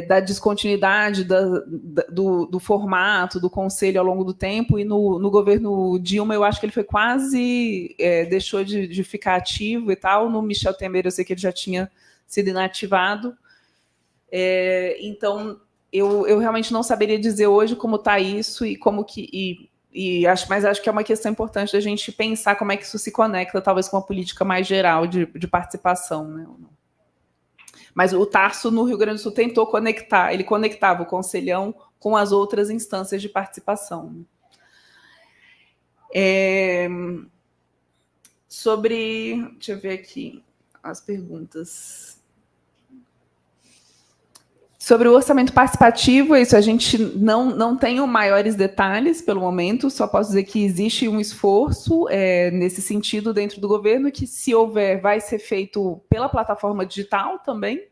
da descontinuidade do formato do conselho ao longo do tempo, e no governo Dilma eu acho que ele foi quase, deixou de ficar ativo e tal. No Michel Temer eu sei que ele já tinha sido inativado, então eu realmente não saberia dizer hoje como está isso e como que... mas acho que é uma questão importante da gente pensar como é que isso se conecta, talvez, com uma política mais geral de participação, né? Mas o Tarso, no Rio Grande do Sul, tentou conectar, ele conectava o Conselhão com as outras instâncias de participação. Deixa eu ver aqui as perguntas. Sobre o orçamento participativo, isso a gente não tem maiores detalhes pelo momento, só posso dizer que existe um esforço nesse sentido dentro do governo, que, se houver, vai ser feito pela plataforma digital também,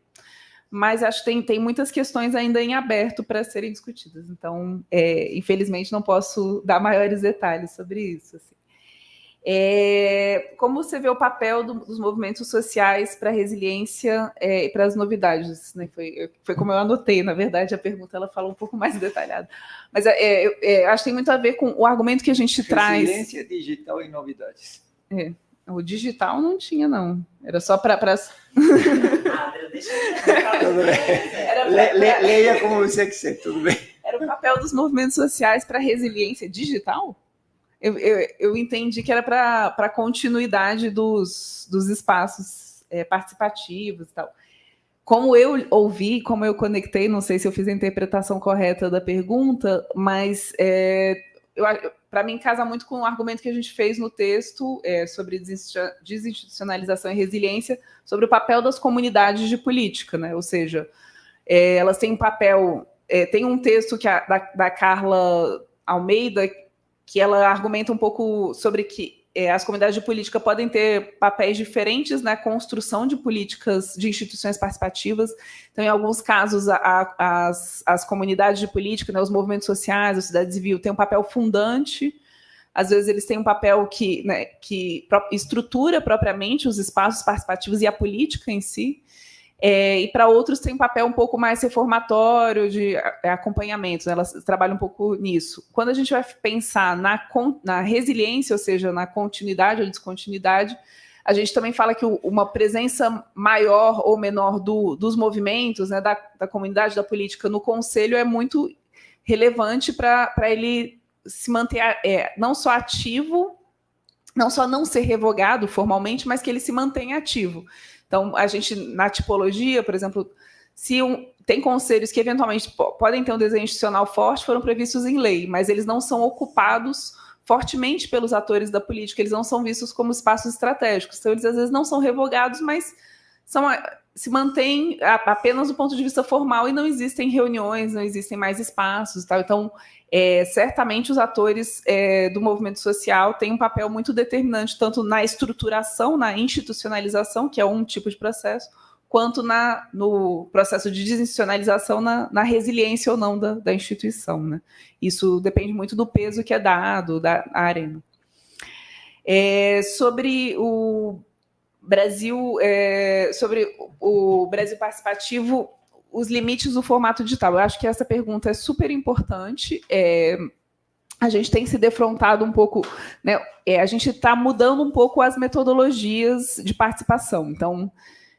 mas acho que tem muitas questões ainda em aberto para serem discutidas. Então, infelizmente, não posso dar maiores detalhes sobre isso. Assim. Como você vê o papel dos movimentos sociais para a resiliência e para as novidades? Né? Foi como eu anotei, na verdade, a pergunta ela fala um pouco mais detalhada. Mas acho que tem muito a ver com o argumento que a gente traz. Resiliência digital e novidades. O digital não tinha, não. Era só para... Leia como você quiser, tudo bem. Era o papel dos movimentos sociais para a resiliência digital? Eu entendi que era para a continuidade dos espaços participativos e tal. Como eu ouvi, como eu conectei, não sei se eu fiz a interpretação correta da pergunta, mas para mim casa muito com o argumento que a gente fez no texto sobre desinstitucionalização e resiliência, sobre o papel das comunidades de política, né? Ou seja, elas têm um papel... tem um texto da Carla Almeida, que ela argumenta um pouco sobre que as comunidades de política podem ter papéis diferentes na construção de políticas de instituições participativas. Então, em alguns casos, as comunidades de política, né, os movimentos sociais, a sociedade civil, têm um papel fundante. Às vezes, eles têm um papel que estrutura propriamente os espaços participativos e a política em si. E para outros tem um papel um pouco mais reformatório, de acompanhamento, né? Elas trabalham um pouco nisso. Quando a gente vai pensar na resiliência, ou seja, na continuidade ou descontinuidade, a gente também fala que uma presença maior ou menor dos movimentos, né, da comunidade da política no conselho é muito relevante para ele se manter não só ativo, não só não ser revogado formalmente, mas que ele se mantenha ativo. Então, a gente, na tipologia, por exemplo, tem conselhos que eventualmente podem ter um desenho institucional forte, foram previstos em lei, mas eles não são ocupados fortemente pelos atores da política, eles não são vistos como espaços estratégicos. Então, eles às vezes não são revogados, mas se mantêm apenas do ponto de vista formal e não existem reuniões, não existem mais espaços e tal. Então, certamente os atores do movimento social têm um papel muito determinante, tanto na estruturação, na institucionalização, que é um tipo de processo, quanto no processo de desinstitucionalização, na resiliência ou não da instituição, né? Isso depende muito do peso que é dado da arena. Sobre o Brasil participativo, os limites do formato digital. Eu acho que essa pergunta é super importante. A gente tem se defrontado um pouco, né? A gente está mudando um pouco as metodologias de participação. Então,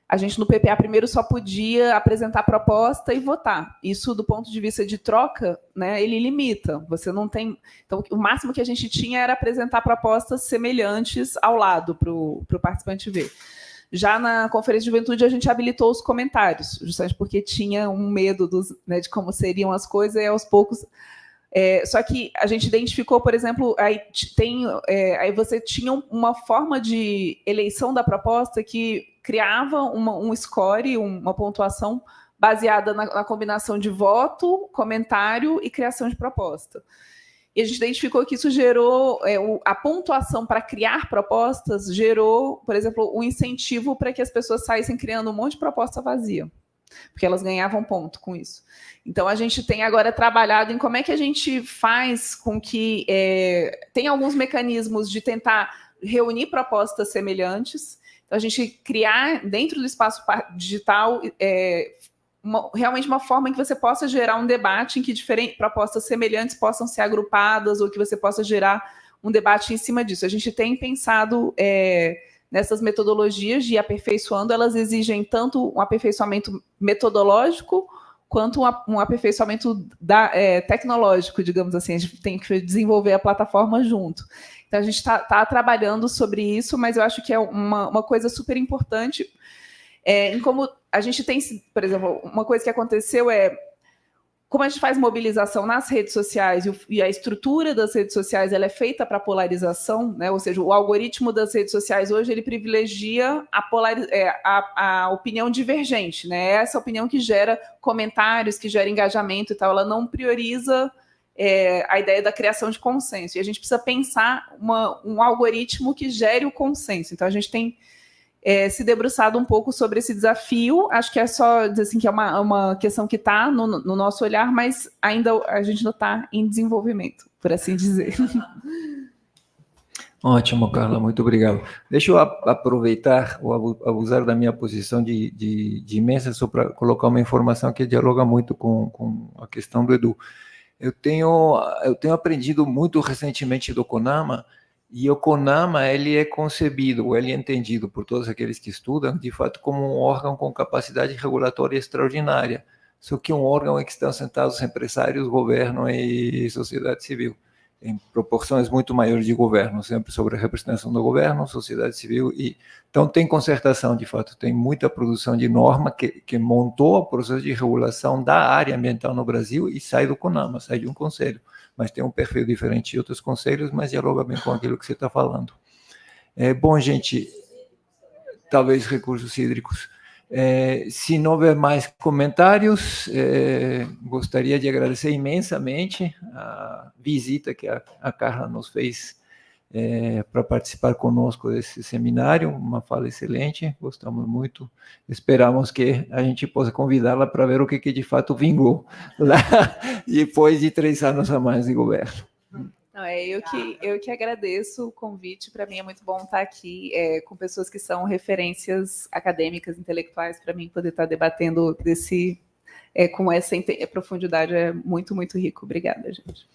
a gente no PPA primeiro só podia apresentar proposta e votar. Isso, do ponto de vista de troca, né, ele limita. Você não tem... Então, o máximo que a gente tinha era apresentar propostas semelhantes ao lado para o participante ver. Já na Conferência de Juventude, a gente habilitou os comentários, justamente porque tinha um medo de como seriam as coisas, e aos poucos... só que a gente identificou, por exemplo, aí você tinha uma forma de eleição da proposta que criava um score, uma pontuação baseada na combinação de voto, comentário e criação de proposta. E a gente identificou que isso gerou, a pontuação para criar propostas gerou, por exemplo, um incentivo para que as pessoas saíssem criando um monte de proposta vazia, porque elas ganhavam ponto com isso. Então, a gente tem agora trabalhado em como é que a gente faz com que... tem alguns mecanismos de tentar reunir propostas semelhantes. Então, a gente criar, dentro do espaço digital, realmente uma forma em que você possa gerar um debate em que propostas semelhantes possam ser agrupadas, ou que você possa gerar um debate em cima disso. A gente tem pensado nessas metodologias de aperfeiçoando, elas exigem tanto um aperfeiçoamento metodológico quanto um aperfeiçoamento tecnológico, digamos assim. A gente tem que desenvolver a plataforma junto. Então, a gente está trabalhando sobre isso, mas eu acho que é uma coisa super importante, em como a gente tem, por exemplo, uma coisa que aconteceu como a gente faz mobilização nas redes sociais e a estrutura das redes sociais ela é feita para polarização, né? Ou seja, o algoritmo das redes sociais hoje ele privilegia a opinião divergente, né? Essa opinião que gera comentários, que gera engajamento e tal, ela não prioriza a ideia da criação de consenso. E a gente precisa pensar um algoritmo que gere o consenso. Então, a gente tem se debruçado um pouco sobre esse desafio. Acho que é só dizer assim, que é uma questão que está no nosso olhar, mas a gente ainda está em desenvolvimento, por assim dizer. Ótimo, Carla, muito obrigado. Deixa eu aproveitar ou abusar da minha posição de mesa só para colocar uma informação que dialoga muito com a questão do Edu. Eu tenho aprendido muito recentemente do CONAMA, e o CONAMA ele é concebido, ele é entendido por todos aqueles que estudam, de fato, como um órgão com capacidade regulatória extraordinária. Só que um órgão em que estão sentados empresários, governo e sociedade civil, em proporções muito maiores de governo, sempre sobre a representação do governo, sociedade civil. Então, tem concertação, de fato, tem muita produção de norma que montou o processo de regulação da área ambiental no Brasil e sai do CONAMA, sai de um conselho. Mas tem um perfil diferente de outros conselhos, mas dialoga bem com aquilo que você está falando. Bom, gente, talvez recursos hídricos. Se não houver mais comentários, gostaria de agradecer imensamente a visita que a Carla nos fez para participar conosco desse seminário, uma fala excelente, gostamos muito, esperamos que a gente possa convidá-la para ver o que de fato vingou lá, depois de 3 anos a mais de governo. Não, eu que agradeço o convite, para mim é muito bom estar aqui com pessoas que são referências acadêmicas, intelectuais, para mim poder estar debatendo com essa profundidade é muito, muito rico. Obrigada, gente.